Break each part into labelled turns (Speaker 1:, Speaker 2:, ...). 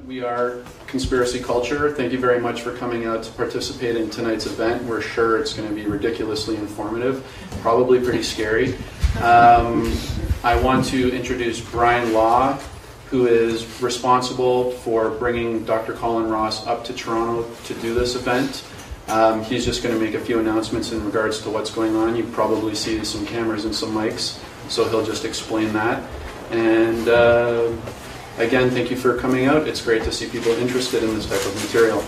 Speaker 1: We are Conspiracy Culture. Thank you very much for coming out to participate in tonight's event. We're sure it's going to be ridiculously informative, probably pretty scary. I want to introduce Brian Law, who is responsible for bringing Dr. Colin Rross up to Toronto to do this event. He's just going to make a few announcements in regards to what's going on. You probably see some cameras and some mics, so he'll just explain that. And again, thank you for coming out. It's great to see people interested in this type of material.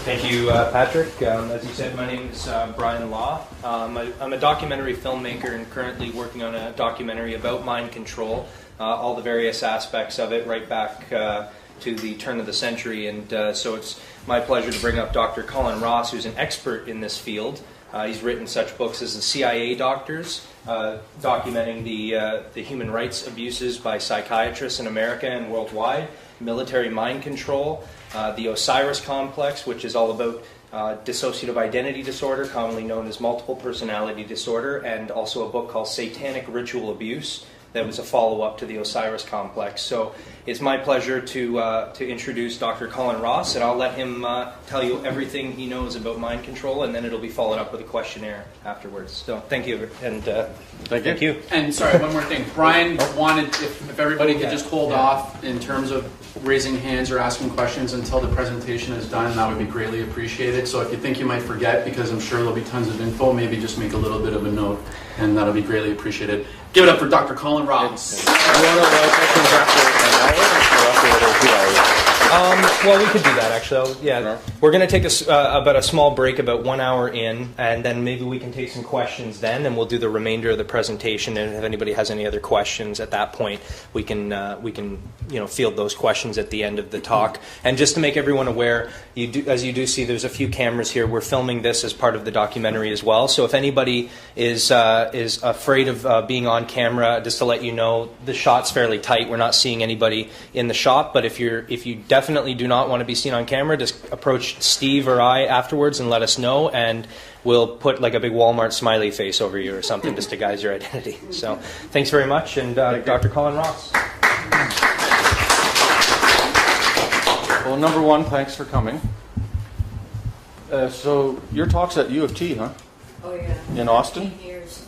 Speaker 2: Thank you, Patrick. As you said, my name is Brian Law. I'm a documentary filmmaker and currently working on a documentary about mind control, all the various aspects of it right back to the turn of the century. And so it's my pleasure to bring up Dr. Colin Rross, who's an expert in this field. He's written such books as The CIA Doctors, documenting the human rights abuses by psychiatrists in America and worldwide, military mind control, the Osiris Complex, which is all about dissociative identity disorder, commonly known as multiple personality disorder, and also a book called Satanic Ritual Abuse that was a follow-up to the Osiris Complex. So it's my pleasure to introduce Dr. Colin Rross, and I'll let him tell you everything he knows about mind control, and then it'll be followed up with a questionnaire afterwards. So thank you, and thank you.
Speaker 1: And sorry, one more thing. Brian wanted, if everybody could just hold off in terms of raising hands or asking questions until the presentation is done, that would be greatly appreciated. So if you think you might forget, because I'm sure there'll be tons of info, maybe just make a little bit of a note, and that'll be greatly appreciated. Give it up for Dr. Colin Rross.
Speaker 2: Well, we could do that, actually. Yeah, we're going to take about a small break, about 1 hour in, and then maybe we can take some questions then, and we'll do the remainder of the presentation. And if anybody has any other questions at that point, we can field those questions at the end of the talk. And just to make everyone aware, as you do see, there's a few cameras here. We're filming this as part of the documentary as well. So if anybody is afraid of being on camera, just to let you know, the shot's fairly tight. We're not seeing anybody in the shot, but if you definitely do not want to be seen on camera, just approach Steve or I afterwards and let us know, and we'll put like a big Walmart smiley face over you or something just to guise your identity. So thanks very much, and Dr. Colin Rross.
Speaker 3: Well, number one, thanks for coming. So your talk's at U of T, huh?
Speaker 4: Oh, yeah.
Speaker 3: In Austin?
Speaker 4: 15 years.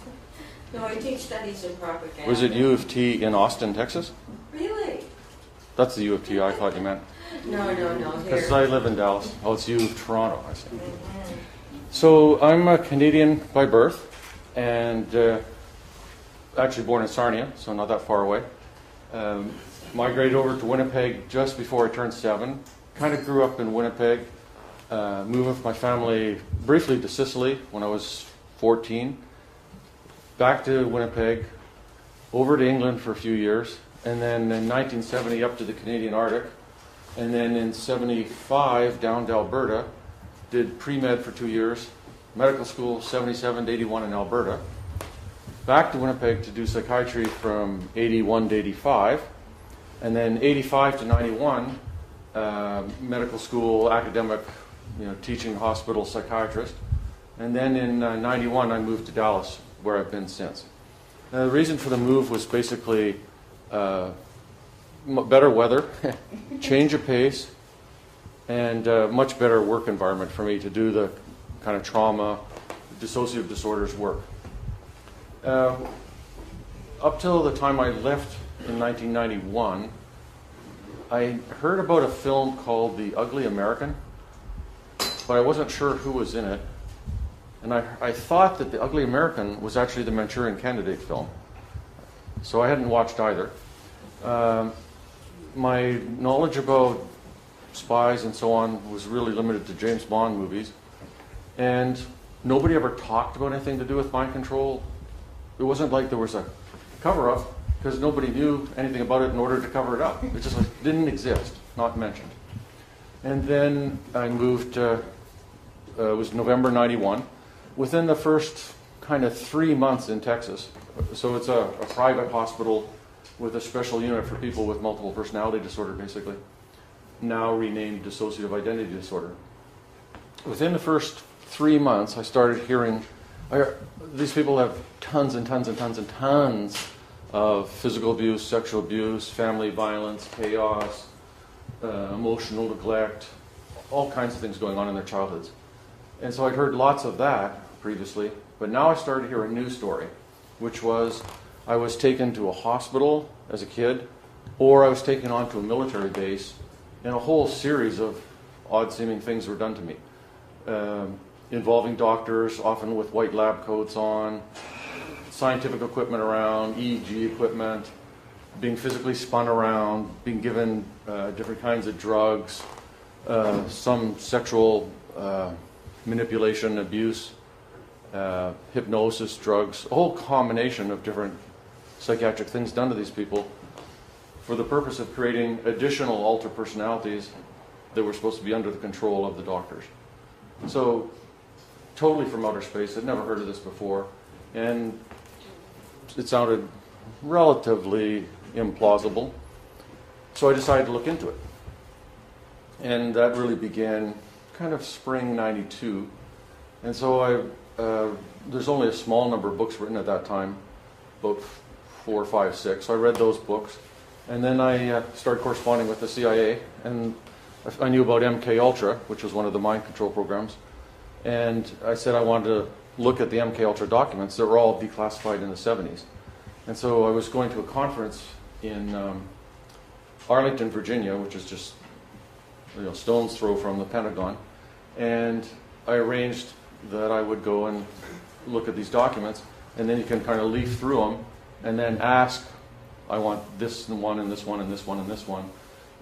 Speaker 4: No, I teach studies in propaganda.
Speaker 3: Was it U of T in Austin, Texas?
Speaker 4: Really?
Speaker 3: That's the U of T I thought you meant.
Speaker 4: No,
Speaker 3: Because
Speaker 4: here.
Speaker 3: I live in Dallas. Oh, it's U of Toronto, I see. So I'm a Canadian by birth, and actually born in Sarnia, so not that far away. Migrated over to Winnipeg just before I turned 7. Kind of grew up in Winnipeg. Moved with my family briefly to Sicily when I was 14. Back to Winnipeg, over to England for a few years, and then in 1970 up to the Canadian Arctic, and then in 75 down to Alberta, did pre-med for 2 years, medical school 77 to 81 in Alberta, back to Winnipeg to do psychiatry from 81 to 85, and then 85 to 91, medical school, academic, teaching hospital psychiatrist, and then in 91 I moved to Dallas, where I've been since. Now, the reason for the move was basically better weather, change of pace, and much better work environment for me to do the kind of trauma, dissociative disorders work. Up till the time I left in 1991, I heard about a film called The Ugly American, but I wasn't sure who was in it. And I thought that The Ugly American was actually the Manchurian Candidate film. So I hadn't watched either. My knowledge about spies and so on was really limited to James Bond movies. And nobody ever talked about anything to do with mind control. It wasn't like there was a cover-up, because nobody knew anything about it in order to cover it up. It just didn't exist, not mentioned. And then I moved, it was November 91. Within the first kind of 3 months in Texas, so it's a private hospital with a special unit for people with multiple personality disorder, basically, now renamed dissociative identity disorder. Within the first 3 months, I started hearing, these people have tons and tons and tons and tons of physical abuse, sexual abuse, family violence, chaos, emotional neglect, all kinds of things going on in their childhoods. And so I'd heard lots of that previously, but now I started to hear a new story, which was I was taken to a hospital as a kid, or I was taken onto a military base, and a whole series of odd-seeming things were done to me, involving doctors, often with white lab coats on, scientific equipment around, EEG equipment, being physically spun around, being given different kinds of drugs, some sexual manipulation, abuse, hypnosis, drugs, a whole combination of different psychiatric things done to these people for the purpose of creating additional alter personalities that were supposed to be under the control of the doctors. So, totally from outer space. I'd never heard of this before, and it sounded relatively implausible. So I decided to look into it. And that really began kind of spring '92. And so there's only a small number of books written at that time, about 4, 5, 6. So I read those books. And then I started corresponding with the CIA, and I knew about MK Ultra, which was one of the mind control programs. And I said I wanted to look at the MK Ultra documents that were all declassified in the 70s. And so I was going to a conference in Arlington, Virginia, which is just stone's throw from the Pentagon. And I arranged that I would go and look at these documents, and then you can kind of leaf through them and then ask, I want this one and this one and this one and this one.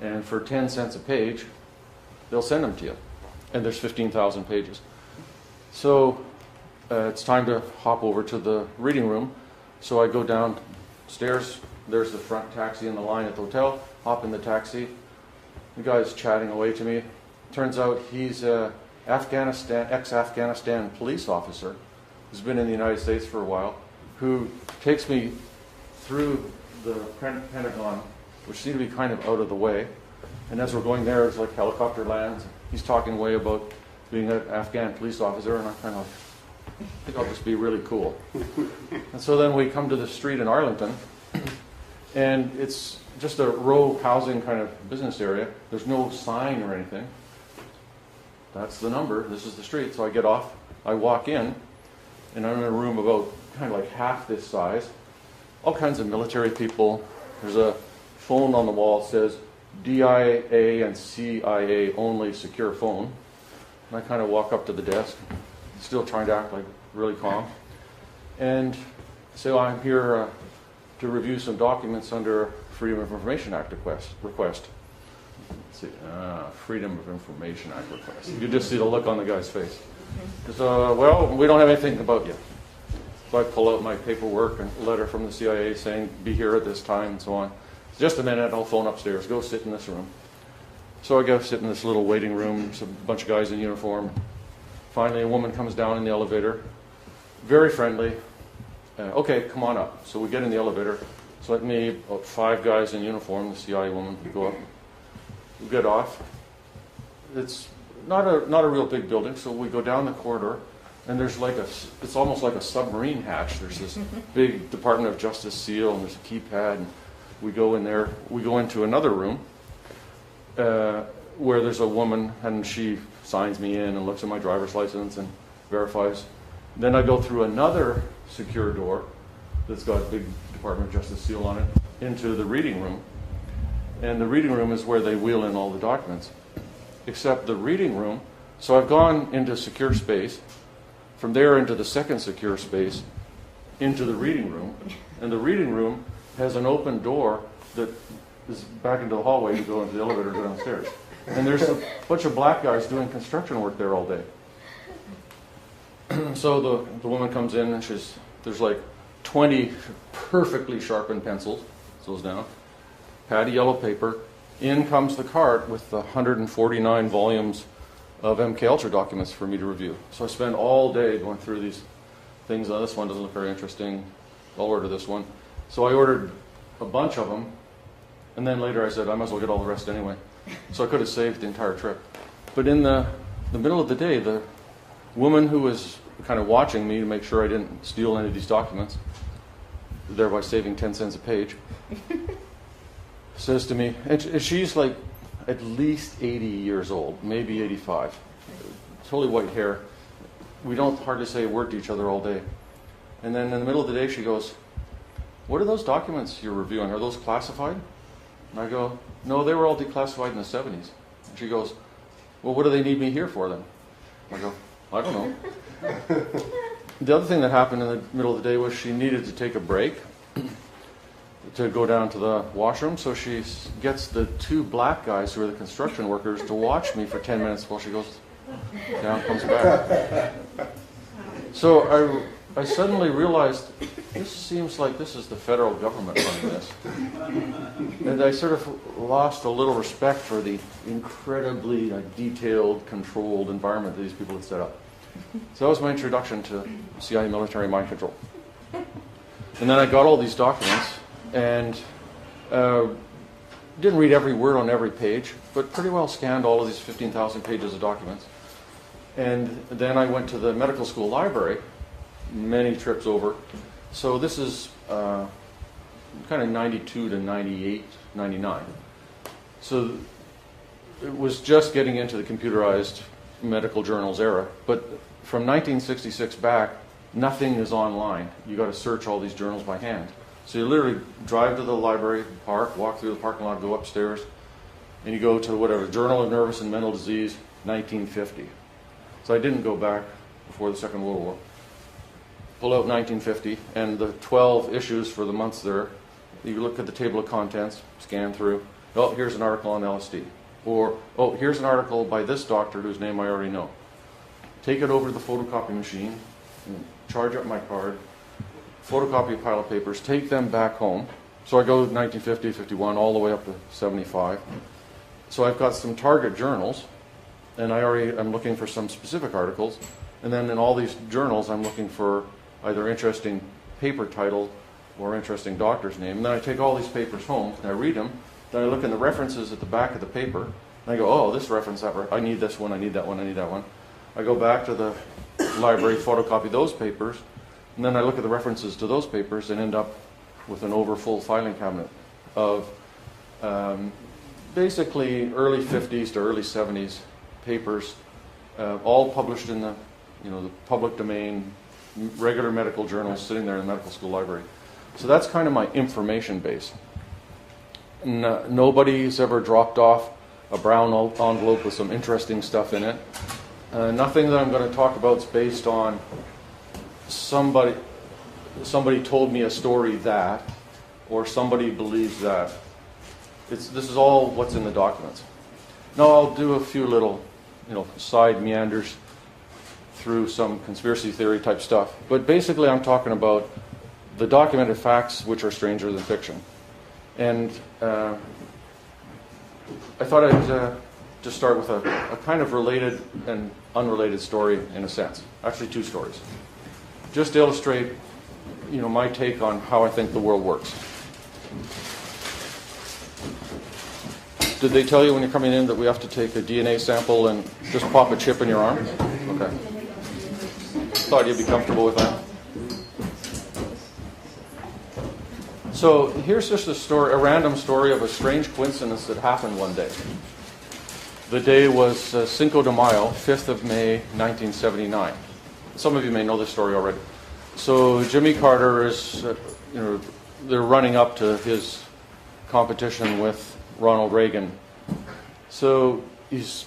Speaker 3: And for 10 cents a page, they'll send them to you. And there's 15,000 pages. So it's time to hop over to the reading room. So I go downstairs. There's the front taxi in the line at the hotel. Hop in the taxi. The guy's chatting away to me. Turns out he's an ex-Afghanistan police officer who's been in the United States for a while, who takes me through the Pentagon, which seemed to be kind of out of the way. And as we're going there, it's like helicopter lands. He's talking away about being an Afghan police officer, and I'm kind of like, I think I'll just be really cool. And so then we come to the street in Arlington, and it's just a row housing kind of business area. There's no sign or anything. That's the number. This is the street. So I get off. I walk in, and I'm in a room about kind of like half this size. All kinds of military people. There's a phone on the wall that says DIA and CIA only secure phone. And I kind of walk up to the desk, still trying to act like really calm. And say, well, I'm here to review some documents under Freedom of Information Act request. Let's see, Freedom of Information Act request. You can just see the look on the guy's face. So, well, we don't have anything about you. So I pull out my paperwork and a letter from the CIA saying, be here at this time and so on. Just a minute, I'll phone upstairs. Go sit in this room. So I go sit in this little waiting room. There's a bunch of guys in uniform. Finally, a woman comes down in the elevator. Very friendly. Okay, come on up. So we get in the elevator. So like me, about 5 guys in uniform, the CIA woman, we go up. We get off. It's not a real big building, so we go down the corridor. And there's it's almost like a submarine hatch. There's this big Department of Justice seal, and there's a keypad. And we go in there. We go into another room where there's a woman, and she signs me in and looks at my driver's license and verifies. Then I go through another secure door that's got a big Department of Justice seal on it into the reading room. And the reading room is where they wheel in all the documents. Except the reading room, so I've gone into secure space, from there into the second secure space, into the reading room. And the reading room has an open door that is back into the hallway. You go into the elevator, go downstairs. And there's a bunch of black guys doing construction work there all day. So the woman comes in, and there's like 20 perfectly sharpened pencils, those down, pad of yellow paper. In comes the cart with the 149 volumes of MK Ultra documents for me to review. So I spend all day going through these things. Oh, this one doesn't look very interesting. I'll order this one. So I ordered a bunch of them, and then later I said I might as well get all the rest anyway. So I could have saved the entire trip. But in the middle of the day, the woman who was kind of watching me to make sure I didn't steal any of these documents thereby saving 10 cents a page, says to me, and she's like at least 80 years old, maybe 85, totally white hair. We don't hardly say a word to each other all day. And then in the middle of the day, she goes, "What are those documents you're reviewing? Are those classified?" And I go, "No, they were all declassified in the 70s. And she goes, "Well, what do they need me here for then?" I go, "I don't know." The other thing that happened in the middle of the day was she needed to take a break to go down to the washroom, so she gets the two black guys who are the construction workers to watch me for 10 minutes while she goes down, comes back. So I suddenly realized this seems like this is the federal government running this. And I sort of lost a little respect for the incredibly detailed, controlled environment that these people had set up. So that was my introduction to CIA military mind control. And then I got all these documents and didn't read every word on every page, but pretty well scanned all of these 15,000 pages of documents. And then I went to the medical school library, many trips over. So this is kind of 92 to 98, 99. So it was just getting into the computerized medical journals era. But from 1966 back, nothing is online. You got to search all these journals by hand. So you literally drive to the library, park, walk through the parking lot, go upstairs, and you go to whatever, Journal of Nervous and Mental Disease, 1950. So I didn't go back before the Second World War. Pull out 1950, and the 12 issues for the months there. You look at the table of contents, scan through. Oh, here's an article on LSD. Or, oh, here's an article by this doctor whose name I already know. Take it over to the photocopy machine, and charge up my card, photocopy a pile of papers, take them back home. So I go 1950, 51, all the way up to 75. So I've got some target journals, and I'm looking for some specific articles. And then in all these journals, I'm looking for either interesting paper title or interesting doctor's name. And then I take all these papers home, and I read them. Then I look in the references at the back of the paper, and I go, oh, this reference, I need this one, I need that one, I need that one. I go back to the library, photocopy those papers, and then I look at the references to those papers and end up with an overfull filing cabinet of basically early 50s to early 70s papers, all published in the public domain, regular medical journals sitting there in the medical school library. So that's kind of my information base. Nobody's ever dropped off a brown envelope with some interesting stuff in it. Nothing that I'm going to talk about is based on somebody told me a story that, or somebody believes that. This is all what's in the documents. Now I'll do a few little, side meanders through some conspiracy theory type stuff. But basically I'm talking about the documented facts which are stranger than fiction. And I thought I'd just start with a kind of related and unrelated story in a sense. Actually, two stories. Just to illustrate, my take on how I think the world works. Did they tell you when you're coming in that we have to take a DNA sample and just pop a chip in your arm? Okay. Thought you'd be comfortable with that. So here's just a random story of a strange coincidence that happened one day. The day was Cinco de Mayo, 5th of May, 1979. Some of you may know this story already. So Jimmy Carter is, they're running up to his competition with Ronald Reagan. So he's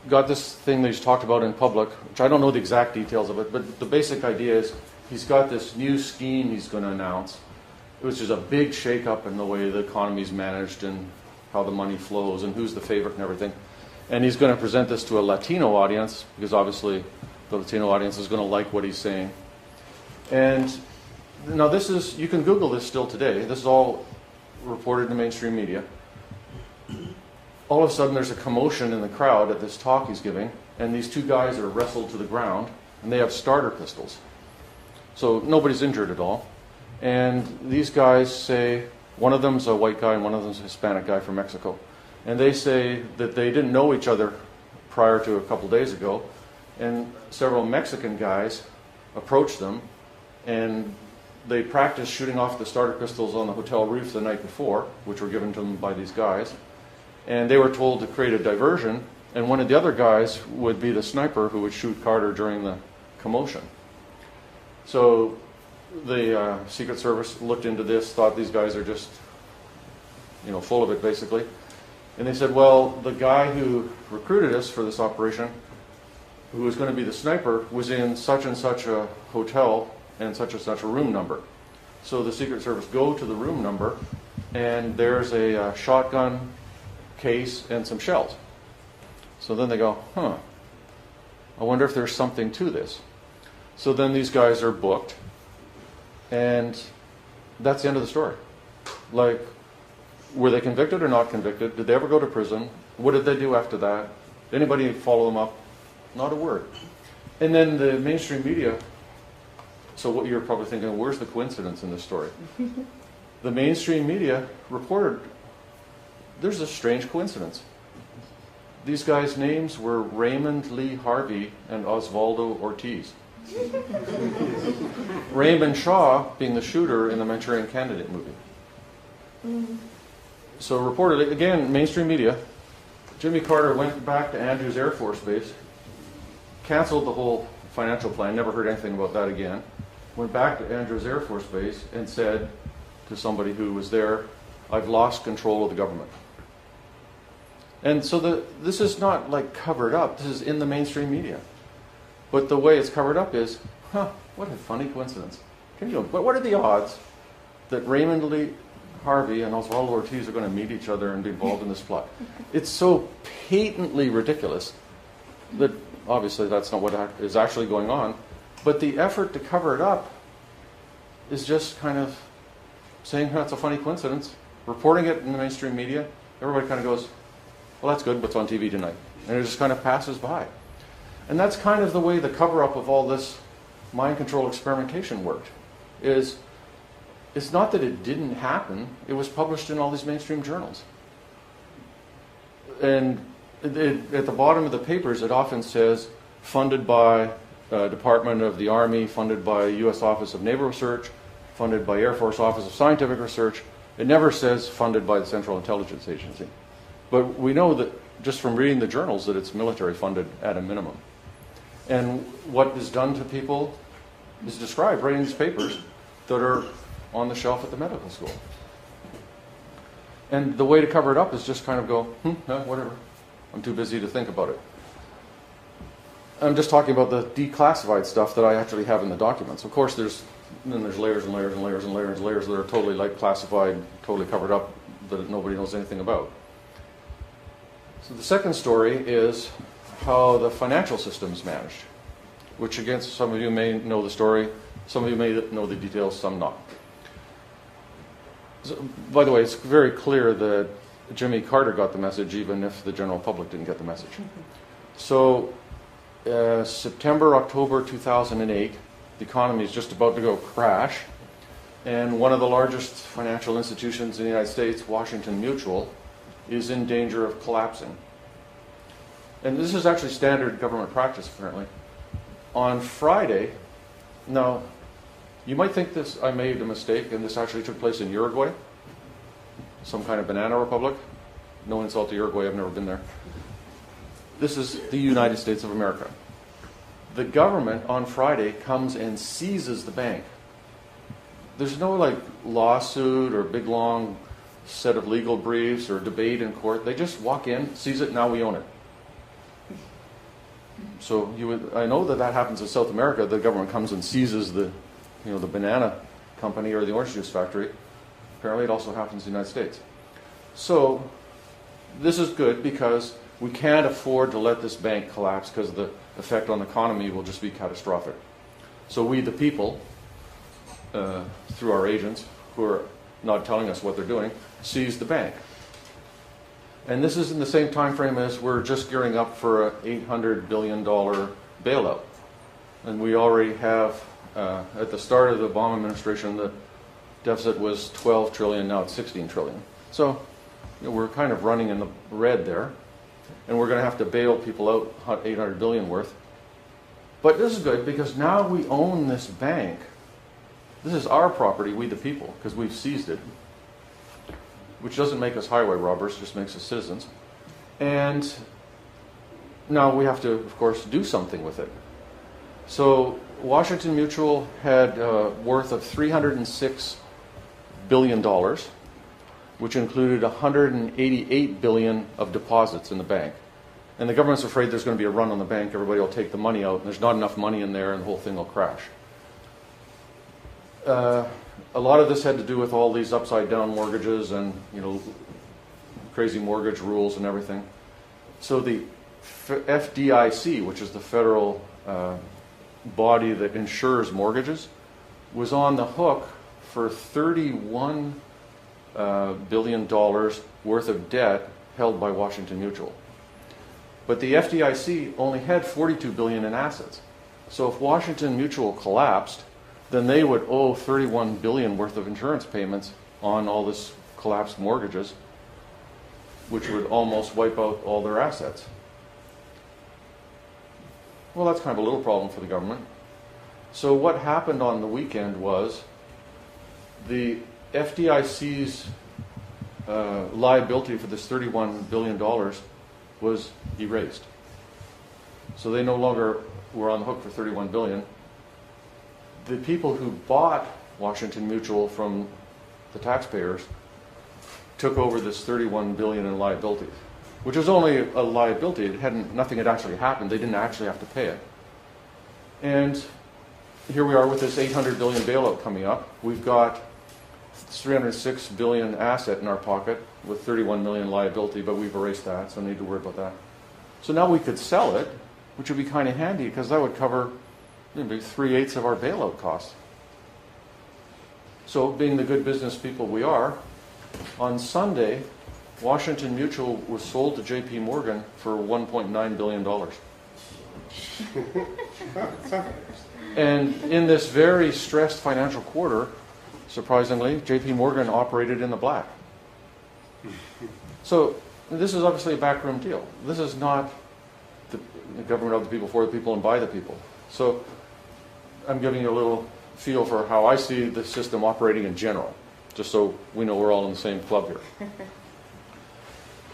Speaker 3: got this thing that he's talked about in public, which I don't know the exact details of it, but the basic idea is he's got this new scheme he's going to announce, which is a big shakeup in the way the economy's managed and how the money flows and who's the favorite and everything. And he's going to present this to a Latino audience, because obviously the Latino audience is going to like what he's saying. And now this is, you can Google this still today. This is all reported in the mainstream media. All of a sudden there's a commotion in the crowd at this talk he's giving, and these two guys are wrestled to the ground, and they have starter pistols. So nobody's injured at all. And these guys say, one of them's a white guy and one of them's a Hispanic guy from Mexico. And they say that they didn't know each other prior to a couple days ago. And several Mexican guys approached them and they practiced shooting off the starter pistols on the hotel roof the night before, which were given to them by these guys. And they were told to create a diversion, and one of the other guys would be the sniper who would shoot Carter during the commotion. So the Secret Service looked into this, thought these guys are just, full of it, basically. And they said, well, the guy who recruited us for this operation, who was going to be the sniper, was in such and such a hotel and such a room number. So the Secret Service go to the room number, and there's a shotgun case and some shells. So then they go, I wonder if there's something to this. So then these guys are booked, and that's the end of the story. Like, were they convicted or not convicted? Did they ever go to prison? What did they do after that? Did anybody follow them up? Not a word. And then the mainstream media, so what you're probably thinking, where's the coincidence in this story? The mainstream media reported there's a strange coincidence. These guys' names were Raymond Lee Harvey and Osvaldo Ortiz. Raymond Shaw being the shooter in the Manchurian Candidate movie. So reported, again, mainstream media, Jimmy Carter went back to Andrews Air Force Base, canceled the whole financial plan, never heard anything about that again, went back to Andrews Air Force Base and said to somebody who was there, I've lost control of the government. And so this is not like covered up, this is in the mainstream media. But the way it's covered up is, what a funny coincidence. What are the odds that Raymond Lee Harvey and Osvaldo Ortiz are going to meet each other and be involved in this plot? It's so patently ridiculous that obviously that's not what is actually going on. But the effort to cover it up is just kind of saying that's a funny coincidence, reporting it in the mainstream media. Everybody kind of goes, well, that's good, what's on TV tonight? And it just kind of passes by. And that's kind of the way the cover-up of all this mind control experimentation worked. It's not that it didn't happen, it was published in all these mainstream journals. And at the bottom of the papers, it often says, funded by Department of the Army, funded by U.S. Office of Naval Research, funded by Air Force Office of Scientific Research. It never says funded by the Central Intelligence Agency. But we know that just from reading the journals that it's military funded at a minimum. And what is done to people is described right in these papers that are on the shelf at the medical school. And the way to cover it up is just kind of go, whatever. I'm too busy to think about it. I'm just talking about the declassified stuff that I actually have in the documents. Of course, there's layers and layers and layers and layers and layers that are totally classified, totally covered up, that nobody knows anything about. So the second story is how the financial system is managed, which again, some of you may know the story, some of you may know the details, some not. So, by the way, it's very clear that Jimmy Carter got the message even if the general public didn't get the message. So September, October 2008, the economy is just about to go crash, and one of the largest financial institutions in the United States, Washington Mutual, is in danger of collapsing. And this is actually standard government practice, apparently. On Friday, now, you might think I made a mistake, and this actually took place in Uruguay, some kind of banana republic. No insult to Uruguay, I've never been there. This is the United States of America. The government on Friday comes and seizes the bank. There's no lawsuit or big long set of legal briefs or debate in court. They just walk in, seize it, now we own it. So I know that happens in South America. The government comes and seizes the banana company or the orange juice factory. Apparently it also happens in the United States. So this is good because we can't afford to let this bank collapse because the effect on the economy will just be catastrophic. So we, the people, through our agents, who are not telling us what they're doing, seize the bank. And this is in the same time frame as we're just gearing up for an $800 billion bailout. And we already have, at the start of the Obama administration, the deficit was 12 trillion, now it's 16 trillion. So we're kind of running in the red there. And we're going to have to bail people out 800 billion worth. But this is good because now we own this bank. This is our property, we the people, because we've seized it, which doesn't make us highway robbers, just makes us citizens. And now we have to, of course, do something with it. So Washington Mutual had worth of $306 billion, which included $188 billion of deposits in the bank. And the government's afraid there's going to be a run on the bank, everybody will take the money out, and there's not enough money in there, and the whole thing will crash. A lot of this had to do with all these upside-down mortgages and, crazy mortgage rules and everything. So the FDIC, which is the federal body that insures mortgages, was on the hook for $31 billion worth of debt held by Washington Mutual. But the FDIC only had $42 billion in assets. So if Washington Mutual collapsed, then they would owe $31 billion worth of insurance payments on all this collapsed mortgages, which would almost wipe out all their assets. Well, that's kind of a little problem for the government. So what happened on the weekend was the FDIC's liability for this $31 billion was erased. So they no longer were on the hook for $31 billion. The people who bought Washington Mutual from the taxpayers took over this $31 billion in liabilities, which was only a liability. Nothing had actually happened. They didn't actually have to pay it. And here we are with this $800 billion bailout coming up. We've got $306 billion asset in our pocket with $31 million liability, but we've erased that, so no need to worry about that. So now we could sell it, which would be kind of handy because that would cover maybe 3/8 of our bailout costs. So being the good business people we are, on Sunday, Washington Mutual was sold to J.P. Morgan for $1.9 billion. And in this very stressed financial quarter, surprisingly, J.P. Morgan operated in the black. So this is obviously a backroom deal. This is not the government of the people, for the people, and by the people. So I'm giving you a little feel for how I see the system operating in general, just so we know we're all in the same club here.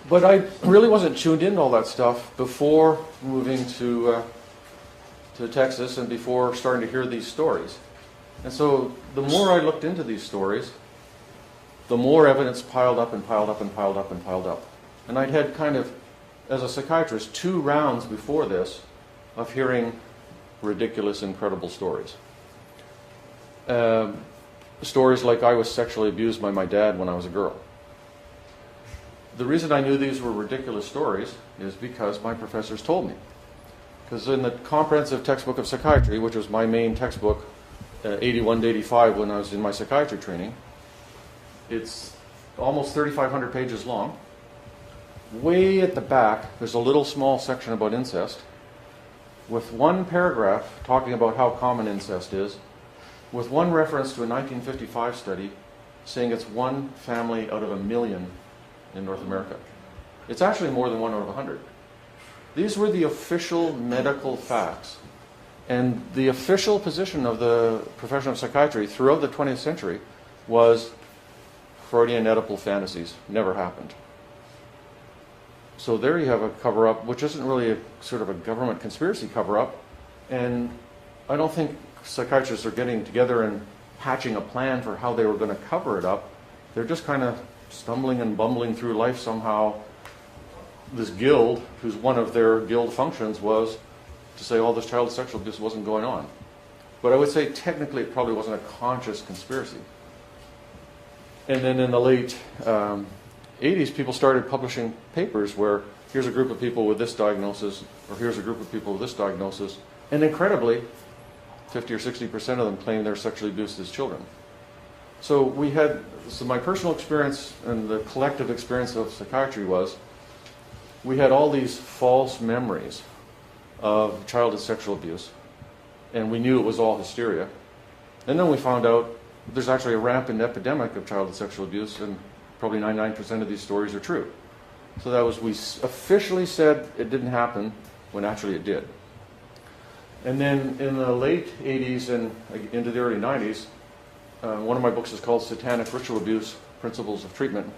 Speaker 3: But I really wasn't tuned into all that stuff before moving to Texas and before starting to hear these stories. And so the more I looked into these stories, the more evidence piled up and piled up and piled up and piled up. And I'd had kind of, as a psychiatrist, 2 rounds before this of hearing ridiculous, incredible stories. Stories like I was sexually abused by my dad when I was a girl. The reason I knew these were ridiculous stories is because my professors told me. Because in the comprehensive textbook of psychiatry, which was my main textbook, 81 to 85 when I was in my psychiatry training, it's almost 3,500 pages long. Way at the back, there's a little small section about incest, with one paragraph talking about how common incest is, with one reference to a 1955 study saying it's 1 family out of 1 million in North America. It's actually more than 1 out of 100. These were the official medical facts. And the official position of the profession of psychiatry throughout the 20th century was Freudian Oedipal fantasies. Never happened. So there you have a cover-up, which isn't really a sort of a government conspiracy cover-up. And I don't think psychiatrists are getting together and hatching a plan for how they were going to cover it up. They're just kind of stumbling and bumbling through life somehow. This guild, whose one of their guild functions was to say all this child sexual abuse wasn't going on. But I would say technically it probably wasn't a conscious conspiracy. And then in the late 80s, people started publishing papers where here's a group of people with this diagnosis, or here's a group of people with this diagnosis. And incredibly, 50 or 60% of them claim they're sexually abused as children. So my personal experience and the collective experience of psychiatry was, we had all these false memories of childhood sexual abuse, and we knew it was all hysteria. And then we found out there's actually a rampant epidemic of childhood sexual abuse, and probably 99% of these stories are true. So that was, we officially said it didn't happen when actually it did. And then in the late 80s and into the early 90s, One of my books is called Satanic Ritual Abuse, Principles of Treatment,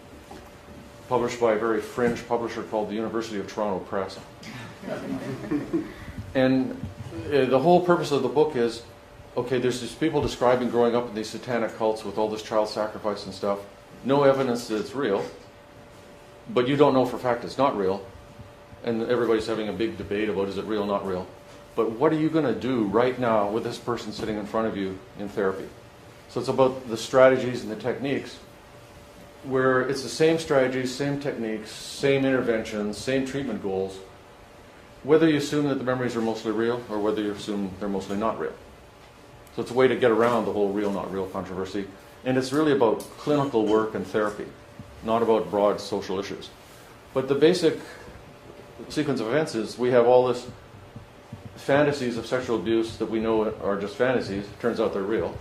Speaker 3: published by a very fringe publisher called the University of Toronto Press. And the whole purpose of the book is, okay, there's these people describing growing up in these satanic cults with all this child sacrifice and stuff. No evidence that it's real, but you don't know for a fact it's not real. And everybody's having a big debate about is it real, not real. But what are you going to do right now with this person sitting in front of you in therapy? So it's about the strategies and the techniques, where it's the same strategies, same techniques, same interventions, same treatment goals, whether you assume that the memories are mostly real or whether you assume they're mostly not real. So it's a way to get around the whole real, not real controversy. And it's really about clinical work and therapy, not about broad social issues. But the basic sequence of events is we have all this fantasies of sexual abuse that we know are just fantasies. It turns out they're real.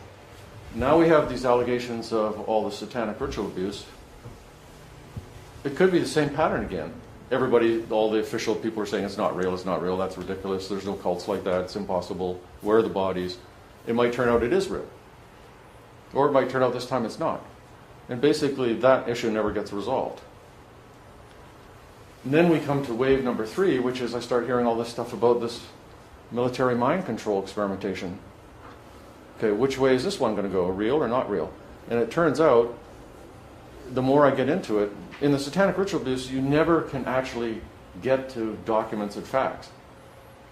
Speaker 3: Now we have these allegations of all the satanic ritual abuse. It could be the same pattern again. Everybody, all the official people are saying it's not real, that's ridiculous, there's no cults like that, it's impossible, where are the bodies? It might turn out it is real. Or it might turn out this time it's not. And basically that issue never gets resolved. And then we come to wave number 3, which is I start hearing all this stuff about this military mind control experimentation. Okay, which way is this one going to go, real or not real? And it turns out, the more I get into it, in the satanic ritual abuse, you never can actually get to documents and facts.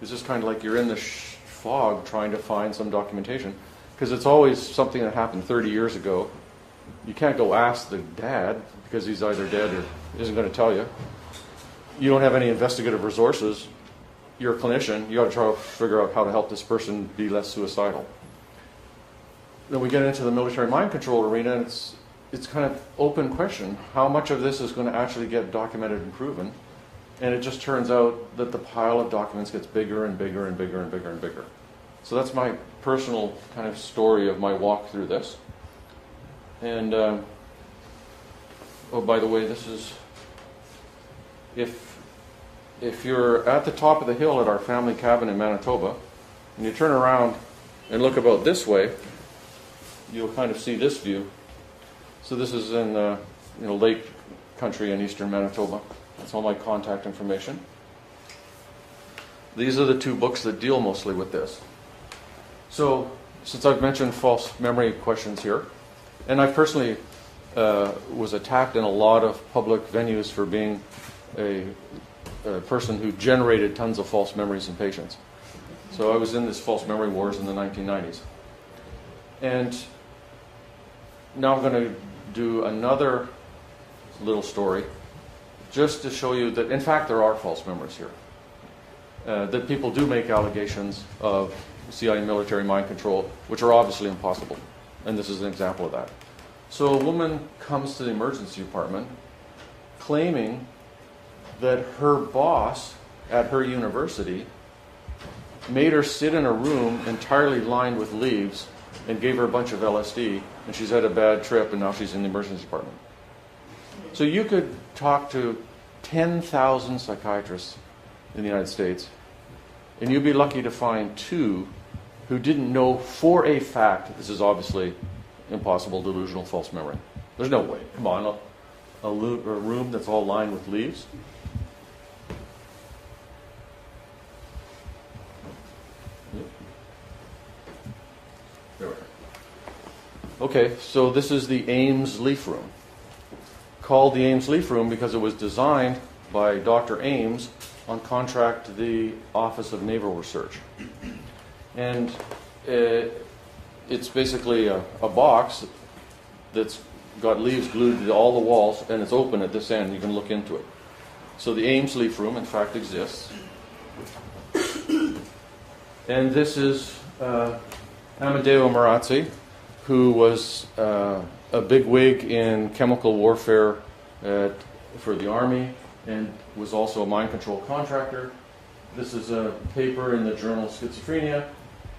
Speaker 3: It's just kind of like you're in the fog trying to find some documentation, because it's always something that happened 30 years ago. You can't go ask the dad, because he's either dead or isn't going to tell you. You don't have any investigative resources. You're a clinician. You got to try to figure out how to help this person be less suicidal. Then we get into the military mind control arena, and it's kind of open question. How much of this is going to actually get documented and proven? And it just turns out that the pile of documents gets bigger and bigger and bigger and bigger and bigger. So that's my personal kind of story of my walk through this. And, oh, by the way, this is, if you're at the top of the hill at our family cabin in Manitoba, and you turn around and look about this way, you'll kind of see this view. So this is in lake country in eastern Manitoba. That's all my contact information. These are the 2 books that deal mostly with this. So since I've mentioned false memory questions here, and I personally was attacked in a lot of public venues for being a person who generated tons of false memories in patients. So I was in this false memory wars in the 1990s. And now I'm going to do another little story just to show you that, in fact, there are false memories here. That people do make allegations of CIA military mind control, which are obviously impossible. And this is an example of that. So a woman comes to the emergency department claiming that her boss at her university made her sit in a room entirely lined with leaves and gave her a bunch of LSD, and she's had a bad trip, and now she's in the emergency department. So you could talk to 10,000 psychiatrists in the United States, and you'd be lucky to find 2 who didn't know for a fact this is obviously impossible, delusional, false memory. There's no way. Come on, a room that's all lined with leaves. There we are. Okay, so this is the Ames Leaf Room. Called the Ames Leaf Room because it was designed by Dr. Ames on contract to the Office of Naval Research. And it's basically a box that's got leaves glued to all the walls, and it's open at this end. You can look into it. So the Ames Leaf Room, in fact, exists. And this is Amadeo Marazzi, who was a bigwig in chemical warfare for the Army and was also a mind control contractor. This is a paper in the journal Schizophrenia.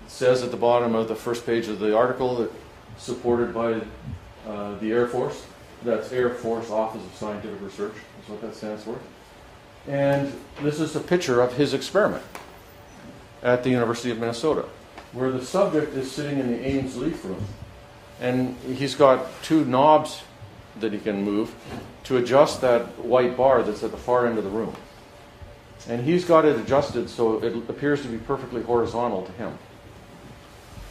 Speaker 3: It says at the bottom of the first page of the article that supported by the Air Force. That's Air Force Office of Scientific Research. That's what that stands for. And this is a picture of his experiment at the University of Minnesota, where the subject is sitting in the Ames Leaf Room. And he's got two knobs that he can move to adjust that white bar that's at the far end of the room. And he's got it adjusted so it appears to be perfectly horizontal to him.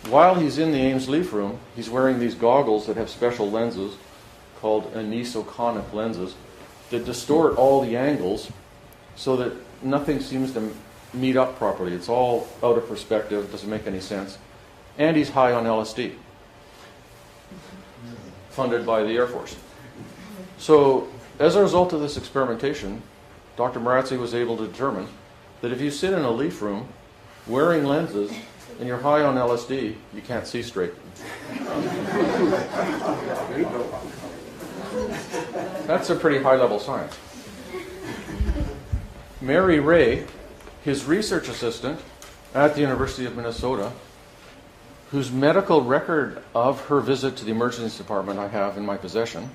Speaker 3: While he's in the Ames Leaf room, he's wearing these goggles that have special lenses called anisoconic lenses that distort all the angles so that nothing seems to meet up properly. It's all out of perspective, doesn't make any sense. And he's high on LSD, funded by the Air Force. So as a result of this experimentation, Dr. Marazzi was able to determine that if you sit in a leaf room wearing lenses and you're high on LSD, you can't see straight. That's a pretty high-level science. Mary Ray, his research assistant at the University of Minnesota, whose medical record of her visit to the emergency department I have in my possession,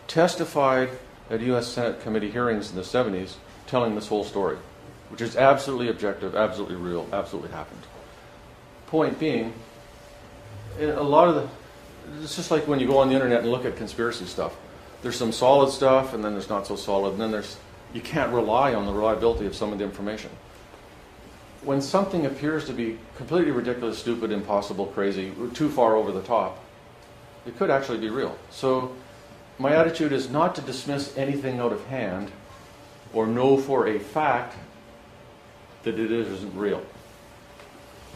Speaker 3: testified at U.S. Senate committee hearings in the 70s telling this whole story, which is absolutely objective, absolutely real, absolutely happened. Point being, a lot of the, it's just like when you go on the internet and look at conspiracy stuff. There's some solid stuff, and then there's not so solid, and then you can't rely on the reliability of some of the information. When something appears to be completely ridiculous, stupid, impossible, crazy, too far over the top, it could actually be real. So my attitude is not to dismiss anything out of hand or know for a fact that it isn't real,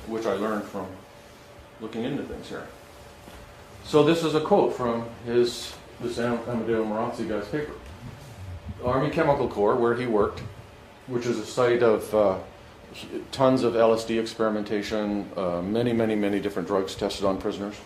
Speaker 3: which I learned from looking into things here. So this is a quote from this Amadeo Marazzi guy's paper. Army Chemical Corps, where he worked, which is a site of tons of LSD experimentation, many different drugs tested on prisoners.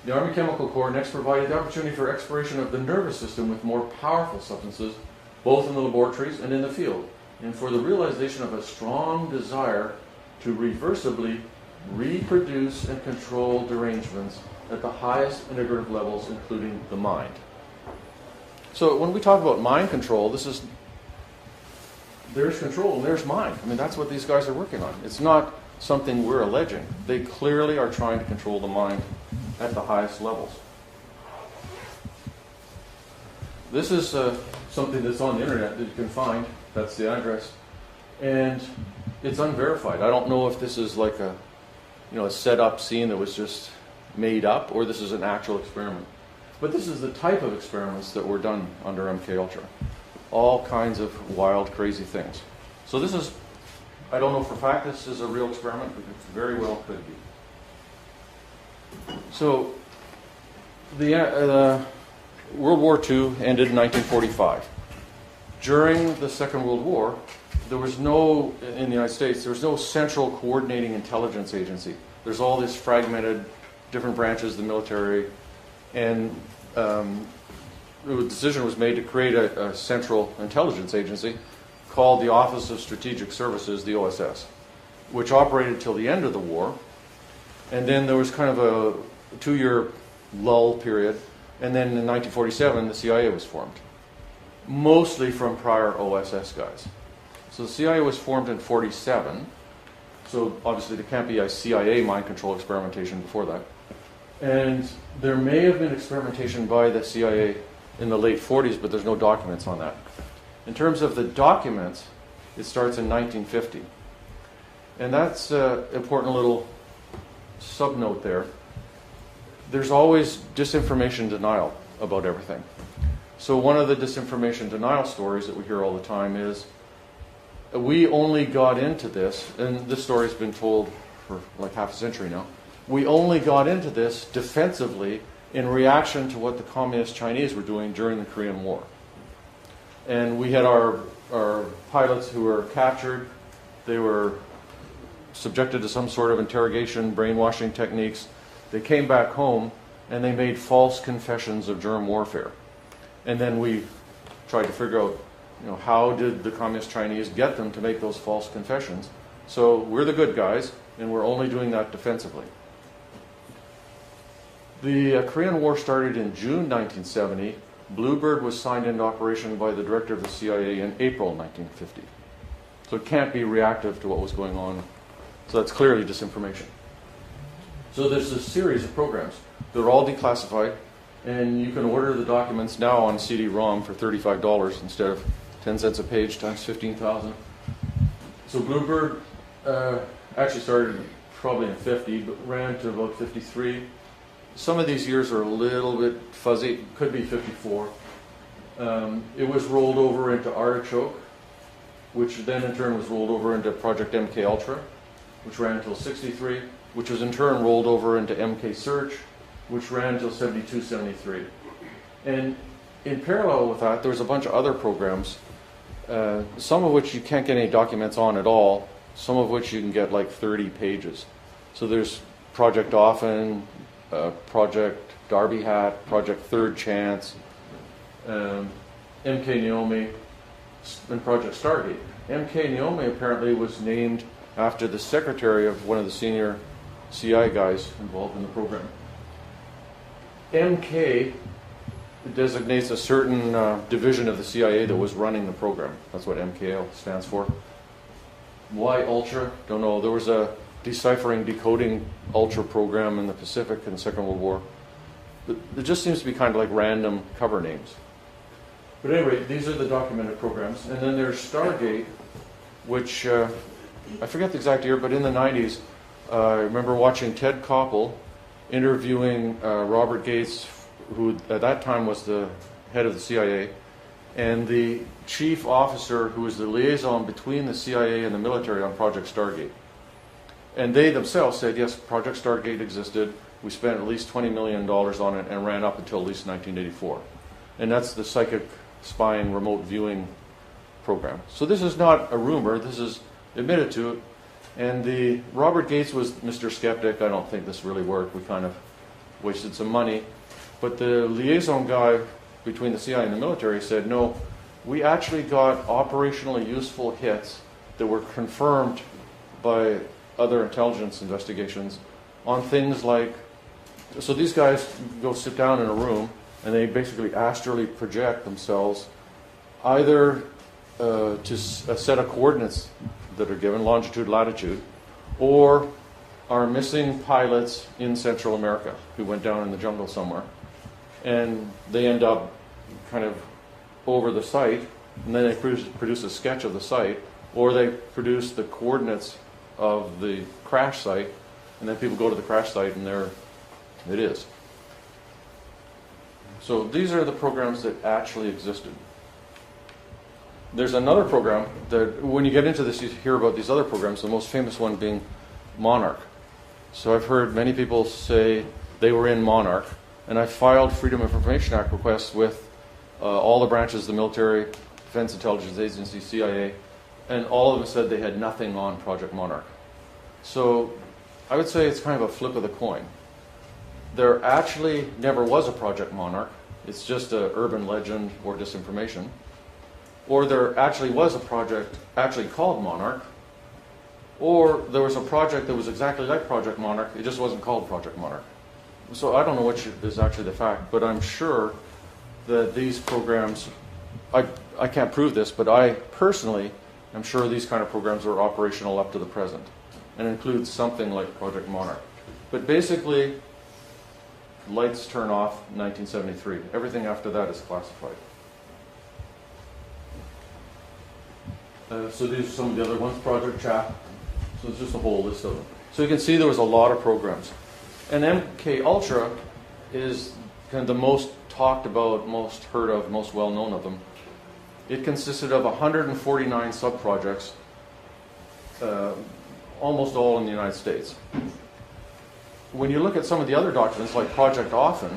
Speaker 3: The Army Chemical Corps next provided the opportunity for exploration of the nervous system with more powerful substances, both in the laboratories and in the field, and for the realization of a strong desire to reversibly reproduce and control derangements at the highest integrative levels, including the mind. So when we talk about mind control, there's control and there's mind. I mean, that's what these guys are working on. It's not something we're alleging. They clearly are trying to control the mind at the highest levels. This is something that's on the internet that you can find. That's the address. And it's unverified. I don't know if this is like a set up scene that was just made up, or this is an actual experiment. But this is the type of experiments that were done under MK Ultra. All kinds of wild, crazy things. So this is, I don't know for a fact this is a real experiment, but it very well could be. So the World War II ended in 1945. During the Second World War, in the United States, there was no central coordinating intelligence agency. There's all this fragmented, different branches of the military, and the decision was made to create a central intelligence agency called the Office of Strategic Services, the OSS, which operated till the end of the war. And then there was kind of a 2-year lull period, and then in 1947 the CIA was formed, mostly from prior OSS guys. So the CIA was formed in 1947, so obviously there can't be a CIA mind control experimentation before that. And there may have been experimentation by the CIA in the late 40s, but there's no documents on that. In terms of the documents, it starts in 1950. And that's an important little subnote there. There's always disinformation denial about everything. So one of the disinformation denial stories that we hear all the time is, we only got into this, and this story's been told for like half a century now, we only got into this defensively in reaction to what the communist Chinese were doing during the Korean War. And we had our pilots who were captured. They were subjected to some sort of interrogation, brainwashing techniques. They came back home and they made false confessions of germ warfare. And then we tried to figure out, how did the communist Chinese get them to make those false confessions? So we're the good guys, and we're only doing that defensively. The Korean War started in June 1970. Bluebird was signed into operation by the director of the CIA in April 1950. So it can't be reactive to what was going on. So that's clearly disinformation. So there's a series of programs. They're all declassified, and you can order the documents now on CD-ROM for $35 instead of 10 cents a page times 15,000. So Bluebird actually started probably in 50, but ran to about 53. Some of these years are a little bit fuzzy. It could be 54. It was rolled over into Artichoke, which then in turn was rolled over into Project MK Ultra, which ran until 63, which was in turn rolled over into MK Search, which ran until 72, 73. And in parallel with that, there was a bunch of other programs, some of which you can't get any documents on at all, some of which you can get like 30 pages. So there's Project Often, Project Derby Hat, Project Third Chance, MK Naomi, and Project Stargate. MK Naomi apparently was named after the secretary of one of the senior CI guys involved in the program. MK designates a certain division of the CIA that was running the program. That's what MKL stands for. Why Ultra? Don't know. There was a deciphering, decoding Ultra program in the Pacific in the Second World War. It just seems to be kind of like random cover names. But anyway, these are the documented programs. And then there's Stargate, which I forget the exact year, but in the 90s, I remember watching Ted Koppel interviewing Robert Gates, who at that time was the head of the CIA, and the chief officer who was the liaison between the CIA and the military on Project Stargate. And they themselves said, yes, Project Stargate existed. We spent at least $20 million on it and ran up until at least 1984. And that's the psychic spying remote viewing program. So this is not a rumor. This is admitted to it. And the Robert Gates was Mr. Skeptic. I don't think this really worked. We kind of wasted some money. But the liaison guy between the CIA and the military said, no, we actually got operationally useful hits that were confirmed by other intelligence investigations on things like, so these guys go sit down in a room and they basically astrally project themselves either to a set of coordinates that are given, longitude, latitude, or are missing pilots in Central America who went down in the jungle somewhere. And they end up kind of over the site, and then they produce a sketch of the site, or they produce the coordinates of the crash site, and then people go to the crash site and there it is. So these are the programs that actually existed. There's another program that, when you get into this, you hear about these other programs, the most famous one being Monarch. So I've heard many people say they were in Monarch, and I filed Freedom of Information Act requests with all the branches of the military, Defense Intelligence Agency, CIA, and all of them said they had nothing on Project Monarch. So I would say it's kind of a flip of the coin. There actually never was a Project Monarch. It's just an urban legend or disinformation. Or there actually was a project actually called Monarch. Or there was a project that was exactly like Project Monarch. It just wasn't called Project Monarch. So I don't know which is actually the fact, but I'm sure that these programs, I can't prove this, but I personally am sure these kind of programs are operational up to the present and include something like Project Monarch. But basically, lights turn off in 1973. Everything after that is classified. So these are some of the other ones, Project Chat. So it's just a whole list of them. So you can see there was a lot of programs. And MK Ultra is kind of the most talked about, most heard of, most well known of them. It consisted of 149 sub-projects, almost all in the United States. When you look at some of the other documents, like Project Often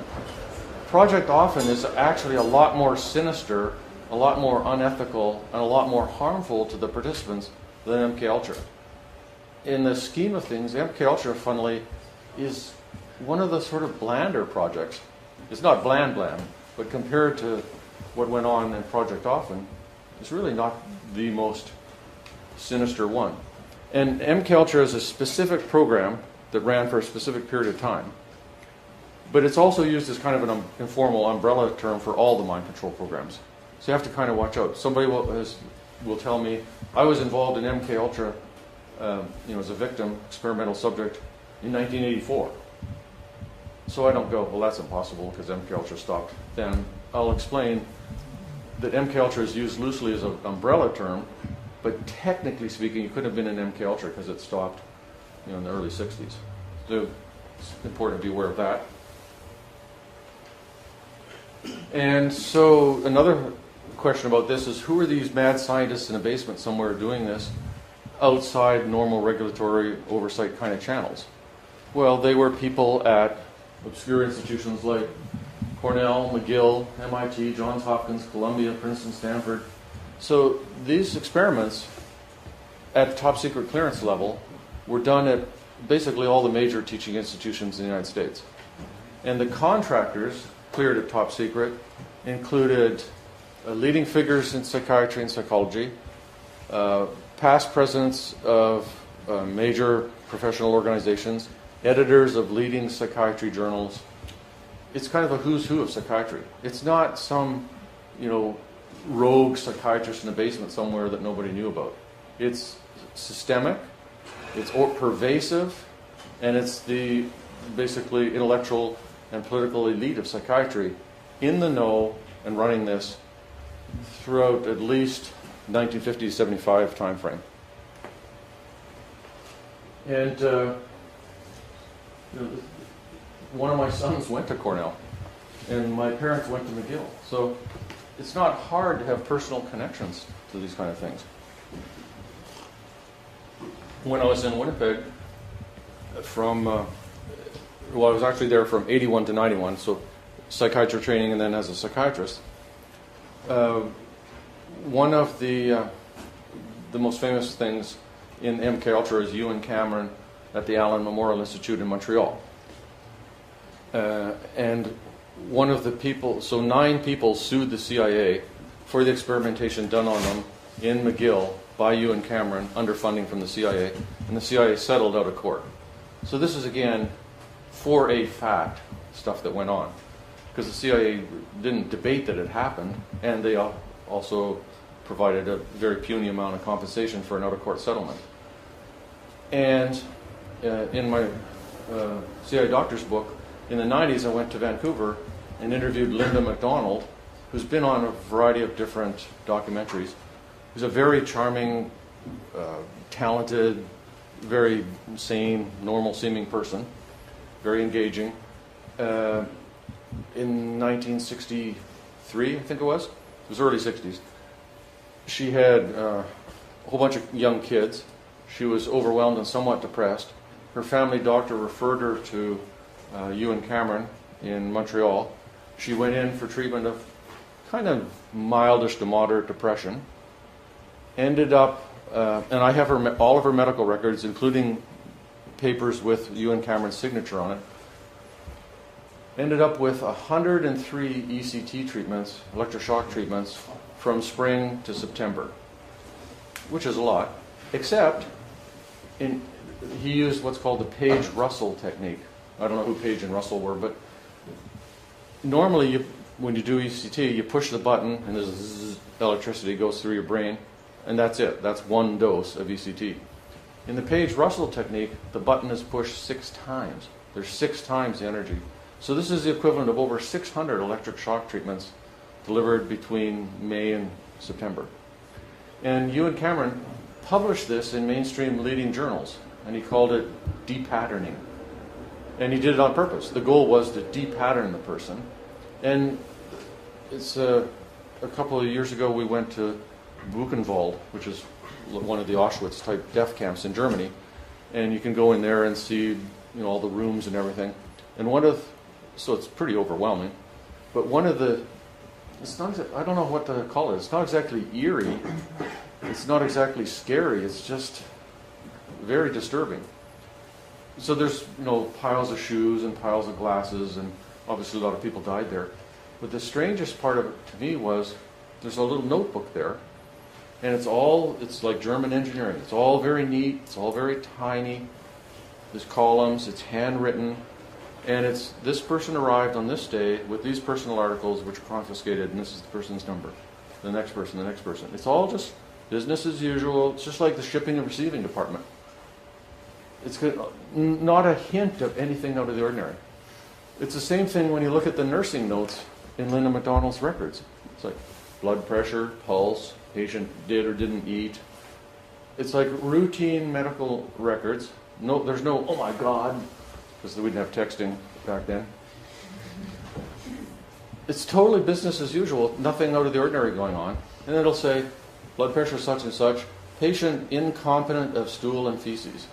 Speaker 3: is actually a lot more sinister, a lot more unethical, and a lot more harmful to the participants than MK Ultra. In the scheme of things, MK Ultra, funnily, is one of the sort of blander projects. It's not bland, but compared to what went on in Project Often, it's really not the most sinister one. And MK Ultra is a specific program that ran for a specific period of time. But it's also used as kind of an informal umbrella term for all the mind control programs. So you have to kind of watch out. Somebody will tell me, I was involved in MK Ultra as a victim, experimental subject, in 1984. So I don't go, well, that's impossible because MK Ultra stopped then. I'll explain that MK Ultra is used loosely as an umbrella term, but technically speaking, it couldn't have been an MK Ultra because it stopped, in the early 60s. So it's important to be aware of that. And so another question about this is, who are these mad scientists in a basement somewhere doing this outside normal regulatory oversight kind of channels? Well, they were people at obscure institutions like Cornell, McGill, MIT, Johns Hopkins, Columbia, Princeton, Stanford. So these experiments at top secret clearance level were done at basically all the major teaching institutions in the United States. And the contractors cleared at top secret included leading figures in psychiatry and psychology, past presidents of major professional organizations, editors of leading psychiatry journals. It's kind of a who's who of psychiatry. It's not some, rogue psychiatrist in a basement somewhere that nobody knew about. It's systemic, it's pervasive, and it's the basically intellectual and political elite of psychiatry in the know and running this throughout at least 1950 to 75 time frame. And one of my sons went to Cornell, and my parents went to McGill. So it's not hard to have personal connections to these kind of things. When I was in Winnipeg, I was actually there from 81 to 91, so psychiatry training and then as a psychiatrist. One of the most famous things in MK Ultra is Ewan Cameron at the Allen Memorial Institute in Montreal. And one of the people, so 9 people sued the CIA for the experimentation done on them in McGill by Ewan Cameron under funding from the CIA, and the CIA settled out of court. So this is, again, for a fact, stuff that went on. Because the CIA didn't debate that it happened, and they also provided a very puny amount of compensation for an out-of-court settlement. And in my CIA doctor's book, in the 90s, I went to Vancouver and interviewed Linda MacDonald, who's been on a variety of different documentaries, who's a very charming, talented, very sane, normal-seeming person, very engaging. In 1963, I think it was early 60s, she had a whole bunch of young kids. She was overwhelmed and somewhat depressed. Her family doctor referred her to Ewan Cameron in Montreal. She went in for treatment of kind of mildish to moderate depression. Ended up, and I have all of her medical records, including papers with Ewan Cameron's signature on it. Ended up with 103 ECT treatments, electroshock treatments, from spring to September, which is a lot, except he used what's called the Page-Russell technique. I don't know who Page and Russell were, but normally when you do ECT, you push the button and there's electricity goes through your brain, and that's it. That's one dose of ECT. In the Page-Russell technique, the button is pushed 6 times. There's 6 times the energy. So this is the equivalent of over 600 electric shock treatments delivered between May and September. And Ewan Cameron published this in mainstream leading journals, and he called it de-patterning. And he did it on purpose. The goal was to de-pattern the person. And it's a couple of years ago we went to Buchenwald, which is one of the Auschwitz-type death camps in Germany, and you can go in there and see all the rooms and everything. And so it's pretty overwhelming. But it's not, I don't know what to call it. It's not exactly eerie. It's not exactly scary. It's just very disturbing. So there's piles of shoes and piles of glasses, and obviously a lot of people died there. But the strangest part of it to me was there's a little notebook there, and it's like German engineering. It's all very neat. It's all very tiny. There's columns. It's handwritten. And it's this person arrived on this day with these personal articles which are confiscated, and this is the person's number. The next person, the next person. It's all just business as usual. It's just like the shipping and receiving department. It's not a hint of anything out of the ordinary. It's the same thing when you look at the nursing notes in Linda McDonald's records. It's like blood pressure, pulse, patient did or didn't eat. It's like routine medical records. No, there's no, oh my God, because we didn't have texting back then. It's totally business as usual, nothing out of the ordinary going on. And it'll say, blood pressure such and such, patient incompetent of stool and feces.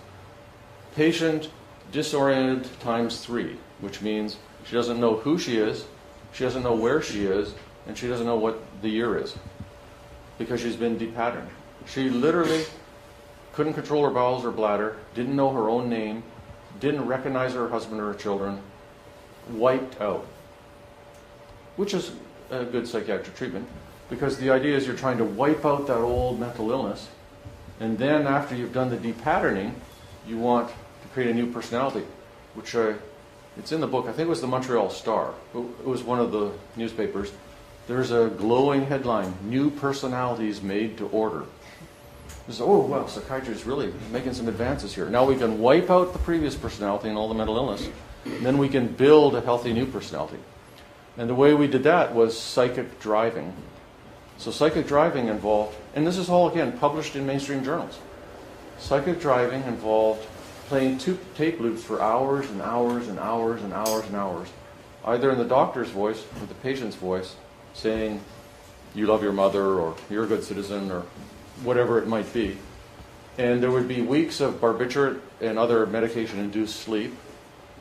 Speaker 3: Patient disoriented ×3, which means she doesn't know who she is, she doesn't know where she is, and she doesn't know what the year is, because she's been depatterned. She literally couldn't control her bowels or bladder, didn't know her own name, didn't recognize her husband or her children, wiped out. Which is a good psychiatric treatment, because the idea is you're trying to wipe out that old mental illness, and then after you've done the depatterning, you want to create a new personality, which it's in the book. I think it was the Montreal Star. It was one of the newspapers. There's a glowing headline, "New Personalities Made to Order." It's, oh, wow, psychiatry is really making some advances here. Now we can wipe out the previous personality and all the mental illness, and then we can build a healthy new personality. And the way we did that was psychic driving. So psychic driving involved, and this is all, again, published in mainstream journals. Psychic driving involved playing two tape loops for hours and hours and hours and hours and hours, either in the doctor's voice or the patient's voice, saying, you love your mother, or you're a good citizen, or whatever it might be. And there would be weeks of barbiturate and other medication-induced sleep.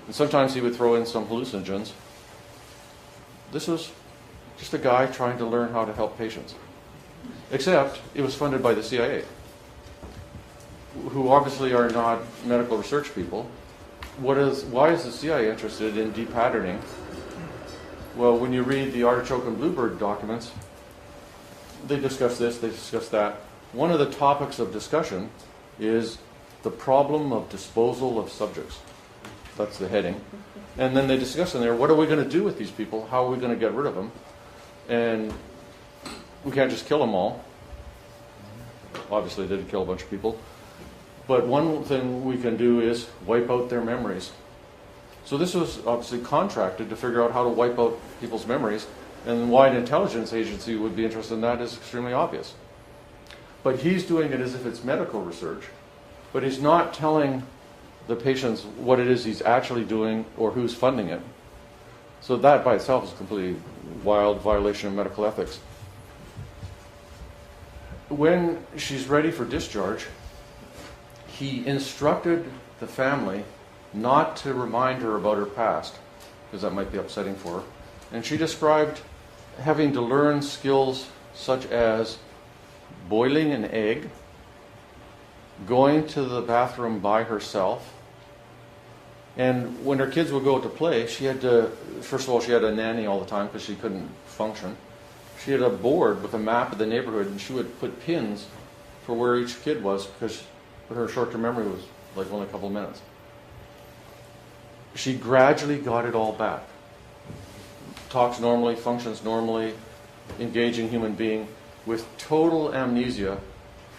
Speaker 3: And sometimes he would throw in some hallucinogens. This was just a guy trying to learn how to help patients. Except it was funded by the CIA, who obviously are not medical research people. Why is the CIA interested in depatterning? Well, when you read the Artichoke and Bluebird documents, they discuss this, they discuss that. One of the topics of discussion is the problem of disposal of subjects. That's the heading. And then they discuss in there, what are we going to do with these people? How are we going to get rid of them? And we can't just kill them all. Obviously, they did kill a bunch of people. But one thing we can do is wipe out their memories. So this was obviously contracted to figure out how to wipe out people's memories. And why an intelligence agency would be interested in that is extremely obvious. But he's doing it as if it's medical research. But he's not telling the patients what it is he's actually doing or who's funding it. So that by itself is a completely wild violation of medical ethics. When she's ready for discharge, he instructed the family not to remind her about her past, because that might be upsetting for her. And she described having to learn skills such as boiling an egg, going to the bathroom by herself, and when her kids would go to play, she had to, first of all, she had a nanny all the time because she couldn't function. She had a board with a map of the neighborhood, and she would put pins for where each kid was, because her short-term memory was like only a couple of minutes. She gradually got it all back. Talks normally, functions normally, engaging human being, with total amnesia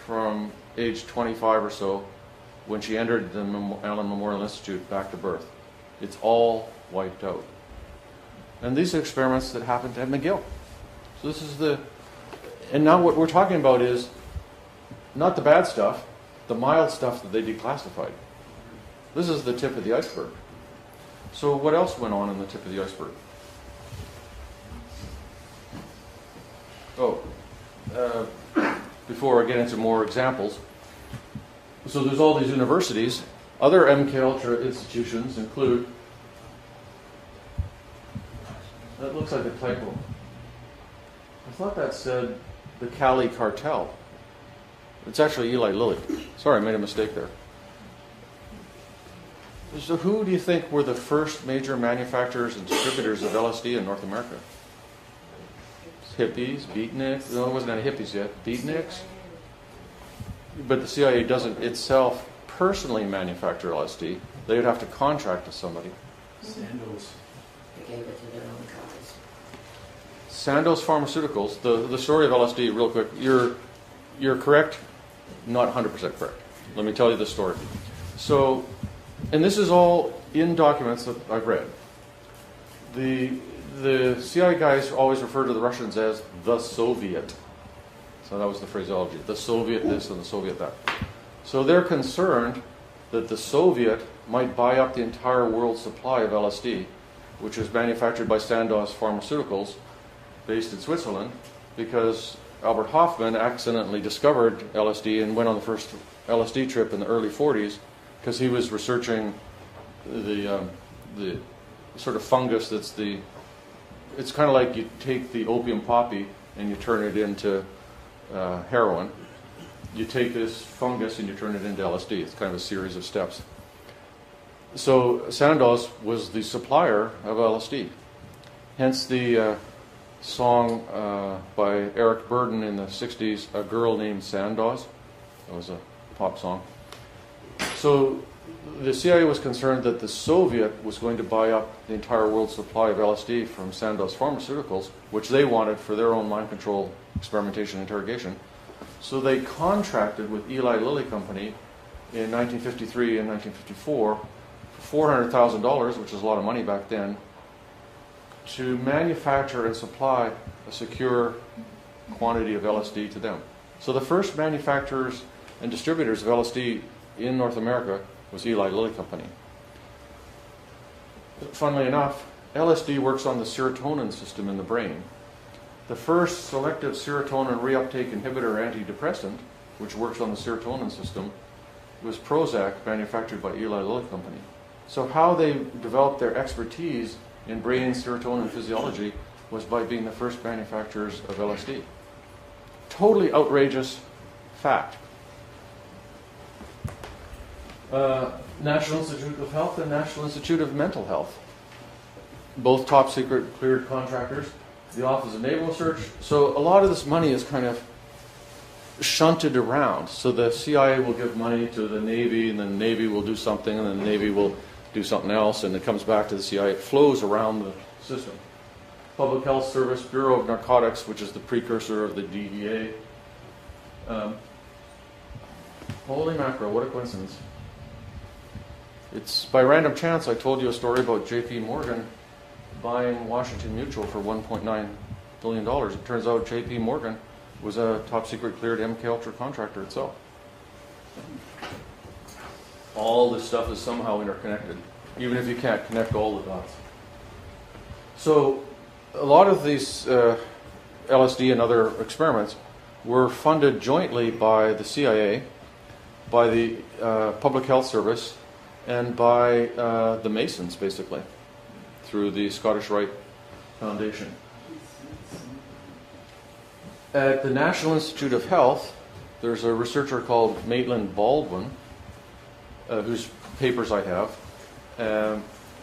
Speaker 3: from age 25 or so, when she entered the Allen Memorial Institute back to birth. It's all wiped out. And these are experiments that happened at McGill. So this is and now what we're talking about is not the bad stuff, the mild stuff that they declassified. This is the tip of the iceberg. So what else went on in the tip of the iceberg? Before I get into more examples, so there's all these universities. Other MK Ultra institutions include, that looks like a typo. I thought that said the Cali Cartel. It's actually Eli Lilly. Sorry, I made a mistake there. So who do you think were the first major manufacturers and distributors of LSD in North America? Hippies, beatniks. No, it wasn't any hippies yet. Beatniks. But the CIA doesn't itself personally manufacture LSD. They would have to contract to somebody.
Speaker 4: Sandoz. They gave it to their own guys.
Speaker 3: Sandoz Pharmaceuticals. The story of LSD, real quick. You're correct, not 100% correct. Let me tell you the story. So, and this is all in documents that I've read. the CIA guys always refer to the Russians as the Soviet. So that was the phraseology, the Soviet this and the Soviet that. So they're concerned that the Soviet might buy up the entire world supply of LSD, which is manufactured by Sandoz Pharmaceuticals, based in Switzerland, because Albert Hoffman accidentally discovered LSD and went on the first LSD trip in the early 40s because he was researching the sort of fungus that's it's kind of like you take the opium poppy and you turn it into heroin. You take this fungus and you turn it into LSD. It's kind of a series of steps. So Sandoz was the supplier of LSD. Hence the song by Eric Burdon in the 60s, A Girl Named Sandoz. That was a pop song. So the CIA was concerned that the Soviet was going to buy up the entire world supply of LSD from Sandoz Pharmaceuticals, which they wanted for their own mind control experimentation and interrogation. So they contracted with Eli Lilly Company in 1953 and 1954 for $400,000, which is a lot of money back then, to manufacture and supply a secure quantity of LSD to them. So the first manufacturers and distributors of LSD in North America was Eli Lilly Company. Funnily enough, LSD works on the serotonin system in the brain. The first selective serotonin reuptake inhibitor antidepressant, which works on the serotonin system, was Prozac, manufactured by Eli Lilly Company. So how they developed their expertise in brain serotonin physiology was by being the first manufacturers of LSD. Totally outrageous fact. National Institute of Health and National Institute of Mental Health. Both top secret cleared contractors. The Office of Naval Research. So a lot of this money is kind of shunted around. So the CIA will give money to the Navy, and then the Navy will do something, and then the Navy will do something else, and it comes back to the CIA. It flows around the system. Public Health Service, Bureau of Narcotics, which is the precursor of the DEA. Holy mackerel, what a coincidence. It's by random chance I told you a story about J.P. Morgan buying Washington Mutual for $1.9 billion. It turns out J.P. Morgan was a top secret cleared MKUltra contractor itself. All this stuff is somehow interconnected, even if you can't connect all the dots. So a lot of these LSD and other experiments were funded jointly by the CIA, by the Public Health Service, and by the Masons, basically, through the Scottish Rite Foundation. At the National Institute of Health, there's a researcher called Maitland Baldwin, whose papers I have,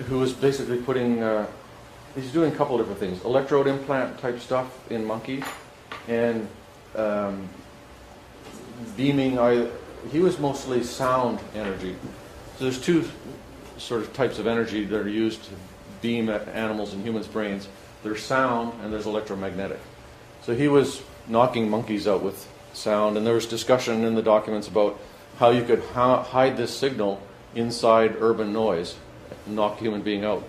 Speaker 3: who is basically putting, he's doing a couple of different things, electrode implant type stuff in monkeys, and beaming, he was mostly sound energy. So there's two sort of types of energy that are used to beam at animals and humans' brains. There's sound and there's electromagnetic. So he was knocking monkeys out with sound, and there was discussion in the documents about how you could hide this signal inside urban noise and knock a human being out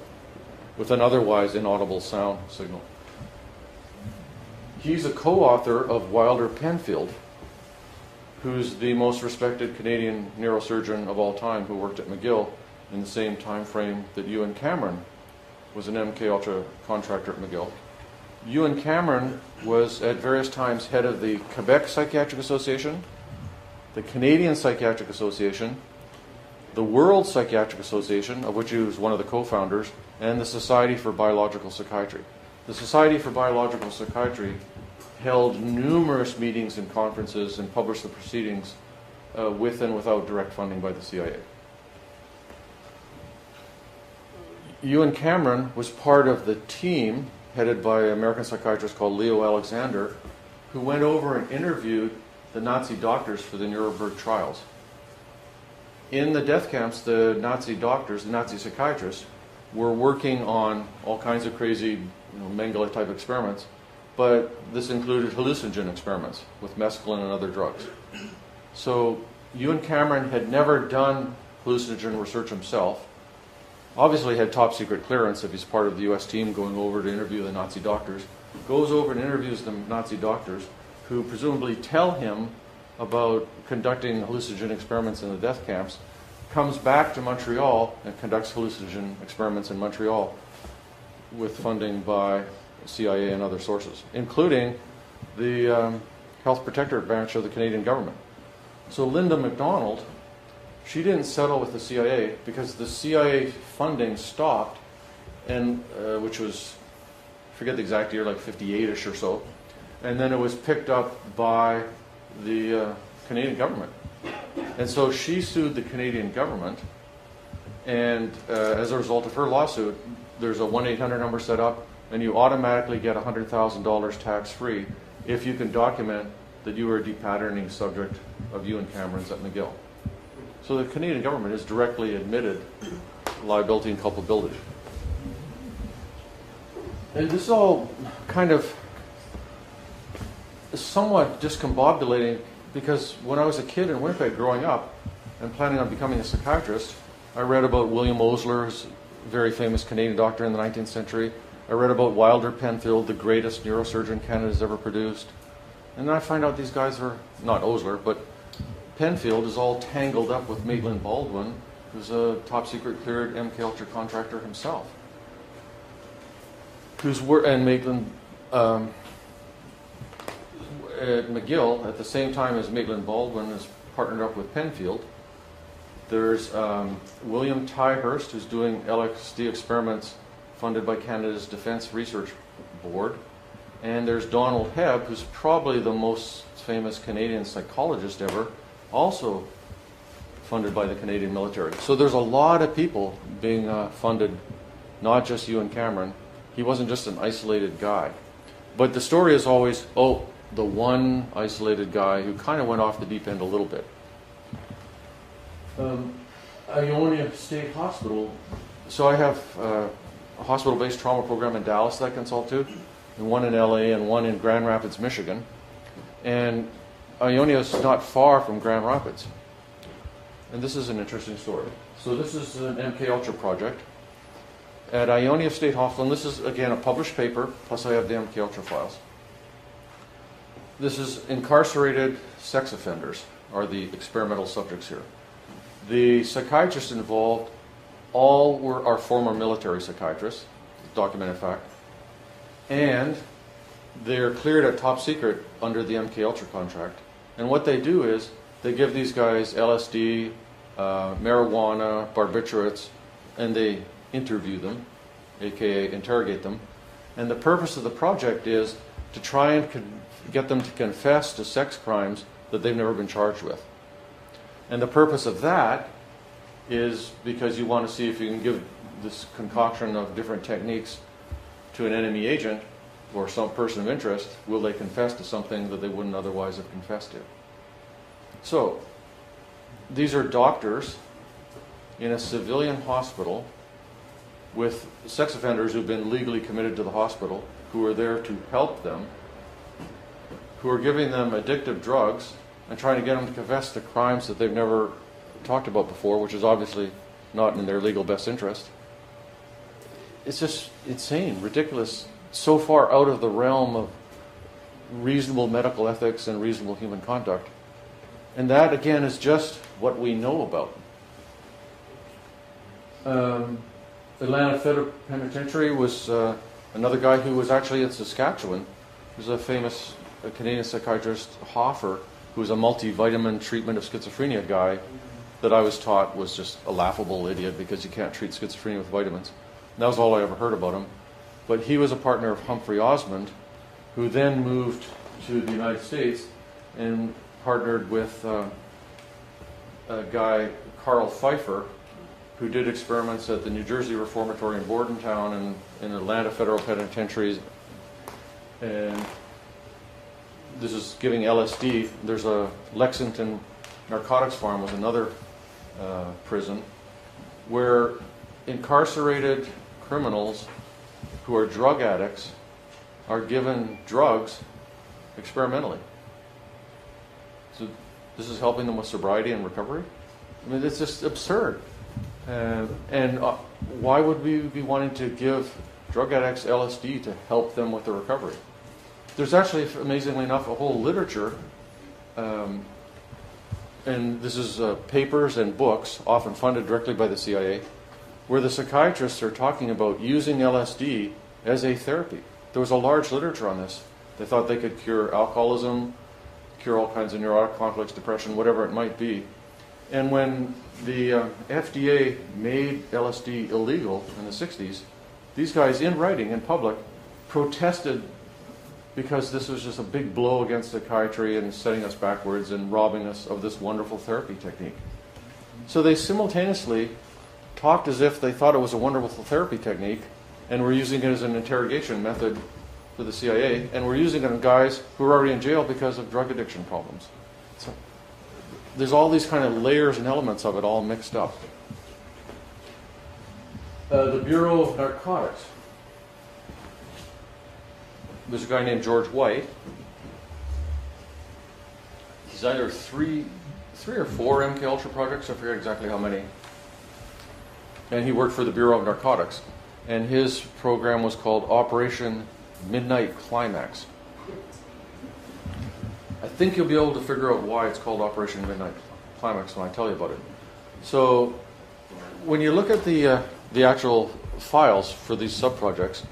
Speaker 3: with an otherwise inaudible sound signal. He's a co-author of Wilder Penfield, who's the most respected Canadian neurosurgeon of all time, who worked at McGill in the same time frame that Ewan Cameron was an MKUltra contractor at McGill. Ewan Cameron was at various times head of the Quebec Psychiatric Association, the Canadian Psychiatric Association, the World Psychiatric Association, of which he was one of the co-founders, and the Society for Biological Psychiatry. The Society for Biological Psychiatry held numerous meetings and conferences and published the proceedings with and without direct funding by the CIA. Ewan Cameron was part of the team headed by an American psychiatrist called Leo Alexander, who went over and interviewed the Nazi doctors for the Nuremberg trials. In the death camps, the Nazi doctors, the Nazi psychiatrists, were working on all kinds of crazy, Mengele type experiments, but this included hallucinogen experiments with mescaline and other drugs. So Ewan Cameron had never done hallucinogen research himself, obviously had top secret clearance if he's part of the U.S. team going over to interview the Nazi doctors, goes over and interviews the Nazi doctors who presumably tell him about conducting hallucinogen experiments in the death camps, comes back to Montreal and conducts hallucinogen experiments in Montreal with funding by CIA and other sources, including the Health Protectorate branch of the Canadian government. So Linda MacDonald, she didn't settle with the CIA because the CIA funding stopped, and which was, I forget the exact year, like 58-ish or so, and then it was picked up by the Canadian government. And so she sued the Canadian government, and as a result of her lawsuit, there's a 1-800 number set up, and you automatically get $100,000 tax-free if you can document that you were a depatterning subject of Ewan Cameron's at McGill. So the Canadian government has directly admitted liability and culpability. And this is all kind of somewhat discombobulating because when I was a kid in Winnipeg growing up and planning on becoming a psychiatrist, I read about William Osler, who's a very famous Canadian doctor in the 19th century. I read about Wilder Penfield, the greatest neurosurgeon Canada's ever produced. And then I find out these guys are, not Osler, but Penfield is all tangled up with Maitland Baldwin, who's a top secret cleared MK Ultra contractor himself. And Maitland, at McGill, at the same time as Maitland Baldwin is partnered up with Penfield, there's William Tyhurst, who's doing LSD experiments funded by Canada's Defence Research Board. And there's Donald Hebb, who's probably the most famous Canadian psychologist ever, also funded by the Canadian military. So there's a lot of people being funded, not just Ewan Cameron. He wasn't just an isolated guy. But the story is always, oh, the one isolated guy who kind of went off the deep end a little bit. Ionia State Hospital. So I have a hospital-based trauma program in Dallas that I consult to, and one in LA and one in Grand Rapids, Michigan. And Ionia is not far from Grand Rapids. And this is an interesting story. So this is an MK Ultra project at Ionia State Hospital, and this is, again, a published paper, plus I have the MK Ultra files. This is incarcerated sex offenders are the experimental subjects here. The psychiatrists involved all are former military psychiatrists, documented fact, and they're cleared at top secret under the MK Ultra contract. And what they do is they give these guys LSD, marijuana, barbiturates, and they interview them, aka interrogate them. And the purpose of the project is to try and get them to confess to sex crimes that they've never been charged with. And the purpose of that is because you want to see if you can give this concoction of different techniques to an enemy agent or some person of interest, will they confess to something that they wouldn't otherwise have confessed to? So, these are doctors in a civilian hospital with sex offenders who've been legally committed to the hospital, who are there to help them, who are giving them addictive drugs and trying to get them to confess to crimes that they've never talked about before, which is obviously not in their legal best interest. It's just insane, ridiculous, so far out of the realm of reasonable medical ethics and reasonable human conduct. And that, again, is just what we know about. Atlanta Federal Penitentiary was another guy who was actually in Saskatchewan. There's a famous Canadian psychiatrist, Hoffer, who was a multivitamin treatment of schizophrenia guy that I was taught was just a laughable idiot because you can't treat schizophrenia with vitamins. And that was all I ever heard about him. But he was a partner of Humphrey Osmond, who then moved to the United States and partnered with a guy, Carl Pfeiffer, who did experiments at the New Jersey Reformatory in Bordentown and in Atlanta Federal Penitentiaries. And this is giving LSD. There's a Lexington Narcotics Farm was another prison where incarcerated criminals who are drug addicts are given drugs experimentally. So this is helping them with sobriety and recovery. I mean, it's just absurd. And why would we be wanting to give drug addicts LSD to help them with their recovery? There's actually, amazingly enough, a whole literature, and this is papers and books, often funded directly by the CIA, where the psychiatrists are talking about using LSD as a therapy. There was a large literature on this. They thought they could cure alcoholism, cure all kinds of neurotic conflicts, depression, whatever it might be. And when the FDA made LSD illegal in the 60s, these guys, in writing, in public, protested because this was just a big blow against psychiatry and setting us backwards and robbing us of this wonderful therapy technique. So they simultaneously talked as if they thought it was a wonderful therapy technique and were using it as an interrogation method for the CIA, and were using it on guys who were already in jail because of drug addiction problems. So there's all these kind of layers and elements of it all mixed up. The Bureau of Narcotics. There's a guy named George White. He's either three or four MK Ultra projects, I forget exactly how many. And he worked for the Bureau of Narcotics. And his program was called Operation Midnight Climax. I think you'll be able to figure out why it's called Operation Midnight Climax when I tell you about it. So when you look at the actual files for these sub-projects,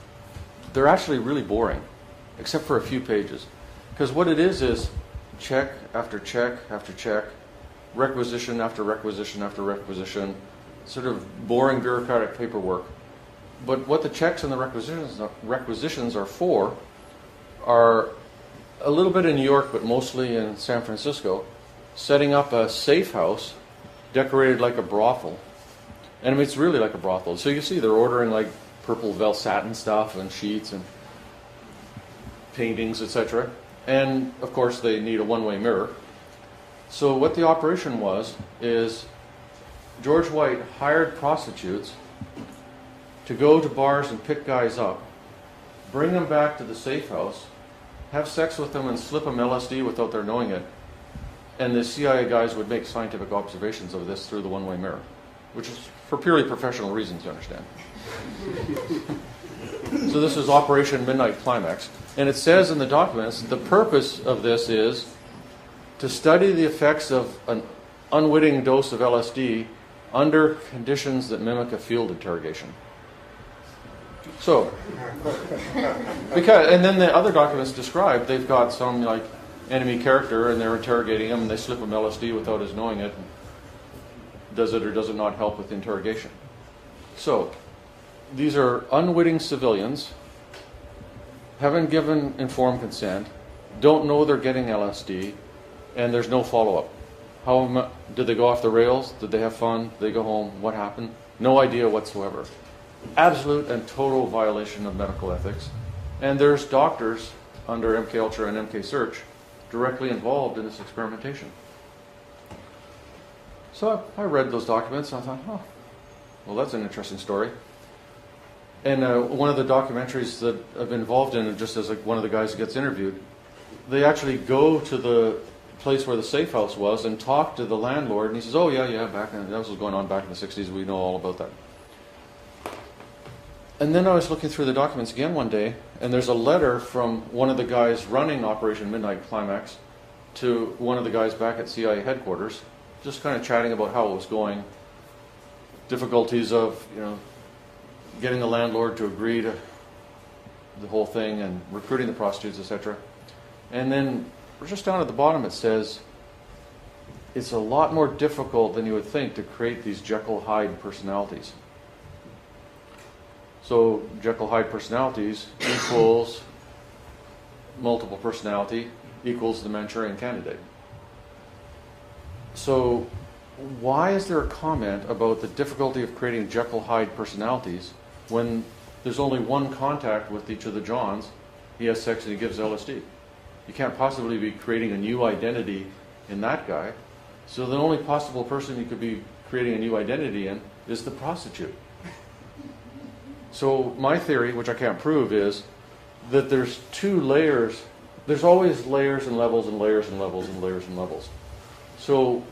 Speaker 3: they're actually really boring, except for a few pages. Because what it is check after check after check, requisition after requisition after requisition, sort of boring bureaucratic paperwork. But what the checks and the requisitions are for are a little bit in New York, but mostly in San Francisco, setting up a safe house decorated like a brothel. And I mean, it's really like a brothel. So you see they're ordering like purple Vel satin stuff and sheets and paintings, etc. And of course they need a one-way mirror. So what the operation was is George White hired prostitutes to go to bars and pick guys up, bring them back to the safe house, have sex with them and slip them LSD without their knowing it. And the CIA guys would make scientific observations of this through the one-way mirror, which is for purely professional reasons, you understand. So this is Operation Midnight Climax. And it says in the documents, the purpose of this is to study the effects of an unwitting dose of LSD under conditions that mimic a field interrogation. So, and then the other documents describe they've got some like enemy character and they're interrogating him and they slip him LSD without his knowing it. Does it or does it not help with the interrogation? So, these are unwitting civilians, haven't given informed consent, don't know they're getting LSD, and there's no follow-up. How did they go off the rails? Did they have fun? Did they go home? What happened? No idea whatsoever. Absolute and total violation of medical ethics. And there's doctors under MK Ultra and MK Search directly involved in this experimentation. So I read those documents and I thought, oh, well, that's an interesting story. And one of the documentaries that I've been involved in, just as like one of the guys who gets interviewed, they actually go to the place where the safe house was and talk to the landlord, and he says, oh yeah, that was going on back in the 60s, we know all about that. And then I was looking through the documents again one day, and there's a letter from one of the guys running Operation Midnight Climax to one of the guys back at CIA headquarters, just kind of chatting about how it was going, difficulties of, getting the landlord to agree to the whole thing and recruiting the prostitutes, etc. And then just down at the bottom it says, it's a lot more difficult than you would think to create these Jekyll-Hyde personalities. So Jekyll-Hyde personalities equals multiple personality equals the Manchurian candidate. So why is there a comment about the difficulty of creating Jekyll-Hyde personalities when there's only one contact with each of the Johns? He has sex and he gives LSD. You can't possibly be creating a new identity in that guy. So the only possible person you could be creating a new identity in is the prostitute. So my theory, which I can't prove, is that there's two layers. There's always layers and levels and layers and levels and layers and levels. So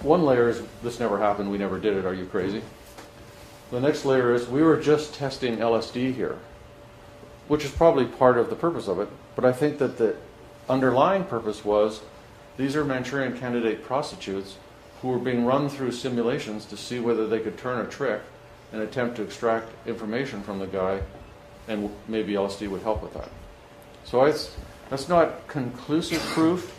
Speaker 3: one layer is, this never happened, we never did it, are you crazy? The next layer is, we were just testing LSD here, which is probably part of the purpose of it, but I think that the underlying purpose was, these are Manchurian candidate prostitutes who were being run through simulations to see whether they could turn a trick and attempt to extract information from the guy, and maybe LSD would help with that. So that's not conclusive proof,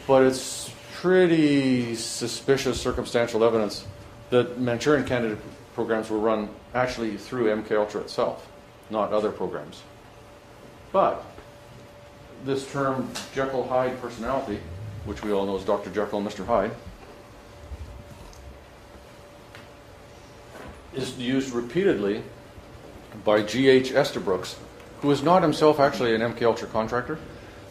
Speaker 3: but it's pretty suspicious circumstantial evidence that Manchurian candidate programs were run actually through MKUltra itself, not other programs. But this term Jekyll-Hyde personality, which we all know as Dr. Jekyll and Mr. Hyde, is used repeatedly by G.H. Estabrooks, who is not himself actually an MKUltra contractor.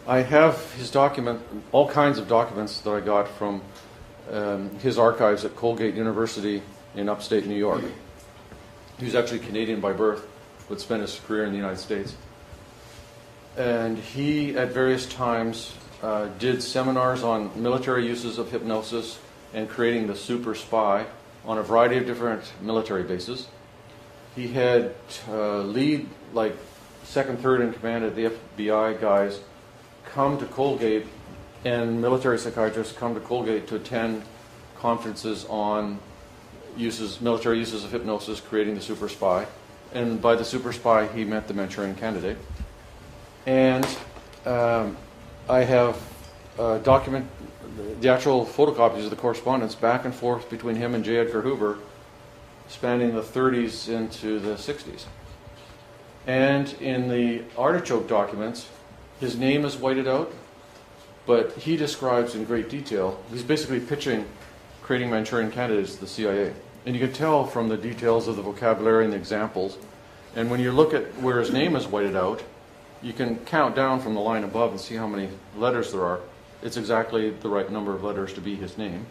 Speaker 3: I have his document, all kinds of documents that I got from his archives at Colgate University in upstate New York. He was actually Canadian by birth, but spent his career in the United States. And he, at various times, did seminars on military uses of hypnosis and creating the super spy on a variety of different military bases. He had lead, like second, third in command at the FBI guys come to Colgate, and military psychiatrists come to Colgate to attend conferences on military uses of hypnosis, creating the super spy. And by the super spy, he meant the Manchurian candidate. And I have the actual photocopies of the correspondence back and forth between him and J. Edgar Hoover, spanning the 30s into the 60s. And in the artichoke documents, his name is whited out, but he describes in great detail, he's basically pitching creating Manchurian candidates to the CIA. And you can tell from the details of the vocabulary and the examples. And when you look at where his name is whited out, you can count down from the line above and see how many letters there are. It's exactly the right number of letters to be his name.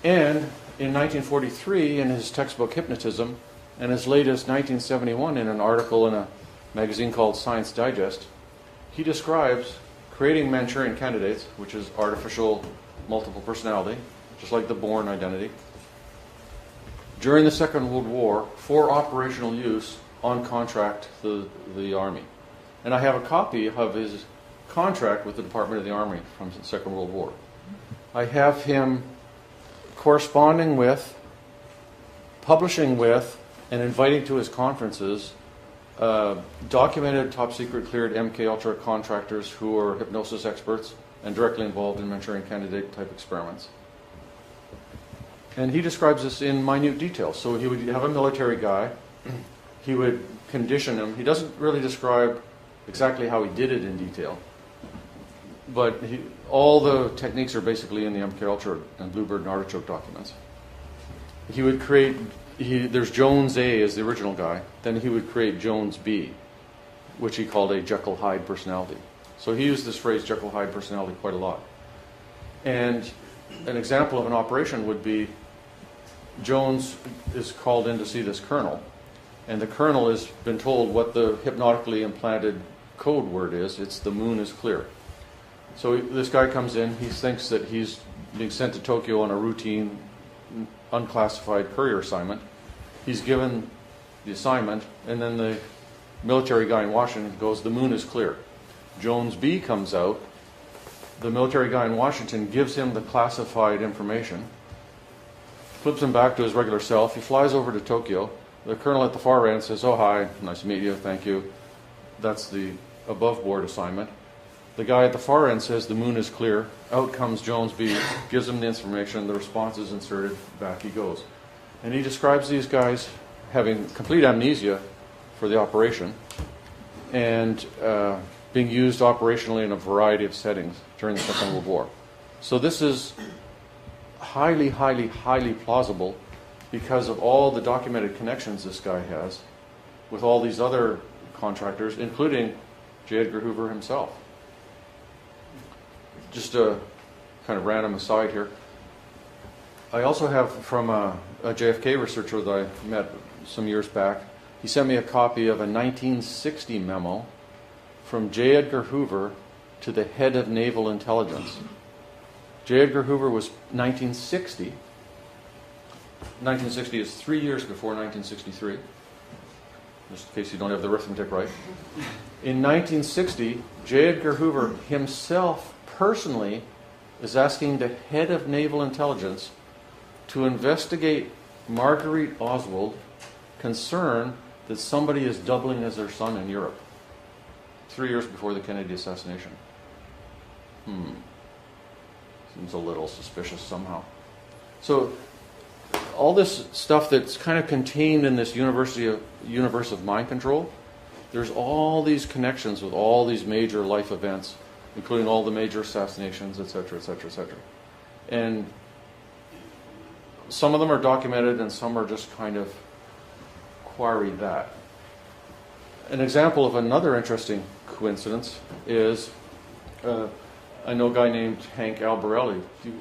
Speaker 3: And in 1943, in his textbook Hypnotism, and as late as 1971 in an article in a magazine called Science Digest, he describes creating Manchurian candidates, which is artificial multiple personality, just like the Bourne identity, during the Second World War for operational use on contract to the Army. And I have a copy of his contract with the Department of the Army from the Second World War. I have him corresponding with, publishing with, and inviting to his conferences documented top secret cleared MKUltra contractors who are hypnosis experts and directly involved in Manchurian candidate type experiments. And he describes this in minute detail. So he would have a military guy, he would condition him. He doesn't really describe exactly how he did it in detail, but all the techniques are basically in the MKUltra and Bluebird and Artichoke documents. He would create, there's Jones A as the original guy, then he would create Jones B, which he called a Jekyll-Hyde personality. So he used this phrase Jekyll-Hyde personality quite a lot. And an example of an operation would be Jones is called in to see this colonel, and the colonel has been told what the hypnotically implanted code word is. It's the moon is clear. So this guy comes in, he thinks that he's being sent to Tokyo on a routine unclassified courier assignment. He's given the assignment, and then the military guy in Washington goes, the moon is clear. Jones B comes out, the military guy in Washington gives him the classified information, flips him back to his regular self, he flies over to Tokyo, the colonel at the far end says, oh hi, nice to meet you, thank you. That's the above board assignment. The guy at the far end says the moon is clear, out comes Jones B, gives him the information, the response is inserted, back he goes. And he describes these guys having complete amnesia for the operation and being used operationally in a variety of settings during the Second World War. So this is highly, highly, highly plausible because of all the documented connections this guy has with all these other contractors, including J. Edgar Hoover himself. Just a kind of random aside here. I also have from a JFK researcher that I met some years back, he sent me a copy of a 1960 memo from J. Edgar Hoover to the head of naval intelligence. J. Edgar Hoover was 1960. 1960 is 3 years before 1963, just in case you don't have the arithmetic right. In 1960, J. Edgar Hoover himself personally is asking the head of naval intelligence to investigate Marguerite Oswald concern that somebody is doubling as their son in Europe. 3 years before the Kennedy assassination. Seems a little suspicious somehow. So all this stuff that's kind of contained in this universe of mind control, there's all these connections with all these major life events, including all the major assassinations, etc., etc., etc. And some of them are documented and some are just kind of query that. An example of another interesting coincidence is, I know a guy named Hank Albarelli. Do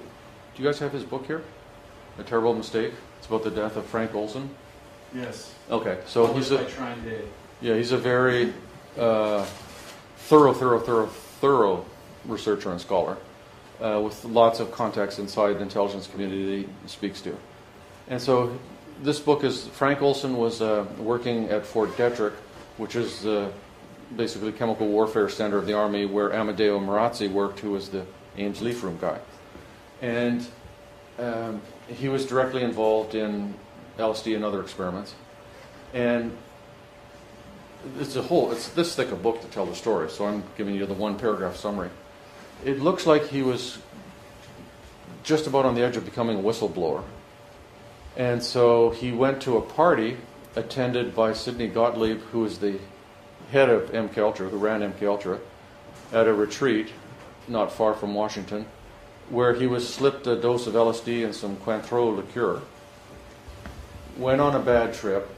Speaker 3: you guys have his book here? A Terrible Mistake? It's about the death of Frank Olson.
Speaker 1: Yes.
Speaker 3: Okay, so he's a very thorough researcher and scholar with lots of contacts inside the intelligence community that he speaks to. And so this book is, Frank Olson was working at Fort Detrick, which is basically chemical warfare center of the Army, where Amadeo Marazzi worked, who was the Ames Leaf Room guy. And he was directly involved in LSD and other experiments. And it's this thick a book to tell the story, so I'm giving you the one paragraph summary. It looks like he was just about on the edge of becoming a whistleblower. And so he went to a party attended by Sidney Gottlieb, who was the head of MK Ultra, who ran MK Ultra, at a retreat not far from Washington, where he was slipped a dose of LSD and some Cointreau liqueur, went on a bad trip,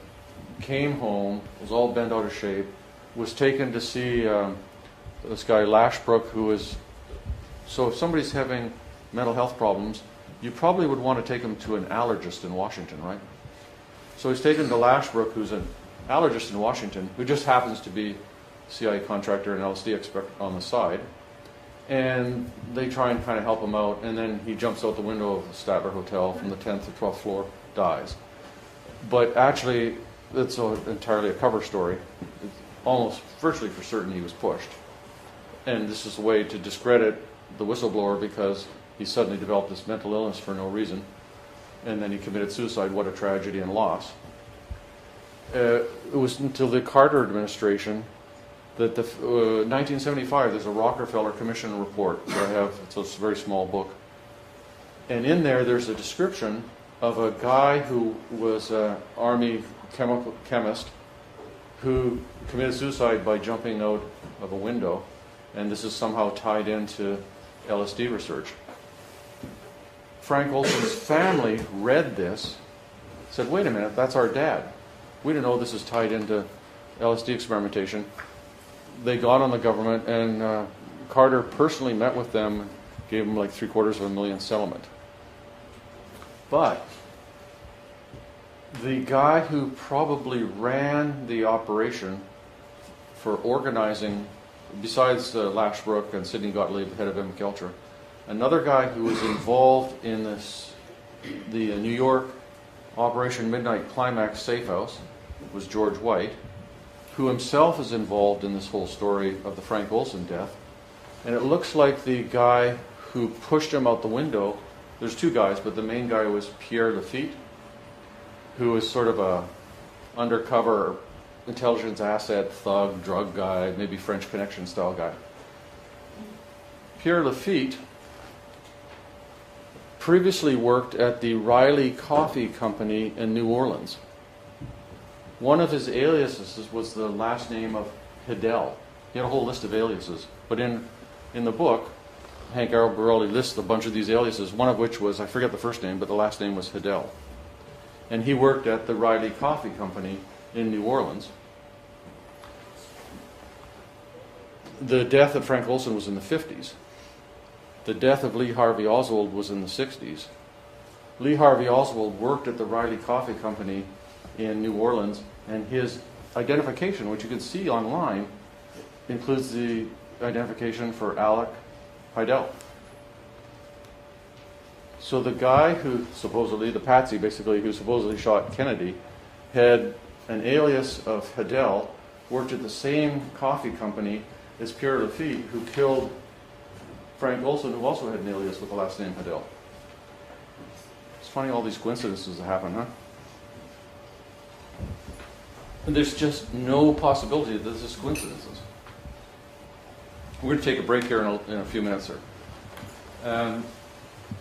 Speaker 3: came home, was all bent out of shape, was taken to see this guy Lashbrook, who was... So if somebody's having mental health problems, you probably would want to take him to an allergist in Washington, right? So he's taken to Lashbrook, who's an allergist in Washington, who just happens to be a CIA contractor and LSD expert on the side. And they try and kind of help him out, and then he jumps out the window of the Statler Hotel from the 10th to 12th floor, dies. But actually, it's entirely a cover story. It's almost virtually for certain he was pushed. And this is a way to discredit the whistleblower because he suddenly developed this mental illness for no reason. And then he committed suicide. What a tragedy and loss. It was until the Carter administration that 1975, there's a Rockefeller Commission report that I have. It's a very small book. And in there's a description of a guy who was an Army chemist who committed suicide by jumping out of a window. And this is somehow tied into LSD research. Frank Olson's family read this, said, wait a minute, that's our dad. We didn't know this is tied into LSD experimentation. They got on the government, and Carter personally met with them, gave them like $750,000 settlement. But the guy who probably ran the operation for organizing, besides Lashbrook and Sidney Gottlieb, head of MK Ultra, another guy who was involved in the New York Operation Midnight Climax safe house was George White, who himself is involved in this whole story of the Frank Olson death. And it looks like the guy who pushed him out the window, there's two guys, but the main guy was Pierre Lafitte, who was sort of a undercover intelligence asset, thug, drug guy, maybe French Connection style guy. Pierre Lafitte previously worked at the Riley Coffee Company in New Orleans. One of his aliases was the last name of Hidell. He had a whole list of aliases, but in the book, Hank Albarelli lists a bunch of these aliases, one of which was, I forget the first name, but the last name was Hidell. And he worked at the Riley Coffee Company in New Orleans. The death of Frank Olson was in the 50s. The death of Lee Harvey Oswald was in the 60s. Lee Harvey Oswald worked at the Riley Coffee Company in New Orleans, and his identification, which you can see online, includes the identification for Alec Hidell. So the guy who supposedly, the patsy basically, who supposedly shot Kennedy, had an alias of Hedel, worked at the same coffee company as Pierre Lafitte, who killed Frank Olson, who also had an alias with the last name Hedel. It's funny all these coincidences that happen, huh? And there's just no possibility that this is coincidences. We're going to take a break here in a few minutes, sir.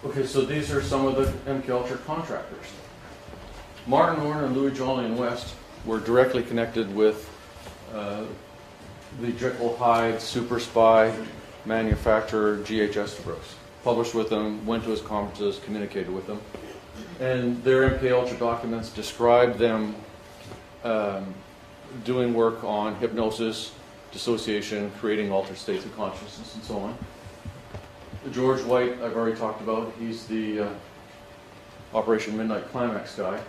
Speaker 3: Okay, so these are some of the MK Ultra contractors. Martin Orne and Louis Jolyon West were directly connected with the Jekyll Hyde super spy manufacturer GHS Stavros. Published with them, went to his conferences, communicated with them. And their MK Ultra documents describe them doing work on hypnosis, dissociation, creating altered states of consciousness, and so on. George White, I've already talked about. He's the Operation Midnight Climax guy.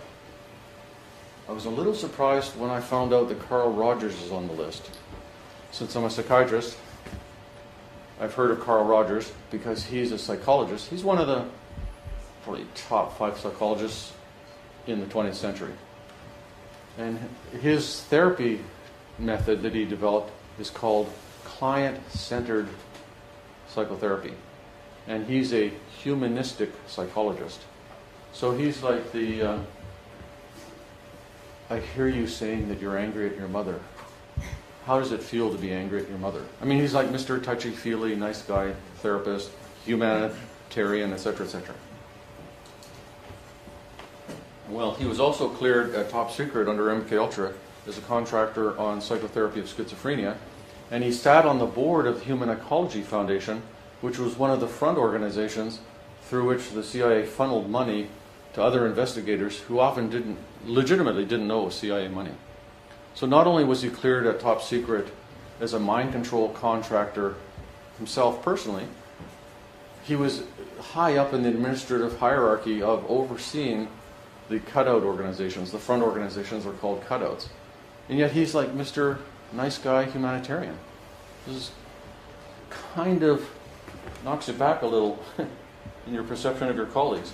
Speaker 3: I was a little surprised when I found out that Carl Rogers is on the list. Since I'm a psychiatrist, I've heard of Carl Rogers because he's a psychologist. He's one of the probably top 5 psychologists in the 20th century. And his therapy method that he developed is called client-centered psychotherapy. And he's a humanistic psychologist. So he's like the, I hear you saying that you're angry at your mother. How does it feel to be angry at your mother? I mean, he's like Mr. Touchy-feely, nice guy, therapist, humanitarian, etc., etc. Well, he was also cleared at top secret under MK Ultra as a contractor on psychotherapy of schizophrenia, and he sat on the board of the Human Ecology Foundation, which was one of the front organizations through which the CIA funneled money to other investigators who often legitimately didn't know it was CIA money. So not only was he cleared at top secret as a mind control contractor himself personally, he was high up in the administrative hierarchy of overseeing the cutout organizations. The front organizations are called cutouts. And yet he's like Mr. Nice Guy Humanitarian. This is kind of knocks you back a little in your perception of your colleagues.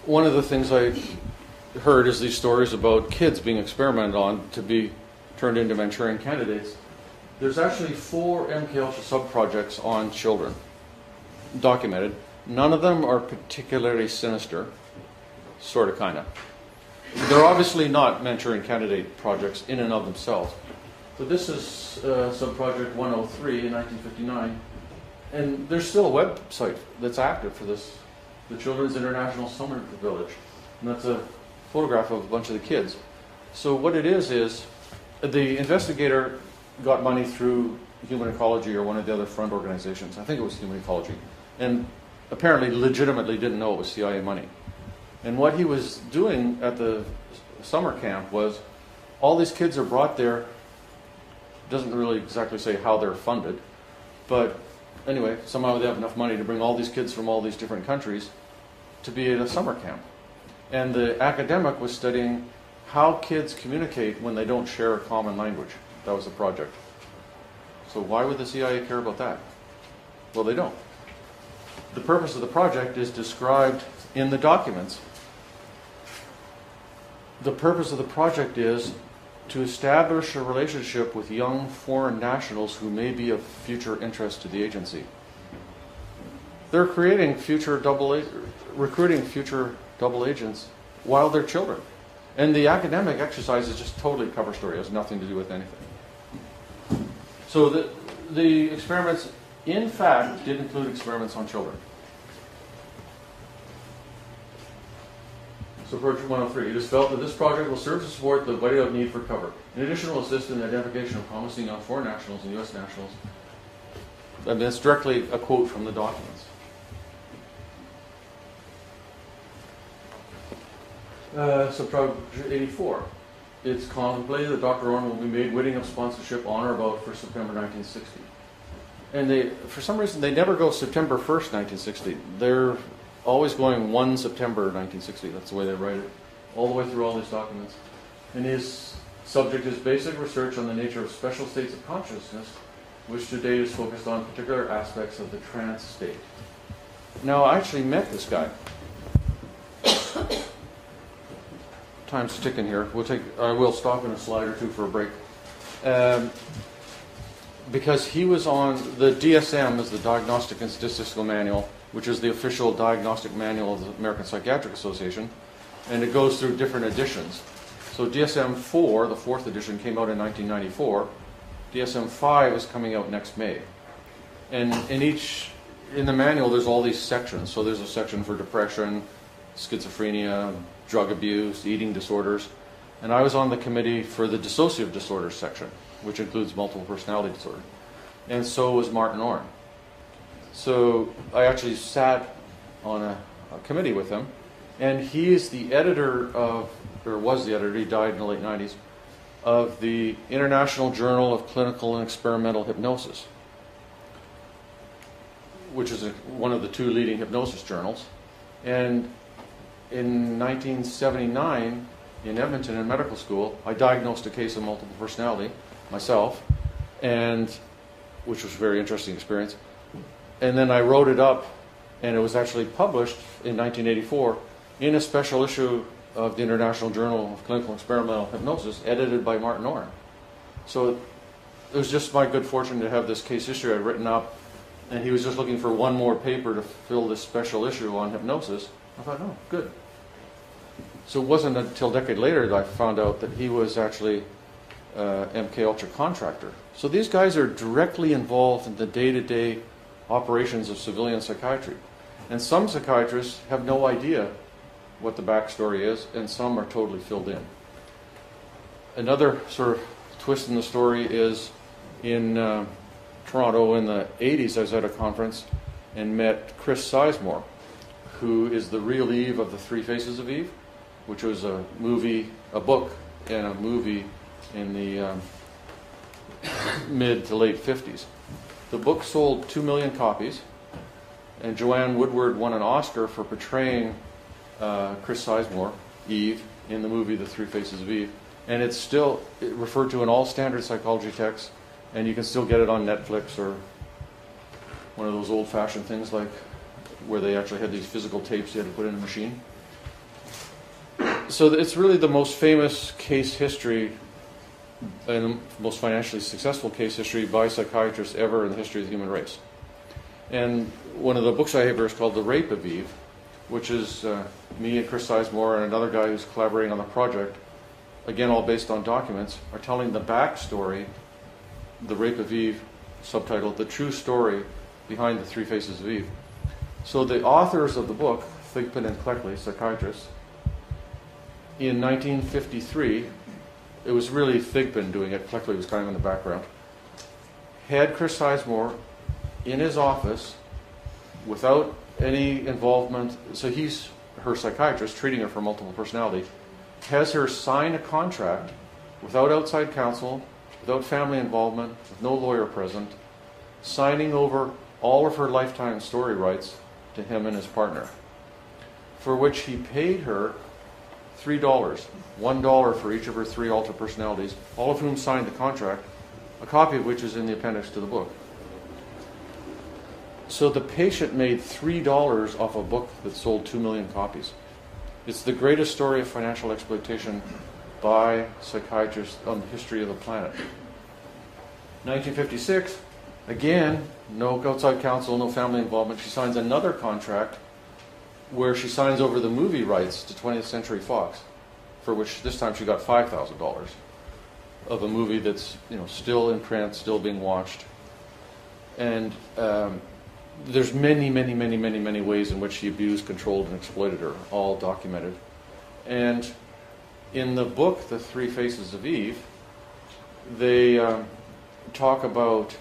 Speaker 3: One of the things I heard is these stories about kids being experimented on to be turned into Manchurian candidates. There's actually 4 MK Ultra sub-projects on children documented. None of them are particularly sinister, sort of, kind of. They're obviously not Manchurian candidate projects in and of themselves. So this is sub-project 103 in 1959, and there's still a website that's active for this, the Children's International Summer Village, and that's a photograph of a bunch of the kids. So what it is the investigator got money through Human Ecology or one of the other front organizations. I think it was Human Ecology, and apparently legitimately didn't know it was CIA money. And what he was doing at the summer camp was all these kids are brought there. Doesn't really exactly say how they're funded, but anyway, somehow they have enough money to bring all these kids from all these different countries to be at a summer camp. And the academic was studying how kids communicate when they don't share a common language. That was the project. So why would the CIA care about that? Well, they don't. The purpose of the project is described in the documents. The purpose of the project is to establish a relationship with young foreign nationals who may be of future interest to the agency. They're creating recruiting future double agents while they're children. And the academic exercise is just totally cover story. It has nothing to do with anything. So the experiments, in fact, did include experiments on children. So project 103, it is felt that this project will serve to support the vital need for cover. In addition, will assist in the identification of promising young foreign nationals and U.S. nationals. And that's directly a quote from the documents. So project 84, it's contemplated that Dr. Orne will be made witting of sponsorship on or about 1st September 1960. And for some reason, they never go September 1st, 1960. They're always going 1 September 1960. That's the way they write it, all the way through all these documents. And his subject is basic research on the nature of special states of consciousness which to date is focused on particular aspects of the trance state. Now, I actually met this guy. Time's ticking here. I will stop in a slide or two for a break. Because he was on the DSM, is the Diagnostic and Statistical Manual, which is the official diagnostic manual of the American Psychiatric Association, and it goes through different editions. So DSM-4, the 4th edition, came out in 1994. DSM-5 is coming out next May. And in the manual, there's all these sections. So there's a section for depression, schizophrenia, drug abuse, eating disorders. And I was on the committee for the dissociative disorders section, which includes multiple personality disorder. And so was Martin Orrin. So I actually sat on a committee with him, and he is the editor of, or was the editor, he died in the late 90s, of the International Journal of Clinical and Experimental Hypnosis, which is one of the 2 leading hypnosis journals. And in 1979, in Edmonton in medical school, I diagnosed a case of multiple personality myself, and which was a very interesting experience. And then I wrote it up, and it was actually published in 1984 in a special issue of the International Journal of Clinical and Experimental Hypnosis, edited by Martin Orrin. So it was just my good fortune to have this case history I'd written up, and he was just looking for one more paper to fill this special issue on hypnosis. I thought, oh, good. So it wasn't until a decade later that I found out that he was actually MK Ultra contractor. So these guys are directly involved in the day-to-day operations of civilian psychiatry. And some psychiatrists have no idea what the backstory is, and some are totally filled in. Another sort of twist in the story is in Toronto in the 80s, I was at a conference and met Chris Sizemore, who is the real Eve of the Three Faces of Eve, which was a book and a movie in the mid to late 50s. The book sold 2 million copies, and Joanne Woodward won an Oscar for portraying Chris Sizemore, Eve, in the movie The Three Faces of Eve. And it's still referred to in all standard psychology texts, and you can still get it on Netflix or one of those old-fashioned things like where they actually had these physical tapes you had to put in a machine. So it's really the most famous case history and the most financially successful case history by psychiatrists ever in the history of the human race. And one of the books I have here is called The Rape of Eve, which is me and Chris Sizemore and another guy who's collaborating on the project, again all based on documents, are telling the backstory, The Rape of Eve, subtitled The True Story Behind the Three Faces of Eve. So the authors of the book, Thigpen and Cleckley, psychiatrists, in 1953, it was really Thigpen doing it, Cleckley was kind of in the background, had Chris Sizemore in his office without any involvement, so he's her psychiatrist, treating her for multiple personality, has her sign a contract without outside counsel, without family involvement, with no lawyer present, signing over all of her lifetime story rights to him and his partner, for which he paid her $3, $1 for each of her 3 alter personalities, all of whom signed the contract, a copy of which is in the appendix to the book. So the patient made $3 off a book that sold 2 million copies. It's the greatest story of financial exploitation by psychiatrists on the history of the planet. 1956, again, no outside counsel, no family involvement. She signs another contract where she signs over the movie rights to 20th Century Fox, for which this time she got $5,000 of a movie that's still in print, still being watched. And there's many ways in which she abused, controlled, and exploited her, all documented. And in the book, The Three Faces of Eve, they talk about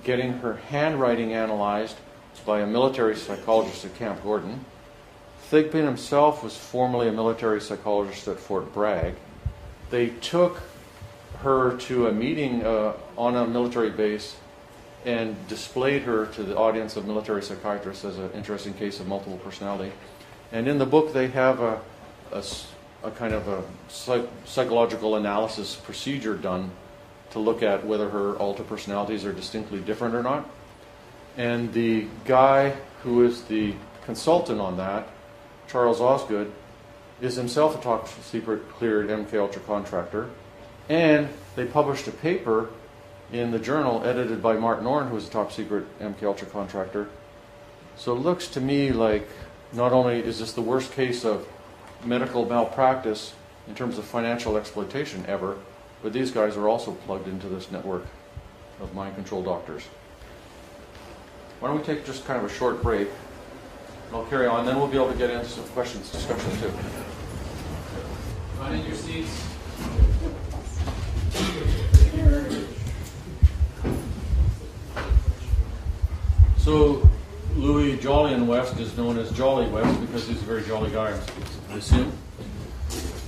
Speaker 3: getting her handwriting analyzed by a military psychologist at Camp Gordon. Thigpen himself was formerly a military psychologist at Fort Bragg. They took her to a meeting on a military base and displayed her to the audience of military psychiatrists as an interesting case of multiple personality. And in the book they have a kind of a psychological analysis procedure done to look at whether her alter personalities are distinctly different or not. And the guy who is the consultant on that, Charles Osgood, is himself a top secret cleared MK Ultra contractor. And they published a paper in the journal edited by Martin Orne, who is a top secret MK Ultra contractor. So it looks to me like not only is this the worst case of medical malpractice in terms of financial exploitation ever, but these guys are also plugged into this network of mind control doctors. Why don't we take just kind of a short break? I'll carry on, then we'll be able to get into some questions, discussion too.
Speaker 1: Find your seats.
Speaker 3: So Louis Jolyon West is known as Jolly West because he's a very jolly guy, I assume.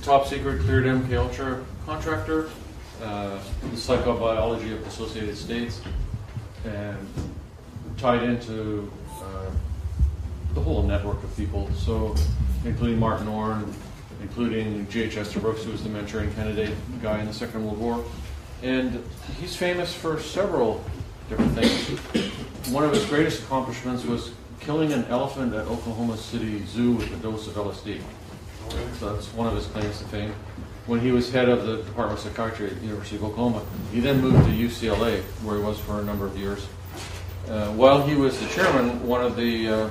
Speaker 3: Top secret cleared MK Ultra contractor, the psychobiology of the Associated States, and tied into the whole network of people. So, including Martin Orne, including J.H. Estabrook, who was the Manchurian Candidate guy in the Second World War. And he's famous for several different things. One of his greatest accomplishments was killing an elephant at Oklahoma City Zoo with a dose of LSD. So that's one of his claims to fame. When he was head of the Department of Psychiatry at the University of Oklahoma, he then moved to UCLA, where he was for a number of years. While he was the chairman, one of the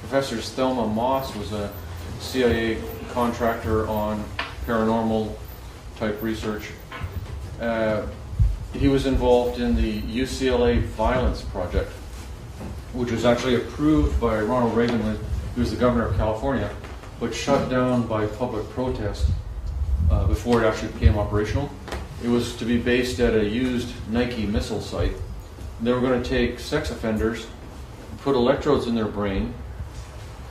Speaker 3: professors, Thelma Moss, was a CIA contractor on paranormal type research. He was involved in the UCLA Violence Project, which was actually approved by Ronald Reagan when he was the governor of California, but shut down by public protest before it actually became operational. It was to be based at a used Nike missile site. They were going to take sex offenders, put electrodes in their brain,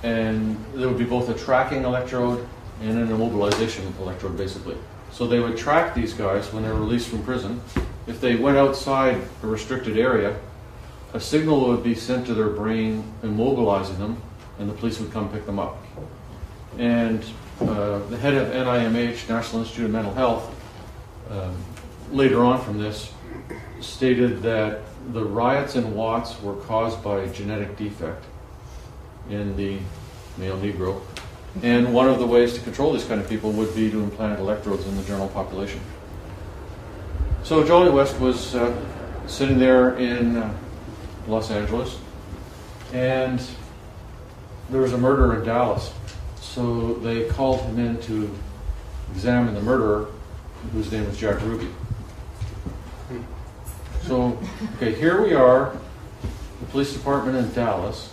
Speaker 3: and there would be both a tracking electrode and an immobilization electrode, basically. So they would track these guys when they were released from prison. If they went outside a restricted area, a signal would be sent to their brain, immobilizing them, and the police would come pick them up. And the head of NIMH, National Institute of Mental Health, later on from this, stated that the riots in Watts were caused by a genetic defect in the male Negro. And one of the ways to control these kind of people would be to implant electrodes in the general population. So Jolly West was sitting there in Los Angeles, and there was a murder in Dallas. So they called him in to examine the murderer, whose name was Jack Ruby. So, okay, here we are, the police department in Dallas.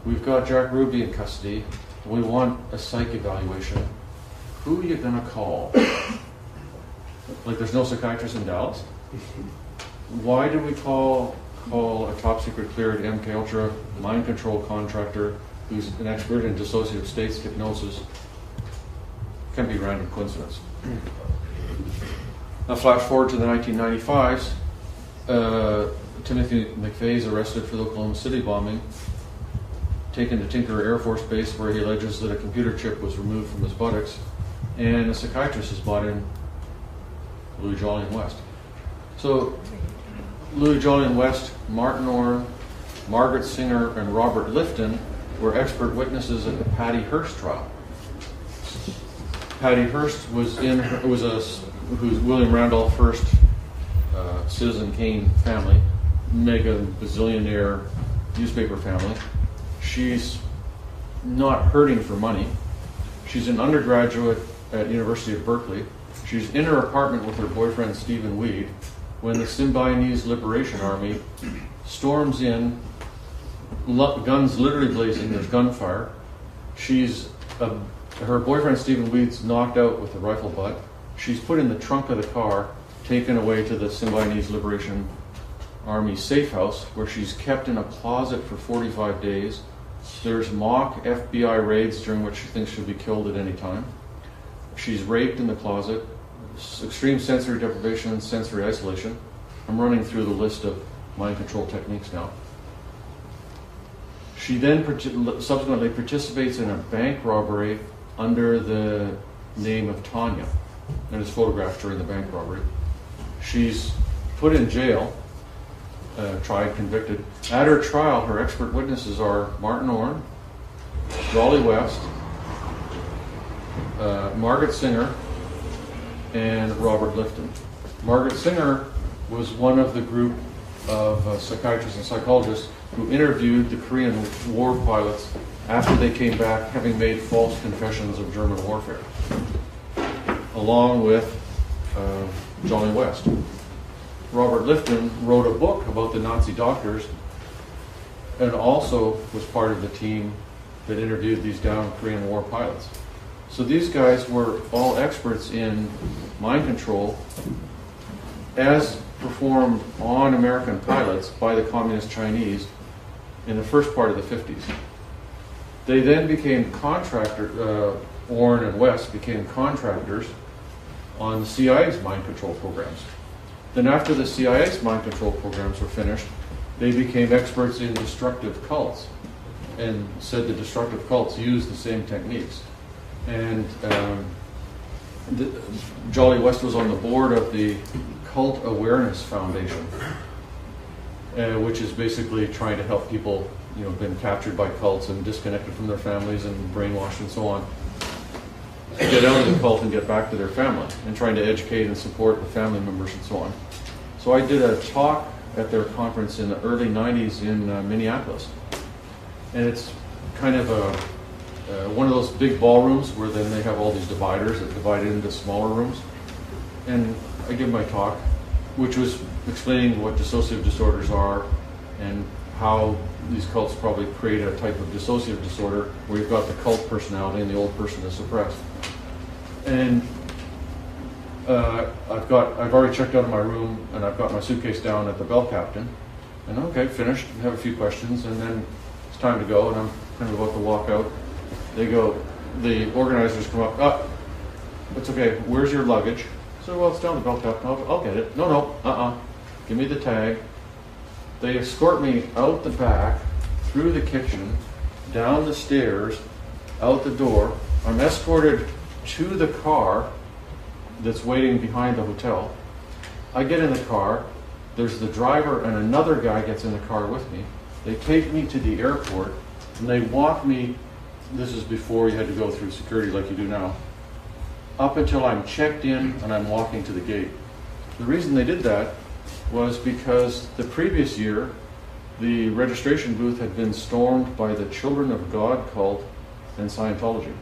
Speaker 3: We've got Jack Ruby in custody. We want a psych evaluation. Who are you going to call? Like, there's no psychiatrist in Dallas? Why do we call a top secret cleared MK Ultra mind control contractor who's an expert in dissociative states hypnosis? Can be random coincidence. Now flash forward to the 1995s. Timothy McVeigh is arrested for the Oklahoma City bombing, taken to Tinker Air Force Base, where he alleges that a computer chip was removed from his buttocks, and a psychiatrist is brought in, Louis Jolyon West. So Louis Jolyon West, Martin Orne, Margaret Singer, and Robert Lifton were expert witnesses at the Patty Hearst trial. Patty Hearst was who's William Randolph Hearst, Citizen Kane family, mega bazillionaire newspaper family. She's not hurting for money. She's an undergraduate at University of Berkeley. She's in her apartment with her boyfriend Stephen Weed when the Symbionese Liberation Army storms in, guns literally blazing, there's gunfire. Her boyfriend Stephen Weed's knocked out with a rifle butt. She's put in the trunk of the car, taken away to the Symbionese Liberation Army safe house, where she's kept in a closet for 45 days. There's mock FBI raids during which she thinks she'll be killed at any time. She's raped in the closet, extreme sensory deprivation and sensory isolation. I'm running through the list of mind control techniques now. She then subsequently participates in a bank robbery under the name of Tanya and is photographed during the bank robbery. She's put in jail, tried, convicted. At her trial, her expert witnesses are Martin Orne, Jolly West, Margaret Singer, and Robert Lifton. Margaret Singer was one of the group of psychiatrists and psychologists who interviewed the Korean War pilots after they came back having made false confessions of German warfare, along with Jolly West. Robert Lifton wrote a book about the Nazi doctors and also was part of the team that interviewed these downed Korean War pilots. So these guys were all experts in mind control as performed on American pilots by the Communist Chinese in the first part of the 50s. They then became Orne and West became contractors on the CIA's mind control programs. Then after the CIA's mind control programs were finished, they became experts in destructive cults and said the destructive cults use the same techniques. And Jolly West was on the board of the Cult Awareness Foundation, which is basically trying to help people, been captured by cults and disconnected from their families and brainwashed and so on, get out of the cult and get back to their family, and trying to educate and support the family members and so on. So I did a talk at their conference in the early 90s in Minneapolis. And it's kind of one of those big ballrooms where then they have all these dividers that divide it into smaller rooms. And I give my talk, which was explaining what dissociative disorders are and how these cults probably create a type of dissociative disorder where you've got the cult personality and the old person is suppressed. And I've already checked out of my room and I've got my suitcase down at the Bell Captain. And okay, finished, and have a few questions, and then it's time to go, and I'm kind of about to walk out. The organizers come up, it's okay, where's your luggage? So, well, it's down the Bell Captain, I'll get it. No, give me the tag. They escort me out the back, through the kitchen, down the stairs, out the door. I'm escorted to the car that's waiting behind the hotel. I get in the car, there's the driver and another guy gets in the car with me. They take me to the airport and they walk me, this is before you had to go through security like you do now, up until I'm checked in and I'm walking to the gate. The reason they did that was because the previous year the registration booth had been stormed by the Children of God cult and Scientology.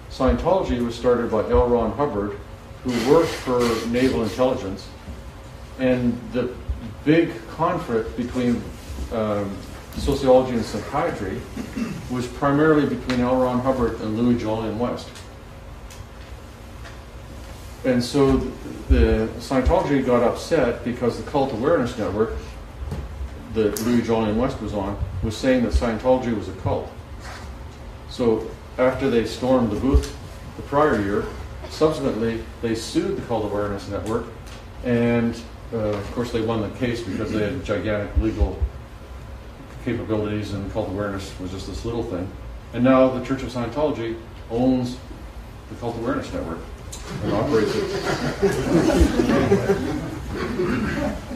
Speaker 3: Scientology was started by L. Ron Hubbard, who worked for naval intelligence, and the big conflict between sociology and psychiatry was primarily between L. Ron Hubbard and Louis Jolyon West. And so the Scientology got upset because the Cult Awareness Network that Louis Jolyon West was on was saying that Scientology was a cult. So after they stormed the booth the prior year, subsequently they sued the Cult Awareness Network, and of course they won the case because they had gigantic legal capabilities and cult awareness was just this little thing. And now the Church of Scientology owns the Cult Awareness Network and operates it.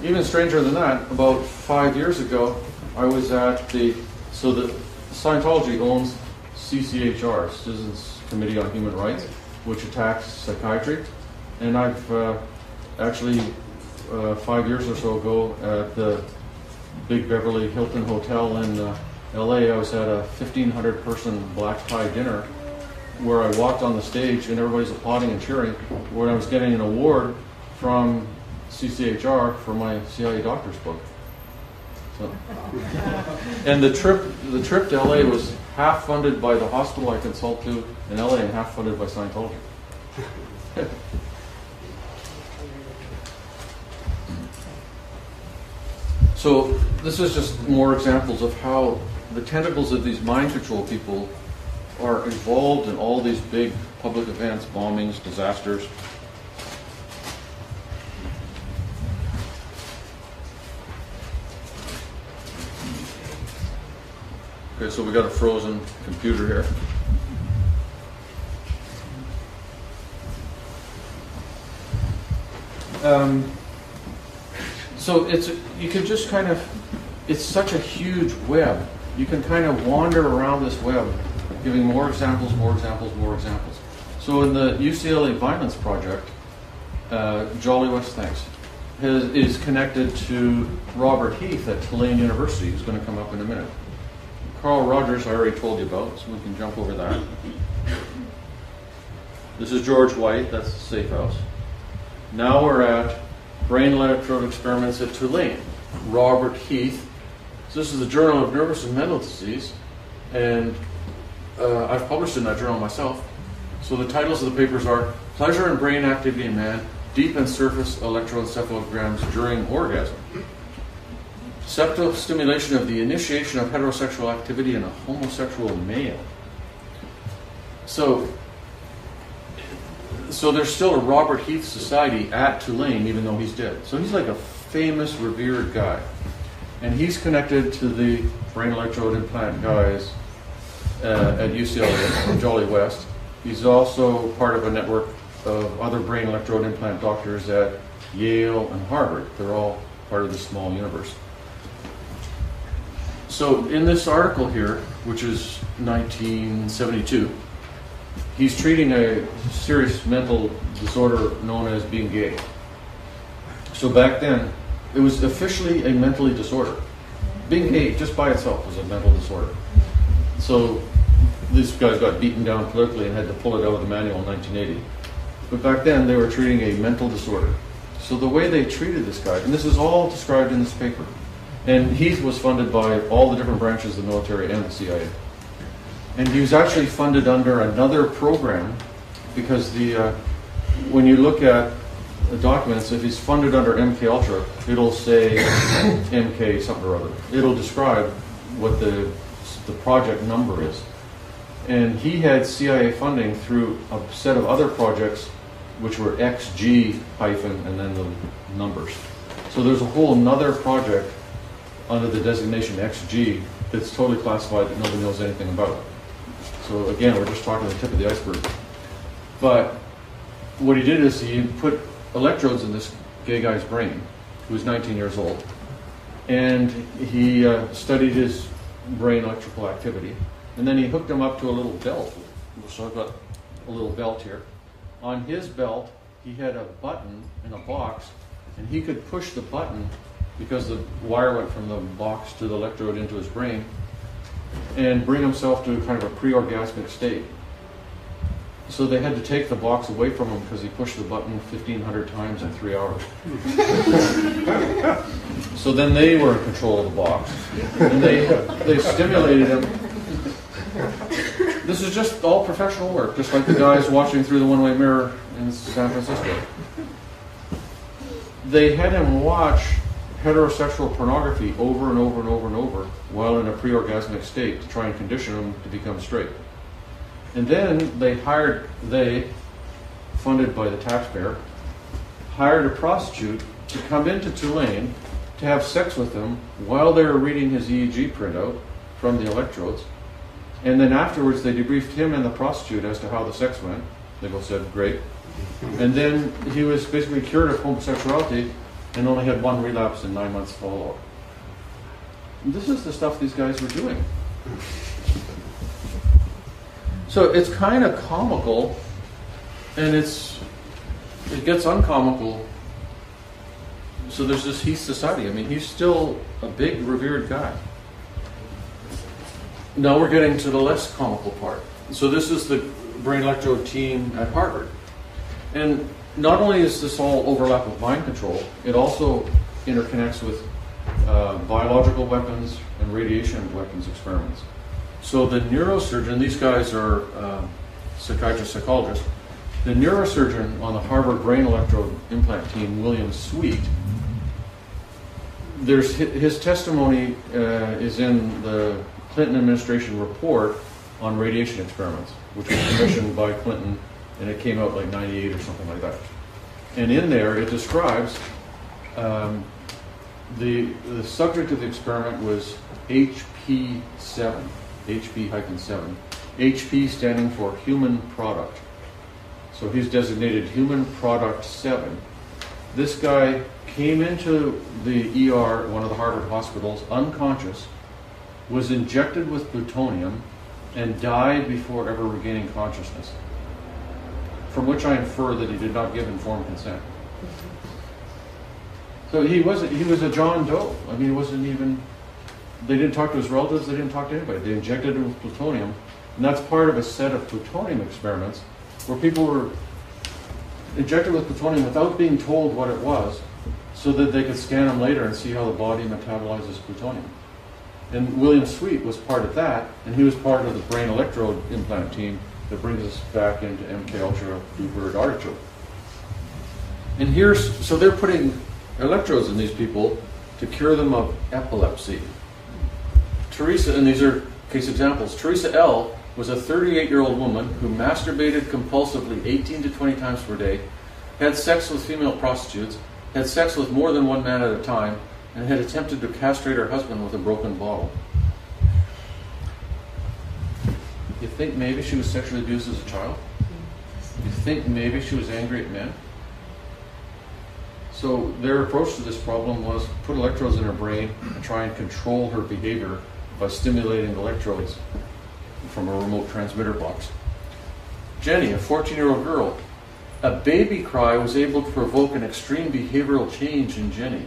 Speaker 3: Even stranger than that, about 5 years ago, I was at the Scientology owns CCHR, Citizens Committee on Human Rights, which attacks psychiatry. And I've actually, 5 years or so ago, at the Big Beverly Hilton Hotel in LA, I was at a 1,500 person black tie dinner where I walked on the stage and everybody's applauding and cheering when I was getting an award from CCHR for my CIA doctor's book. So, and the trip to LA was half funded by the hospital I consult to in LA and half funded by Scientology. So this is just more examples of how the tentacles of these mind control people are involved in all these big public events, bombings, disasters. Okay, so we got a frozen computer here. So you can just kind of, it's such a huge web. You can kind of wander around this web, giving more examples, more examples, more examples. So in the UCLA Violence Project, Jolly West, thanks, is connected to Robert Heath at Tulane University, who's going to come up in a minute. Carl Rogers, I already told you about, so we can jump over that. This is George White, that's the safe house. Now we're at brain electrode experiments at Tulane. Robert Heath. So this is the Journal of Nervous and Mental Disease, and I've published in that journal myself. So the titles of the papers are Pleasure and Brain Activity in Man, Deep and Surface Electroencephalograms During Orgasm. Septal stimulation of the initiation of heterosexual activity in a homosexual male. So there's still a Robert Heath Society at Tulane, even though he's dead. So he's like a famous, revered guy. And he's connected to the brain electrode implant guys at UCLA and Jolly West. He's also part of a network of other brain electrode implant doctors at Yale and Harvard. They're all part of this small universe. So in this article here, which is 1972, he's treating a serious mental disorder known as being gay. So back then, it was officially a mentally disorder. Being gay just by itself was a mental disorder. So these guys got beaten down politically and had to pull it out of the manual in 1980. But back then, they were treating a mental disorder. So the way they treated this guy, and this is all described in this paper, and Heath was funded by all the different branches of the military and the CIA. And he was actually funded under another program because when you look at the documents, if he's funded under MK Ultra, it'll say MK something or other. It'll describe what the project number is. And he had CIA funding through a set of other projects which were XG hyphen and then the numbers. So there's a whole another project under the designation XG that's totally classified that nobody knows anything about. So again, we're just talking the tip of the iceberg. But what he did is he put electrodes in this gay guy's brain, who was 19 years old, and he studied his brain electrical activity, and then he hooked him up to a little belt. So I've got a little belt here. On his belt, he had a button in a box, and he could push the button because the wire went from the box to the electrode into his brain, and bring himself to kind of a pre-orgasmic state. So they had to take the box away from him because he pushed the button 1,500 times in 3 hours. So then they were in control of the box, and they stimulated him. This is just all professional work, just like the guys watching through the one-way mirror in San Francisco. They had him watch heterosexual pornography over and over and over and over while in a pre-orgasmic state to try and condition him to become straight. And then they, funded by the taxpayer, hired a prostitute to come into Tulane to have sex with him while they were reading his EEG printout from the electrodes. And then afterwards they debriefed him and the prostitute as to how the sex went. They both said, great. And then he was basically cured of homosexuality and only had one relapse and 9 months follow-up. This is the stuff these guys were doing. So it's kind of comical, and it gets uncomical. So there's this Heath Society. I mean, he's still a big, revered guy. Now we're getting to the less comical part. So this is the brain electrode team at Harvard. And not only is this all overlap with mind control, it also interconnects with biological weapons and radiation weapons experiments. So the neurosurgeon, these guys are psychiatrists, psychologists. The neurosurgeon on the Harvard brain electrode implant team, William Sweet, his testimony is in the Clinton administration report on radiation experiments, which was commissioned by Clinton, and it came out like 98 or something like that. And in there, it describes the subject of the experiment was HP7, HP-7, HP standing for human product. So he's designated human product 7. This guy came into the ER at one of the Harvard hospitals unconscious, was injected with plutonium, and died before ever regaining consciousness. From which I infer that he did not give informed consent. So he was a John Doe. I mean, he wasn't even. They didn't talk to his relatives. They didn't talk to anybody. They injected him with plutonium, and that's part of a set of plutonium experiments where people were injected with plutonium without being told what it was, so that they could scan them later and see how the body metabolizes plutonium. And William Sweet was part of that, and he was part of the brain electrode implant team that brings us back into MK Ultra Bluebird Artichoke. And so they're putting electrodes in these people to cure them of epilepsy. Teresa, and these are case examples, Teresa L. was a 38-year-old woman who masturbated compulsively 18 to 20 times per day, had sex with female prostitutes, had sex with more than one man at a time, and had attempted to castrate her husband with a broken bottle. You think maybe she was sexually abused as a child? You think maybe she was angry at men? So their approach to this problem was put electrodes in her brain and try and control her behavior by stimulating electrodes from a remote transmitter box. Jenny, a 14-year-old girl, a baby cry was able to provoke an extreme behavioral change in Jenny.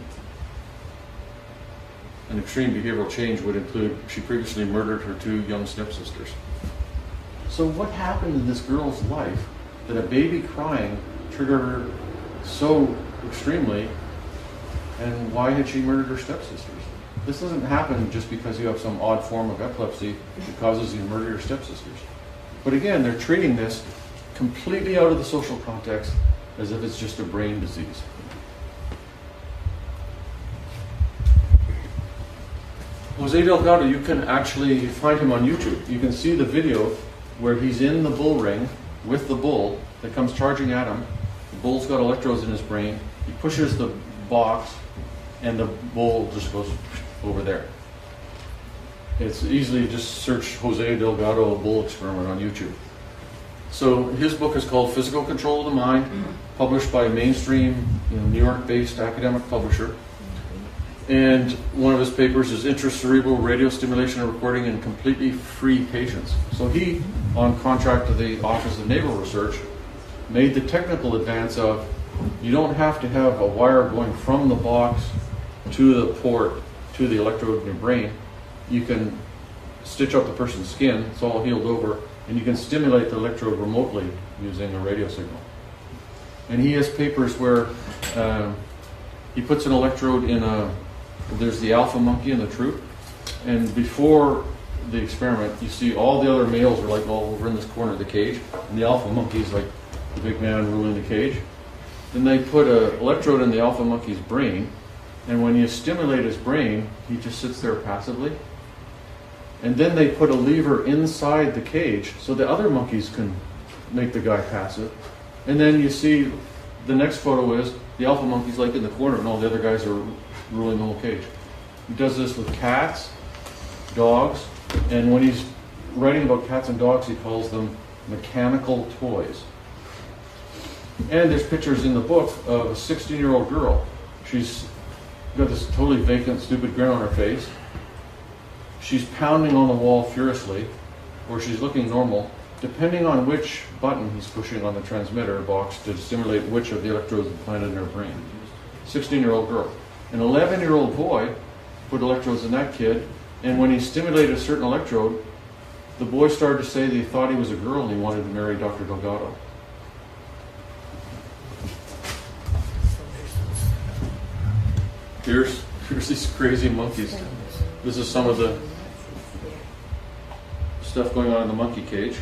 Speaker 3: An extreme behavioral change would include she previously murdered her 2 young stepsisters. So what happened in this girl's life that a baby crying triggered her so extremely, and why had she murdered her stepsisters? This doesn't happen just because you have some odd form of epilepsy that causes you to murder your stepsisters. But again, they're treating this completely out of the social context as if it's just a brain disease. Jose Delgado, you can actually find him on YouTube. You can see the video where he's in the bull ring with the bull that comes charging at him. The bull's got electrodes in his brain. He pushes the box, and the bull just goes over there. It's easily just search Jose Delgado bull experiment on YouTube. So his book is called Physical Control of the Mind, published by a mainstream New York-based academic publisher. And one of his papers is intracerebral radio stimulation and recording in completely free patients. So he, on contract to the Office of Naval Research, made the technical advance of you don't have to have a wire going from the box to the port to the electrode in your brain. You can stitch up the person's skin, it's all healed over, and you can stimulate the electrode remotely using a radio signal. And he has papers where he puts an electrode in there's the alpha monkey in the troop, and before the experiment, you see all the other males are like all over in this corner of the cage, and the alpha monkey's like the big man ruling the cage. Then they put an electrode in the alpha monkey's brain, and when you stimulate his brain, he just sits there passively. And then they put a lever inside the cage so the other monkeys can make the guy passive. And then you see the next photo is the alpha monkey's like in the corner, and all the other guys are ruling the whole cage. He does this with cats, dogs, and when he's writing about cats and dogs, he calls them mechanical toys. And there's pictures in the book of a 16-year-old girl. She's got this totally vacant, stupid grin on her face. She's pounding on the wall furiously, or she's looking normal, depending on which button he's pushing on the transmitter box to stimulate which of the electrodes implanted in her brain. 16-year-old girl. An 11-year-old boy put electrodes in that kid, and when he stimulated a certain electrode, the boy started to say that he thought he was a girl and he wanted to marry Dr. Delgado. Here's these crazy monkeys. This is some of the stuff going on in the monkey cage.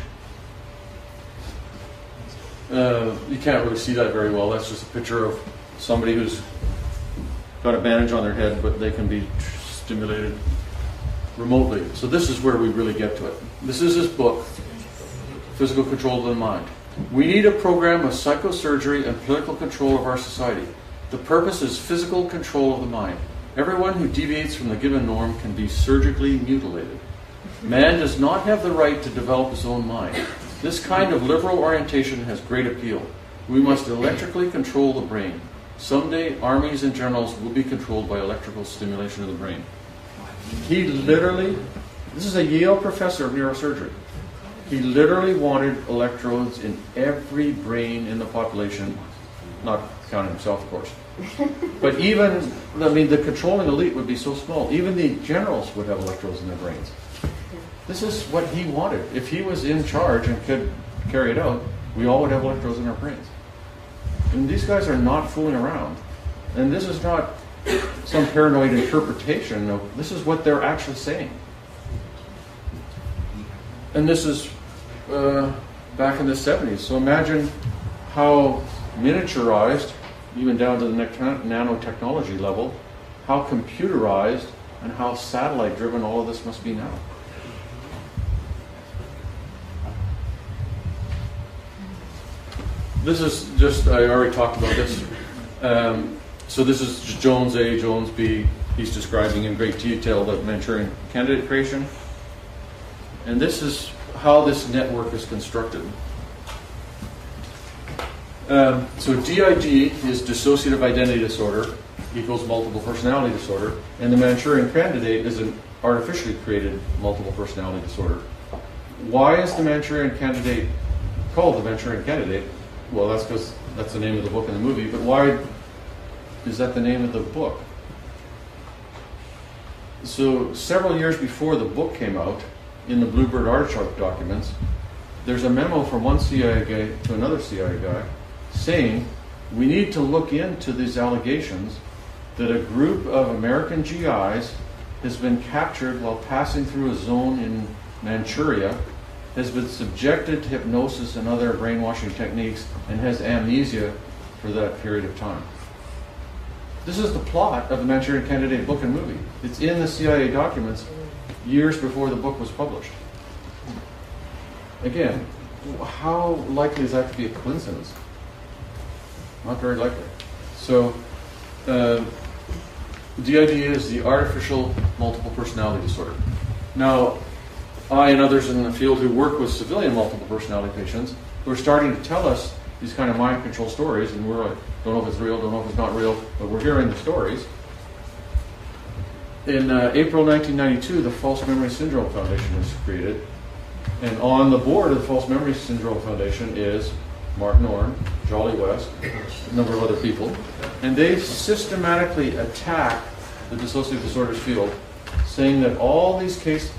Speaker 3: You can't really see that very well. That's just a picture of somebody who's got a bandage on their head, but they can be stimulated remotely. So this is where we really get to it. This is his book, Physical Control of the Mind. We need a program of psychosurgery and political control of our society. The purpose is physical control of the mind. Everyone who deviates from the given norm can be surgically mutilated. Man does not have the right to develop his own mind. This kind of liberal orientation has great appeal. We must electrically control the brain. someday armies and generals will be controlled by electrical stimulation of the brain. He literally, this is a Yale professor of neurosurgery. He literally wanted electrodes in every brain in the population, not counting himself, of course. But even, I mean, the controlling elite would be so small, even the generals would have electrodes in their brains. This is what he wanted. If he was in charge and could carry it out, we all would have electrodes in our brains. And these guys are not fooling around. And this is not some paranoid interpretation of, this is what they're actually saying. And this is back in the 70s. So imagine how miniaturized, even down to the nanotechnology level, how computerized and how satellite-driven all of this must be now. This is just, I already talked about this. So this is just Jones A, Jones B. He's describing in great detail the Manchurian candidate creation. And this is how this network is constructed. So DID is dissociative identity disorder equals multiple personality disorder, and the Manchurian candidate is an artificially created multiple personality disorder. Why is the Manchurian candidate called the Manchurian candidate? Well, that's because that's the name of the book and the movie, but why is that the name of the book? So several years before the book came out, in the Bluebird Artichoke documents, there's a memo from one CIA guy to another CIA guy saying, we need to look into these allegations that a group of American GIs has been captured while passing through a zone in Manchuria, has been subjected to hypnosis and other brainwashing techniques, and has amnesia for that period of time. This is the plot of the Manchurian Candidate book and movie. It's in the CIA documents years before the book was published. Again, how likely is that to be a coincidence? Not very likely. So, DID is the artificial multiple personality disorder. Now, I and others in the field who work with civilian multiple personality patients who are starting to tell us these kind of mind control stories, and we're like, don't know if it's real, don't know if it's not real, but we're hearing the stories. In April 1992, the False Memory Syndrome Foundation was created, and on the board of the False Memory Syndrome Foundation is Martin Orne, Jolly West, a number of other people, and they systematically attack the dissociative disorders field, saying that all these cases,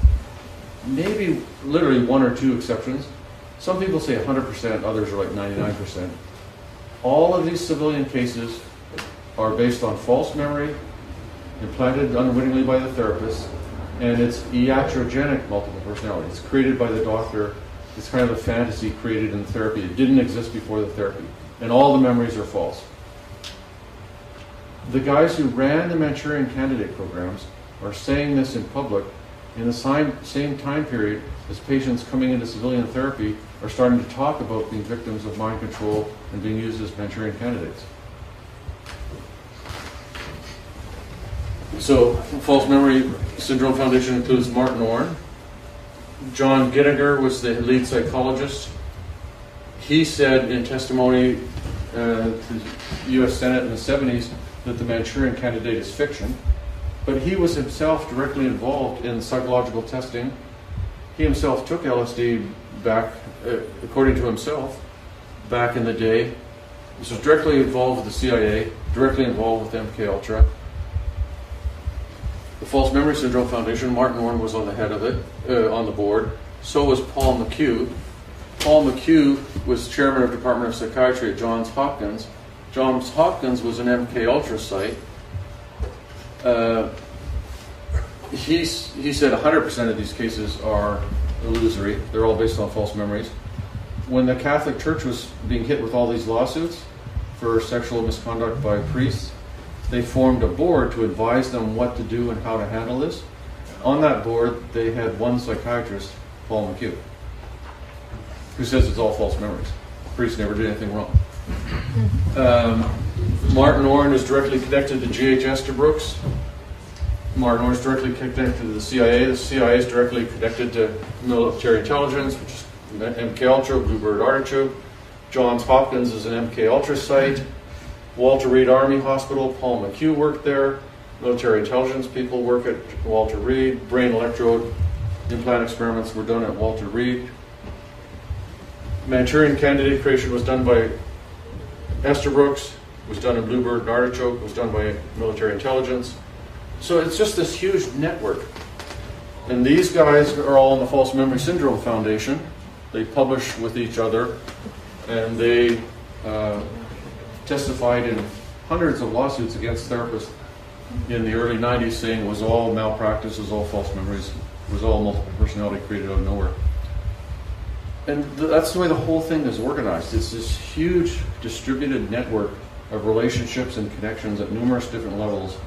Speaker 3: maybe literally one or two exceptions, some people say 100%, others are like 99%, all of these civilian cases are based on false memory, implanted unwittingly by the therapist, and it's iatrogenic multiple personality. It's created by the doctor. It's kind of a fantasy created in therapy. It didn't exist before the therapy. And all the memories are false. The guys who ran the Manchurian Candidate programs are saying this in public in the same time period as patients coming into civilian therapy are starting to talk about being victims of mind control and being used as Manchurian candidates. So, False Memory Syndrome Foundation includes Martin Orne. John Gittinger was the lead psychologist. He said in testimony to the U.S. Senate in the 70s that the Manchurian Candidate is fiction, but he was himself directly involved in psychological testing. He himself took LSD back, according to himself, back in the day. This was directly involved with the CIA, directly involved with MKUltra. The False Memory Syndrome Foundation, Martin Orne was on the head of it, on the board. So was Paul McHugh. Paul McHugh was chairman of Department of Psychiatry at Johns Hopkins. Johns Hopkins was an MKUltra site. He said 100% of these cases are illusory. They're all based on false memories. When the Catholic Church was being hit with all these lawsuits for sexual misconduct by priests, they formed a board to advise them what to do and how to handle this. On that board, they had one psychiatrist, Paul McHugh, who says it's all false memories. The priest never did anything wrong. Martin Orne is directly connected to G.H. Estabrooks. Martin Orne is directly connected to the CIA. The CIA is directly connected to military intelligence, which is MKUltra, Bluebird Artichoke. Johns Hopkins is an MKUltra site. Walter Reed Army Hospital, Paul McHugh worked there. Military intelligence people work at Walter Reed. Brain electrode implant experiments were done at Walter Reed. Manchurian candidate creation was done by Estabrooks, was done in Bluebird and Artichoke, was done by military intelligence. So it's just this huge network. And these guys are all in the False Memory Syndrome Foundation. They publish with each other, and they testified in hundreds of lawsuits against therapists in the early 90s saying it was all malpractice, it was all false memories, it was all multiple personality created out of nowhere. And that's the way the whole thing is organized. It's this huge distributed network of relationships and connections at numerous different levels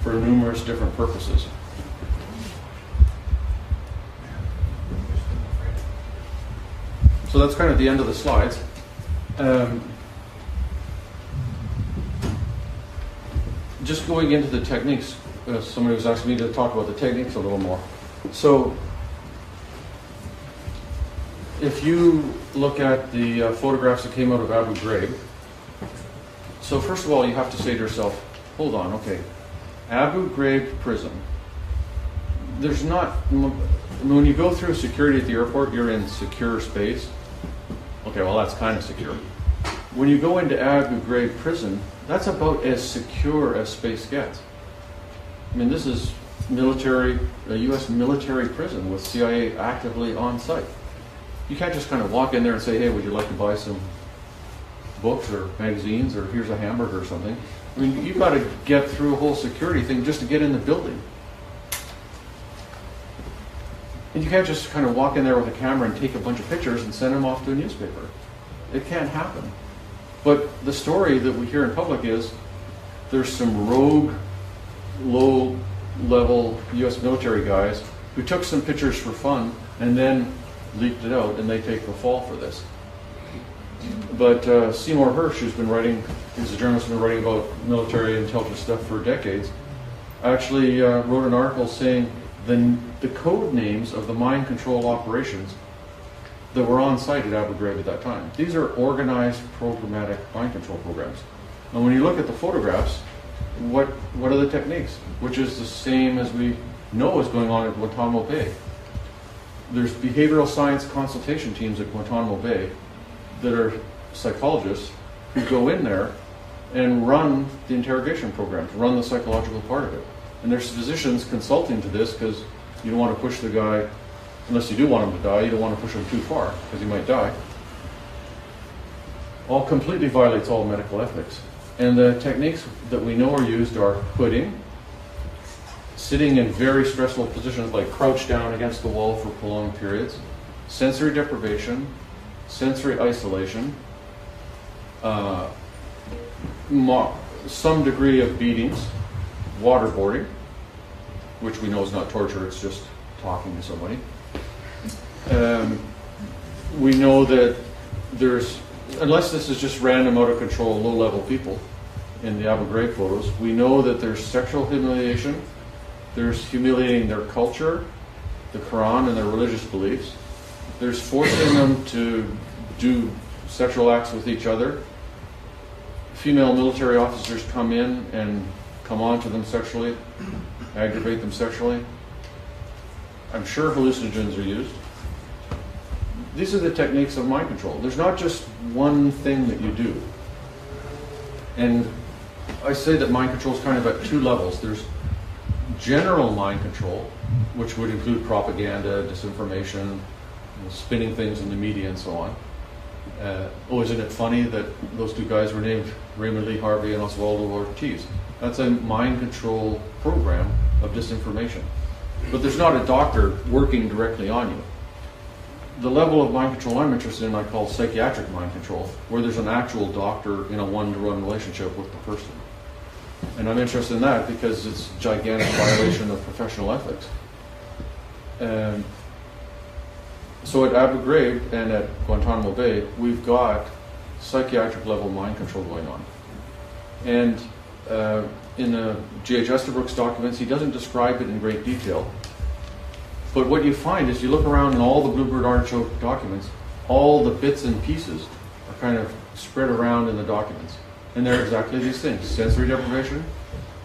Speaker 3: for numerous different purposes. So that's kind of the end of the slides. Just going into the techniques, somebody was asking me to talk about the techniques a little more. So if you look at the photographs that came out of Abu Ghraib, so first of all you have to say to yourself, hold on, okay, Abu Ghraib prison, there's not, when you go through security at the airport, you're in secure space. Okay, well that's kind of secure. When you go into Abu Ghraib prison, that's about as secure as space gets. I mean, this is military, a U.S. military prison with CIA actively on site. You can't just kind of walk in there and say, hey, would you like to buy some books or magazines, or here's a hamburger or something. I mean, you've got to get through a whole security thing just to get in the building. And you can't just kind of walk in there with a camera and take a bunch of pictures and send them off to a newspaper. It can't happen. But the story that we hear in public is there's some rogue, low-level U.S. military guys who took some pictures for fun and then leaked it out, and they take the fall for this. But Seymour Hersh, who's been writing, he's a journalist who's been writing about military intelligence stuff for decades, actually wrote an article saying the code names of the mind control operations that were on site at Abu Ghraib at that time. These are organized, programmatic mind control programs. And when you look at the photographs, what are the techniques? Which is the same as we know is going on at Guantanamo Bay. There's behavioral science consultation teams at Guantanamo Bay that are psychologists who go in there and run the interrogation programs, run the psychological part of it. And there's physicians consulting to this because you don't want to push the guy, unless you do want him to die, you don't want to push him too far because he might die. All completely violates all medical ethics. And the techniques that we know are used are hooding, sitting in very stressful positions like crouched down against the wall for prolonged periods, sensory deprivation, sensory isolation, some degree of beatings, waterboarding, which we know is not torture, it's just talking to somebody. We know that there's, unless this is just random, out of control, low-level people in the Abu Ghraib photos, we know that there's sexual humiliation, there's humiliating their culture, the Quran, and their religious beliefs. There's forcing them to do sexual acts with each other. Female military officers come in and come on to them sexually, aggravate them sexually. I'm sure hallucinogens are used. These are the techniques of mind control. There's not just one thing that you do. And I say that mind control is kind of at two levels. There's general mind control, which would include propaganda, disinformation, spinning things in the media and so on. Isn't it funny that those two guys were named Raymond Lee Harvey and Oswaldo Ortiz? That's a mind control program of disinformation. But there's not a doctor working directly on you. The level of mind control I'm interested in I call psychiatric mind control, where there's an actual doctor in a one-to-one relationship with the person. And I'm interested in that because it's a gigantic violation of professional ethics. So at Abu Ghraib and at Guantanamo Bay, we've got psychiatric level mind control going on. And in the G.H. Estabrooks documents, he doesn't describe it in great detail. But what you find is you look around in all the Bluebird Artichoke documents, all the bits and pieces are kind of spread around in the documents. And they're exactly these things: sensory deprivation,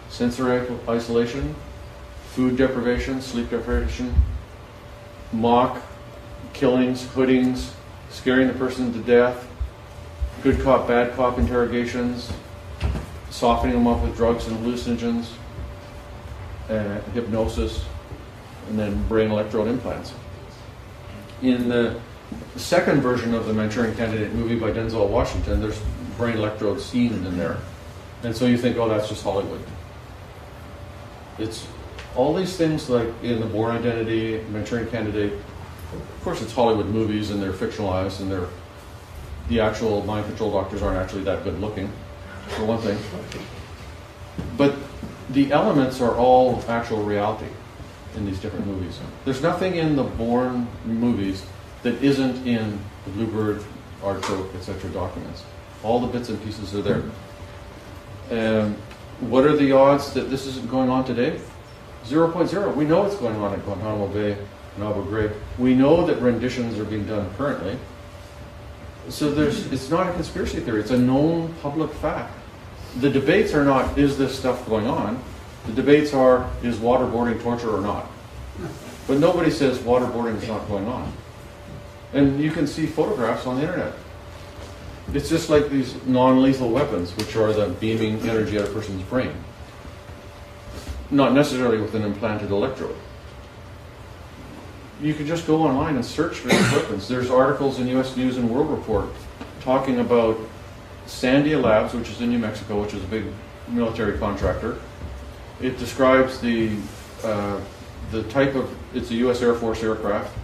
Speaker 3: sensory isolation, food deprivation, sleep deprivation, mock killings, hoodings, scaring the person to death, good cop, bad cop interrogations, softening them up with drugs and hallucinogens, hypnosis, and then brain electrode implants. In the second version of the Manchurian Candidate movie by Denzel Washington, there's brain electrode scenes in there. And so you think, oh, that's just Hollywood. It's all these things like in The Bourne Identity, Manchurian Candidate. Of course, it's Hollywood movies and they're fictionalized and the actual mind control doctors aren't actually that good looking, for one thing. But the elements are all actual reality in these different movies. There's nothing in the Bourne movies that isn't in the Bluebird, Artichoke, etc. documents. All the bits and pieces are there. What are the odds that this isn't going on today? 0.0. We know it's going on at Guantanamo Bay and Abu Ghraib. We know that renditions are being done currently. So it's not a conspiracy theory. It's a known public fact. The debates are not, is this stuff going on? The debates are, is waterboarding torture or not? But nobody says waterboarding is not going on. And you can see photographs on the internet. It's just like these non-lethal weapons, which are the beaming energy out of a person's brain. Not necessarily with an implanted electrode. You can just go online and search for these weapons. There's articles in U.S. News and World Report talking about Sandia Labs, which is in New Mexico, which is a big military contractor. It describes the type of, it's a U.S. Air Force aircraft,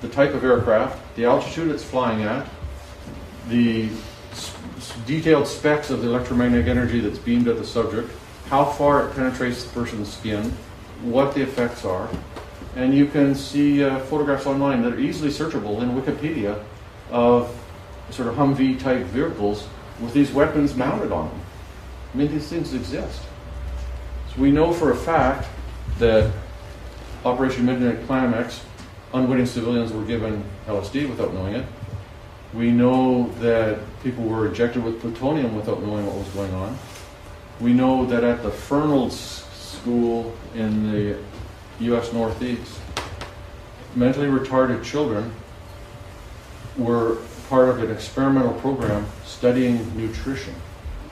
Speaker 3: the type of aircraft, the altitude it's flying at, the detailed specs of the electromagnetic energy that's beamed at the subject, how far it penetrates the person's skin, what the effects are. And you can see photographs online that are easily searchable in Wikipedia of sort of Humvee-type vehicles with these weapons mounted on them. I mean, these things exist. So we know for a fact that Operation Midnight Climax, unwitting civilians were given LSD without knowing it. We know that people were injected with plutonium without knowing what was going on. We know that at the Fernald School in the U.S. Northeast, mentally retarded children were part of an experimental program studying nutrition.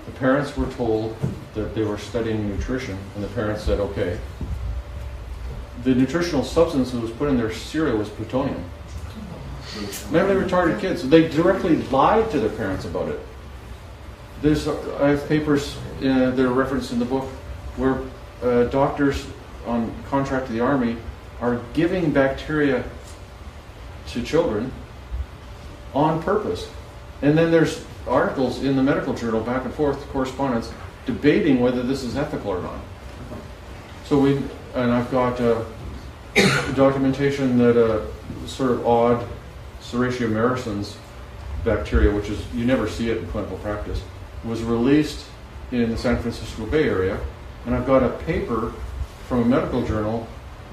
Speaker 3: The parents were told that they were studying nutrition, and the parents said, okay. The nutritional substance that was put in their cereal was plutonium. Mentally retarded kids. They directly lied to their parents about it. I have papers that are referenced in the book where doctors on contract to the Army are giving bacteria to children on purpose. And then there's articles in the medical journal, back and forth correspondence, debating whether this is ethical or not. So I've got documentation that a sort of odd Serratia marisons bacteria, which is, you never see it in clinical practice, was released in the San Francisco Bay Area. And I've got a paper from a medical journal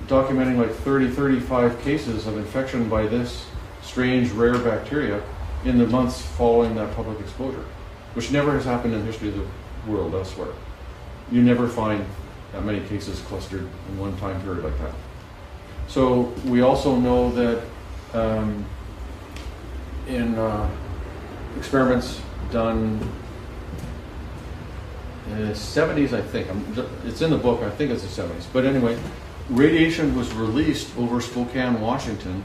Speaker 3: documenting like 35 cases of infection by this strange rare bacteria in the months following that public exposure, which never has happened in the history of the world elsewhere. You never find that many cases clustered in one time period like that. So we also know that in experiments done in the 70s, I think, it's in the book, I think it's the 70s, but anyway, radiation was released over Spokane, Washington,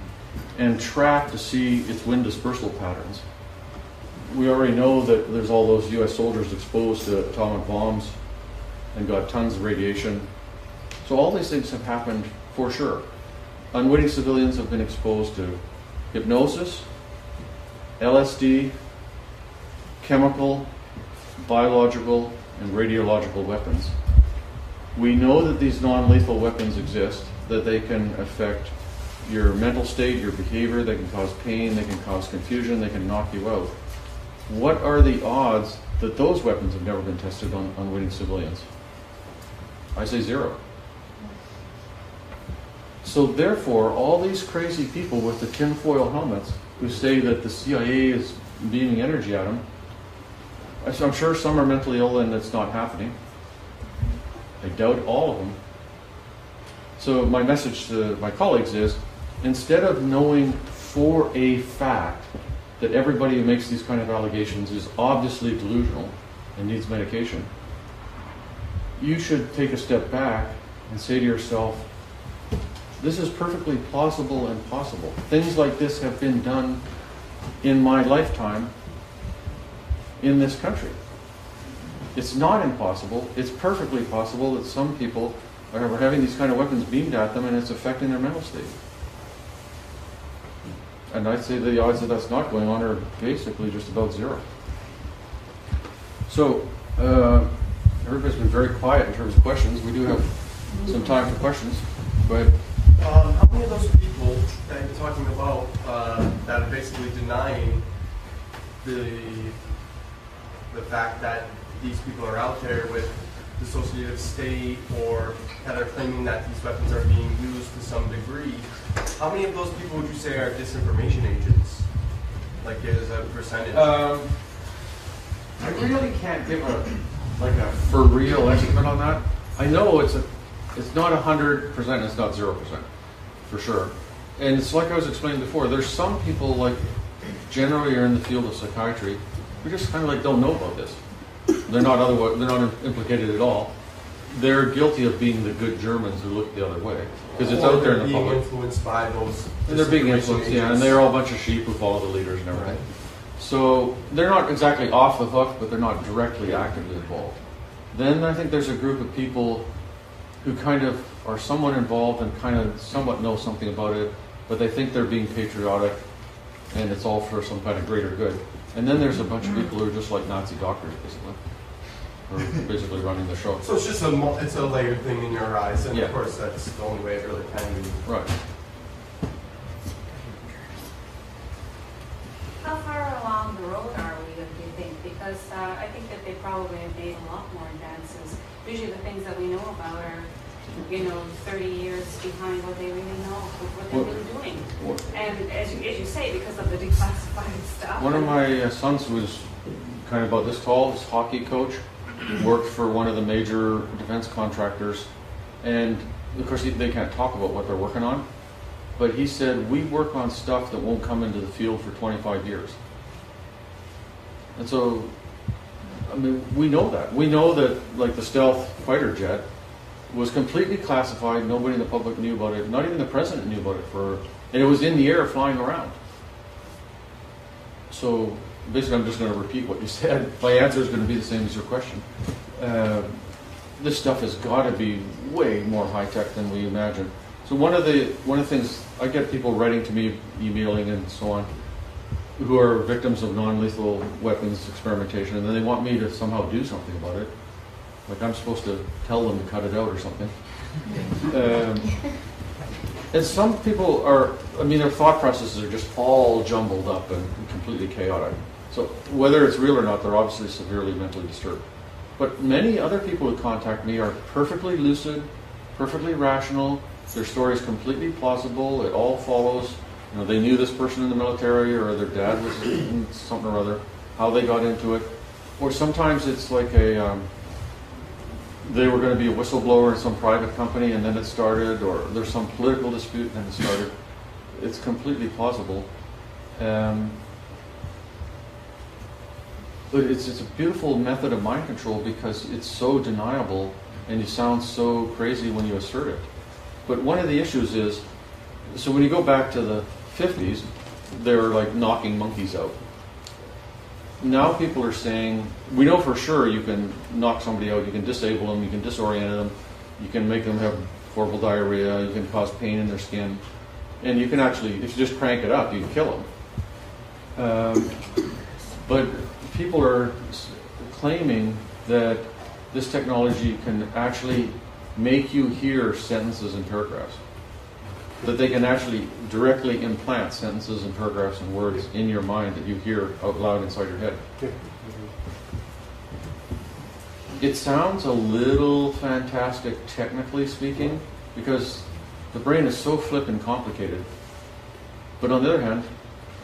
Speaker 3: and tracked to see its wind dispersal patterns. We already know that there's all those US soldiers exposed to atomic bombs and got tons of radiation. So all these things have happened for sure. Unwitting civilians have been exposed to hypnosis, LSD, chemical, biological, and radiological weapons. We know that these non-lethal weapons exist, that they can affect your mental state, your behavior, they can cause pain, they can cause confusion, they can knock you out. What are the odds that those weapons have never been tested on unwitting civilians? I say 0. So therefore, all these crazy people with the tinfoil helmets who say that the CIA is beaming energy at them, So I'm sure some are mentally ill and it's not happening. I doubt all of them. So my message to my colleagues is, instead of knowing for a fact that everybody who makes these kind of allegations is obviously delusional and needs medication, you should take a step back and say to yourself, this is perfectly plausible and possible. Things like this have been done in my lifetime in this country. It's not impossible. It's perfectly possible that some people are having these kind of weapons beamed at them and it's affecting their mental state. And I'd say the odds that that's not going on are basically just about zero. So, everybody's been very quiet in terms of questions. We do have some time for questions. Go ahead.
Speaker 5: How many of those people that you're talking about that are basically denying the fact that these people are out there with dissociative state, or that are claiming that these weapons are being used to some degree, how many of those people would you say are disinformation agents? Like as a percentage?
Speaker 3: I really can't give a for real estimate on that. I know it's not 100%, it's not 0%, for sure. And it's like I was explaining before, there's some people like generally are in the field of psychiatry who just kind of like don't know about this. They're not implicated at all. They're guilty of being the good Germans who look the other way because it's out there in the public.
Speaker 5: Being influenced by those.
Speaker 3: And they're being influenced, yeah, and they're all a bunch of sheep who follow the leaders and everything.
Speaker 5: Right.
Speaker 3: So they're not exactly off the hook, but they're not directly actively involved. Then I think there's a group of people who kind of are somewhat involved and kind of somewhat know something about it, but they think they're being patriotic and it's all for some kind of greater good. And then there's a bunch of people who are just like Nazi doctors, basically. Who are basically running the show.
Speaker 5: So it's just it's a layered thing in your eyes, and
Speaker 3: yeah.
Speaker 5: Of course that's the only way it really can be.
Speaker 3: Right.
Speaker 6: How far along the road are we, do you think? Because I think that they probably have made a lot more advances. Usually the things that we know about are, 30 years behind what they really know, what they're really doing. And as you say, because of the declassified stuff.
Speaker 3: One of my sons was kind of about this tall, his hockey coach, worked for one of the major defense contractors, and of course they can't talk about what they're working on, but he said, we work on stuff that won't come into the field for 25 years. And so, I mean, we know that. We know that, like, the stealth fighter jet was completely classified, nobody in the public knew about it, not even the president knew about it, and it was in the air flying around. So, basically, I'm just going to repeat what you said. My answer is going to be the same as your question. This stuff has got to be way more high-tech than we imagine. So one of the things, I get people writing to me, emailing and so on, who are victims of non-lethal weapons experimentation, and then they want me to somehow do something about it. Like I'm supposed to tell them to cut it out or something. And some people are, their thought processes are just all jumbled up and completely chaotic. So whether it's real or not, they're obviously severely mentally disturbed. But many other people who contact me are perfectly lucid, perfectly rational. Their story is completely plausible. It all follows. They knew this person in the military, or their dad was in something or other, how they got into it. Or sometimes it's like they were going to be a whistleblower in some private company and then it started, or there's some political dispute and it started. It's completely plausible. But it's a beautiful method of mind control because it's so deniable and you sound so crazy when you assert it. But one of the issues is, so when you go back to the 50s, they were like knocking monkeys out. Now people are saying, we know for sure you can knock somebody out, you can disable them, you can disorient them, you can make them have horrible diarrhea, you can cause pain in their skin, and you can actually, if you just crank it up, you can kill them. But people are claiming that this technology can actually make you hear sentences and paragraphs. That they can actually directly implant sentences and paragraphs and words in your mind that you hear out loud inside your head. It sounds a little fantastic technically speaking because the brain is so flippin' complicated. But on the other hand,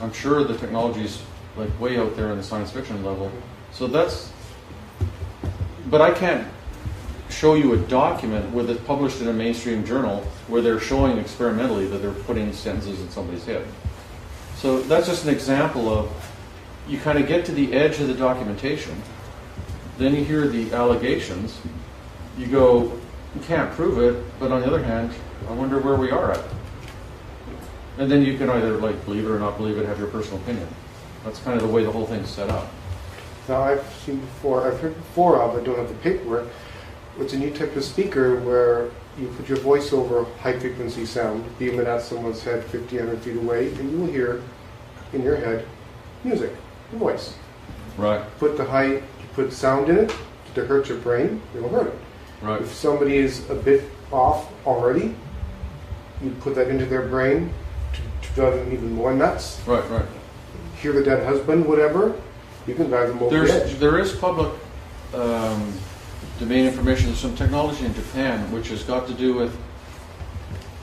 Speaker 3: I'm sure the technology is like way out there in the science fiction level. So that's, but I can't show you a document where it's published in a mainstream journal where they're showing experimentally that they're putting sentences in somebody's head. So that's just an example of, you kind of get to the edge of the documentation, then you hear the allegations, you go, you can't prove it, but on the other hand, I wonder where we are at. And then you can either like believe it or not believe it, have your personal opinion. That's kind of the way the whole thing's set up.
Speaker 7: Now I've heard before of, I don't have the paperwork, it's a new type of speaker where you put your voice over high frequency sound, beam it at someone's head 50, 100 feet away, and you will hear in your head music, your voice.
Speaker 3: Right.
Speaker 7: You put sound in it to hurt your brain, you'll hurt it.
Speaker 3: Right.
Speaker 7: If somebody is a bit off already, you put that into their brain to drive them even more nuts.
Speaker 3: Right, right.
Speaker 7: Hear the dead husband, whatever, you can drive them over the edge.
Speaker 3: There is public domain information. There's some technology in Japan which has got to do with,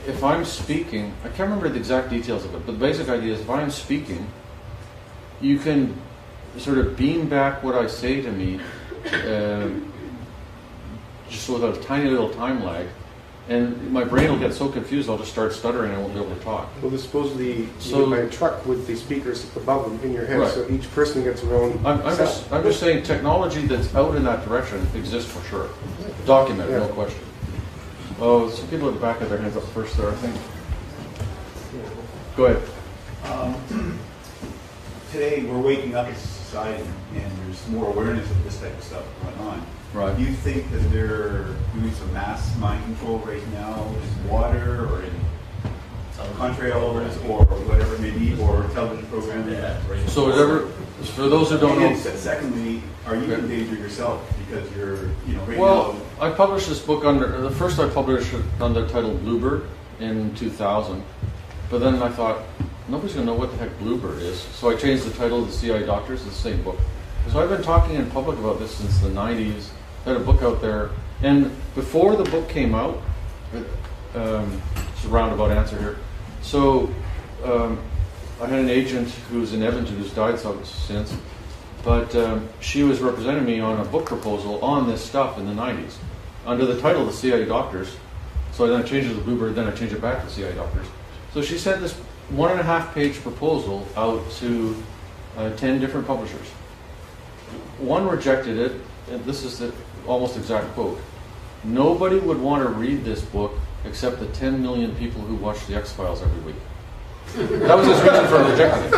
Speaker 3: if I'm speaking, I can't remember the exact details of it, but the basic idea is if I'm speaking, you can sort of beam back what I say to me just with a tiny little time lag, and my brain will get so confused I'll just start stuttering and I won't be able to talk.
Speaker 7: Well, there's supposedly you buy a truck with the speakers above them in your head, so each person gets their own
Speaker 3: I'm just saying technology that's out in that direction exists for sure. Documented, no question. Oh, some people at the back of their hands up first there, I think. Go ahead.
Speaker 8: Today we're waking up as a society and there's more awareness of this type of stuff going on.
Speaker 3: Right.
Speaker 8: Do you think that they're doing some mass mind control right now in water or in contrails or whatever it may be, or television programming?
Speaker 3: So whatever, for those who don't know.
Speaker 8: And secondly, are you in danger yourself because you're, right
Speaker 3: well,
Speaker 8: now?
Speaker 3: I published this book under, first I published it under the title Bluebird in 2000, but then I thought, nobody's going to know what the heck Bluebird is, so I changed the title to The CIA Doctors. It's the same book. So I've been talking in public about this since the 90s. I had a book out there, and before the book came out, it's a roundabout answer here. So I had an agent who's in Edmonton who's died since, but she was representing me on a book proposal on this stuff in the 90s under the title The CIA Doctors. So then I changed it to Bluebird, then I changed it back to CIA Doctors. So she sent this 1.5-page proposal out to 10 different publishers. One rejected it, and this is the almost exact quote. Nobody would want to read this book except the 10 million people who watch the X-Files every week. That was his reason for rejecting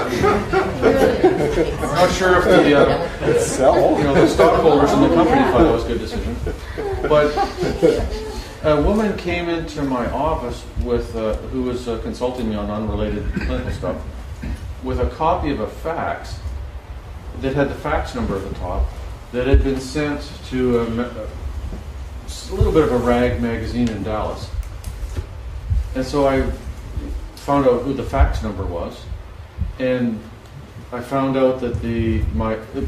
Speaker 3: it. I'm not sure if the stockholders in the company thought it was a good decision. But a woman came into my office with, who was consulting me on unrelated clinical stuff, with a copy of a fax that had the fax number at the top that had been sent to a little bit of a rag magazine in Dallas. And so I found out who the fax number was, and I found out that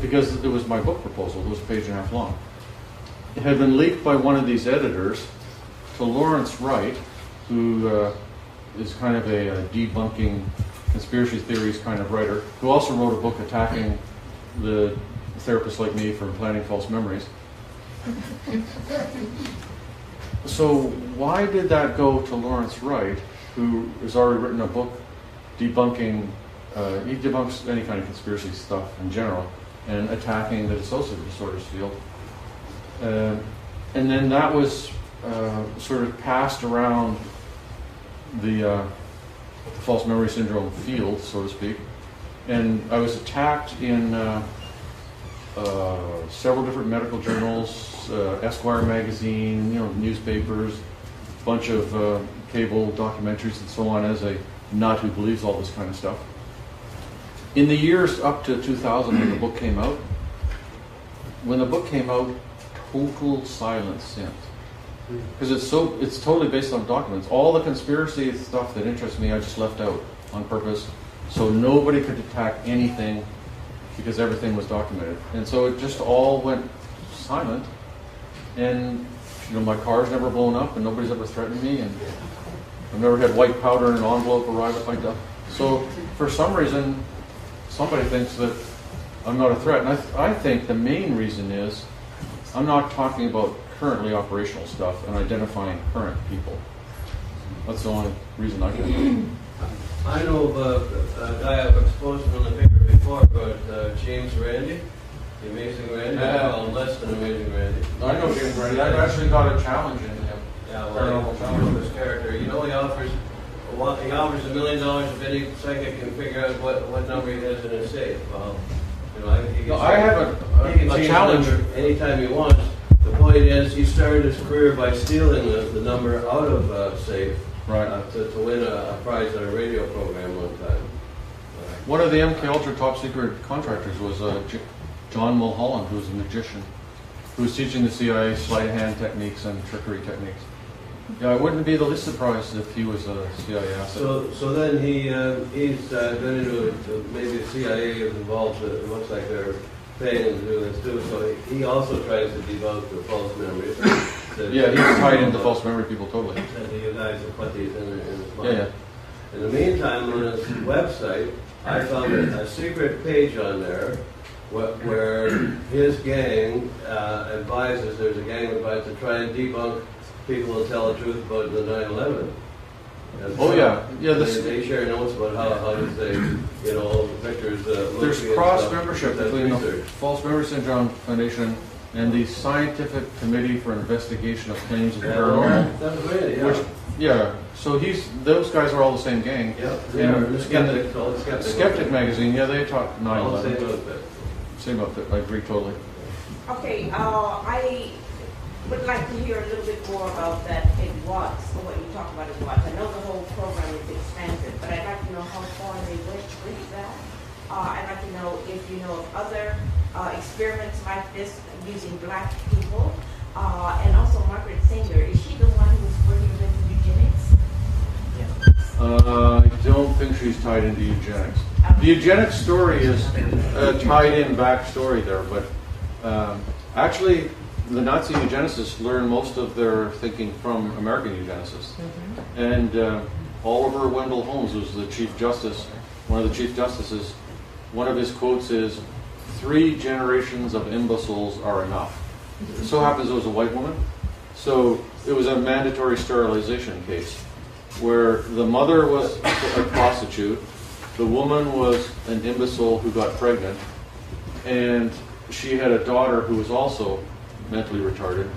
Speaker 3: because it was my book proposal, it was a page and a half long. It had been leaked by one of these editors to Lawrence Wright, who is kind of a debunking conspiracy theories kind of writer, who also wrote a book attacking the therapists like me for implanting false memories. So why did that go to Lawrence Wright, who has already written a book debunking, he debunks any kind of conspiracy stuff in general, and attacking the dissociative disorders field. And then that was sort of passed around the false memory syndrome field, so to speak. And I was attacked in several different medical journals, Esquire magazine, newspapers, a bunch of cable documentaries and so on, as a nut who believes all this kind of stuff. In the years up to 2000 when the book came out, total silence sent. Because it's totally based on documents. All the conspiracy stuff that interests me I just left out on purpose, so nobody could attack anything because everything was documented. And so it just all went silent. And my car's never blown up and nobody's ever threatened me, and I've never had white powder in an envelope arrive at my door. So for some reason, somebody thinks that I'm not a threat. And I think the main reason is I'm not talking about currently operational stuff and identifying current people. That's the only reason I can.
Speaker 9: I know of a guy I've exposed him on the paper before, but James Randi, the Amazing Randy. Well, less than Amazing Randy.
Speaker 3: I know James Randy. I've actually got a challenge in him.
Speaker 9: Yeah, well, I know his character. You know, he offers $1 million if any psychic can figure out what number he has in his safe. Well, you know,
Speaker 3: I have
Speaker 9: he can
Speaker 3: a
Speaker 9: change
Speaker 3: challenge
Speaker 9: the number anytime he wants. The point is, he started his career by stealing the number out of safe.
Speaker 3: Right.
Speaker 9: To win a prize on a radio program one time.
Speaker 3: One of the MK Ultra top secret contractors was John Mulholland, who was a magician, who was teaching the CIA sleight of hand techniques and trickery techniques. Yeah, I wouldn't be the least surprised if he was a CIA asset.
Speaker 9: So then he's been into maybe the CIA is involved. It looks like they're paying him to do this too. So he also tries to debunk the false memories.
Speaker 3: Yeah, he's tied into false memory people totally.
Speaker 9: And you guys have put these in his mind.
Speaker 3: Yeah.
Speaker 9: In the meantime, on his website, I found a secret page on there where his gang advises, there's a gang that advises to try and debunk people who tell the truth about the 9/11.
Speaker 3: Oh yeah.
Speaker 9: They share notes about how to say, you know, Victor's.
Speaker 3: There's cross membership between the False Memory Syndrome Foundation and the Scientific Committee for Investigation of Claims of Paranormal.
Speaker 9: That's great. Yeah.
Speaker 3: Which, yeah. So those guys are all the same gang.
Speaker 9: Yeah.
Speaker 3: And
Speaker 9: The Skeptic.
Speaker 3: Skeptic magazine. Yeah, they talk 9/11.
Speaker 9: Same outfit.
Speaker 3: Same outfit. I agree totally.
Speaker 4: Okay, I would like to hear a little bit more about that in Watts, or what you talk about in Watts. I know the whole program is expansive, but I'd like to know how far they went with that. I'd like to know if you know of other experiments like this using black people. And also Margaret Singer, is she the one who was working with eugenics?
Speaker 3: I don't think she's tied into eugenics. The eugenics story is a tied-in backstory there, but actually, the Nazi eugenicists learned most of their thinking from American eugenicists. Mm-hmm. And Oliver Wendell Holmes was the Chief Justice, one of the Chief Justices. One of his quotes is, 3 generations of imbeciles are enough. It so happens it was a white woman. So it was a mandatory sterilization case where the mother was a prostitute, the woman was an imbecile who got pregnant, and she had a daughter who was also mentally retarded.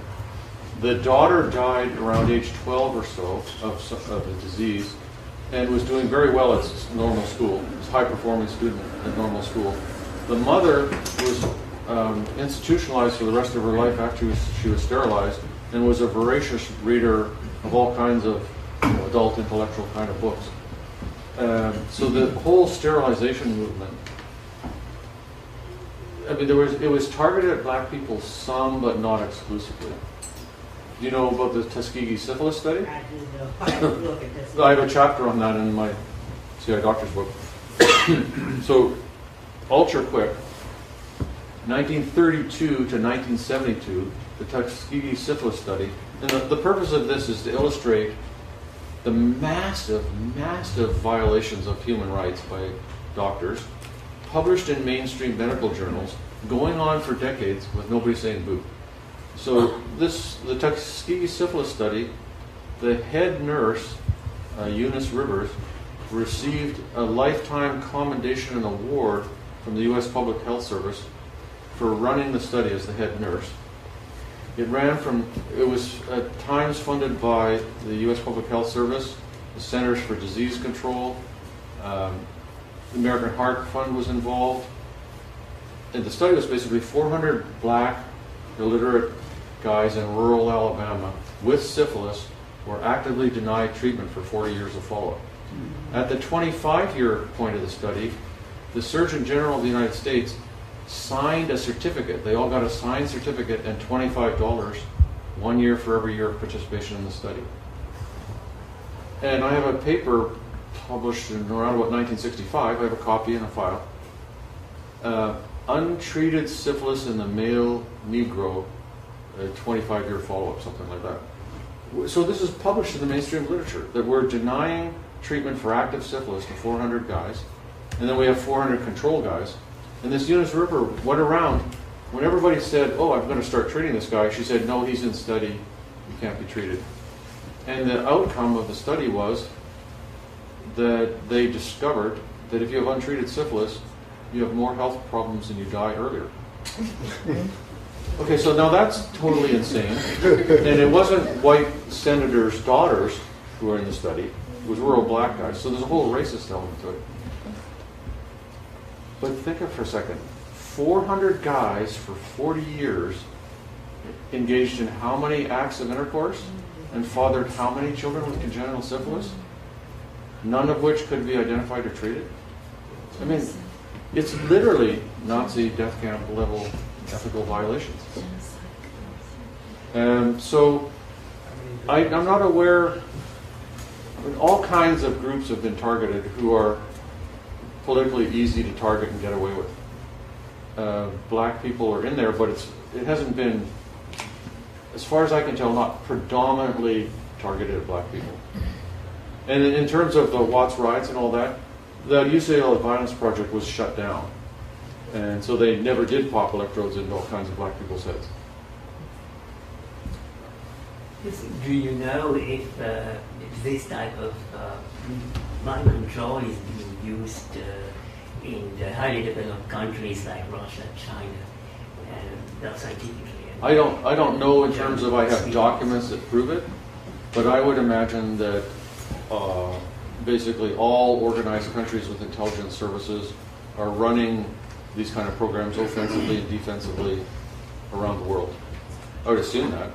Speaker 3: The daughter died around age 12 or so of a disease and was doing very well at normal school. Was a high-performing student at normal school. The mother was institutionalized for the rest of her life after she was sterilized and was a voracious reader of all kinds of adult intellectual kind of books. So the whole sterilization movement, I mean, it was targeted at black people, some, but not exclusively. Do you know about the Tuskegee syphilis study?
Speaker 4: I do know. I have to look at this.
Speaker 3: I have a chapter on that in my CI doctor's book. So, ultra quick, 1932 to 1972, the Tuskegee syphilis study, and the purpose of this is to illustrate the massive, massive violations of human rights by doctors, published in mainstream medical journals, going on for decades with nobody saying boo. So the Tuskegee syphilis study, the head nurse, Eunice Rivers, received a lifetime commendation and award from the U.S. Public Health Service for running the study as the head nurse. It was at times funded by the U.S. Public Health Service, the Centers for Disease Control, the American Heart Fund was involved. And the study was basically 400 black, illiterate guys in rural Alabama with syphilis were actively denied treatment for 40 years of follow-up. At the 25-year point of the study, the Surgeon General of the United States signed a certificate. They all got a signed certificate and $25, 1 year for every year of participation in the study. And I have a paper published in around about 1965. I have a copy in a file. Untreated syphilis in the male Negro, a 25-year follow-up, something like that. So this is published in the mainstream literature, that we're denying treatment for active syphilis to 400 guys, and then we have 400 control guys. And this Eunice Ripper went around, when everybody said, oh, I'm going to start treating this guy, she said, no, he's in study, he can't be treated. And the outcome of the study was that they discovered that if you have untreated syphilis, you have more health problems and you die earlier. Okay, so now that's totally insane. And it wasn't white senators' daughters who were in the study, it was rural black guys. So there's a whole racist element to it. But think of it for a second. 400 guys for 40 years engaged in how many acts of intercourse and fathered how many children with congenital syphilis? None of which could be identified or treated? I mean, it's literally Nazi death camp level ethical violations. So I'm not aware, I mean, all kinds of groups have been targeted who are politically easy to target and get away with. Black people are in there, but it hasn't been, as far as I can tell, not predominantly targeted at black people. And in terms of the Watts riots and all that, the UCLA Violence Project was shut down. And so they never did pop electrodes into all kinds of black people's heads.
Speaker 10: Do you know if this type of mind control is being used in the highly developed countries like Russia, China, and scientifically?
Speaker 3: I don't know in terms of I have documents that prove it, but I would imagine that basically all organized countries with intelligence services are running these kind of programs offensively and defensively around the world. I would assume that.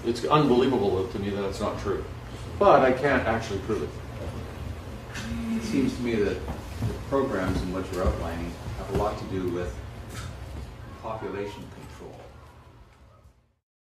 Speaker 3: It's unbelievable to me that it's not true. But I can't actually prove it.
Speaker 11: It seems to me that the programs in what you're outlining have a lot to do with population control.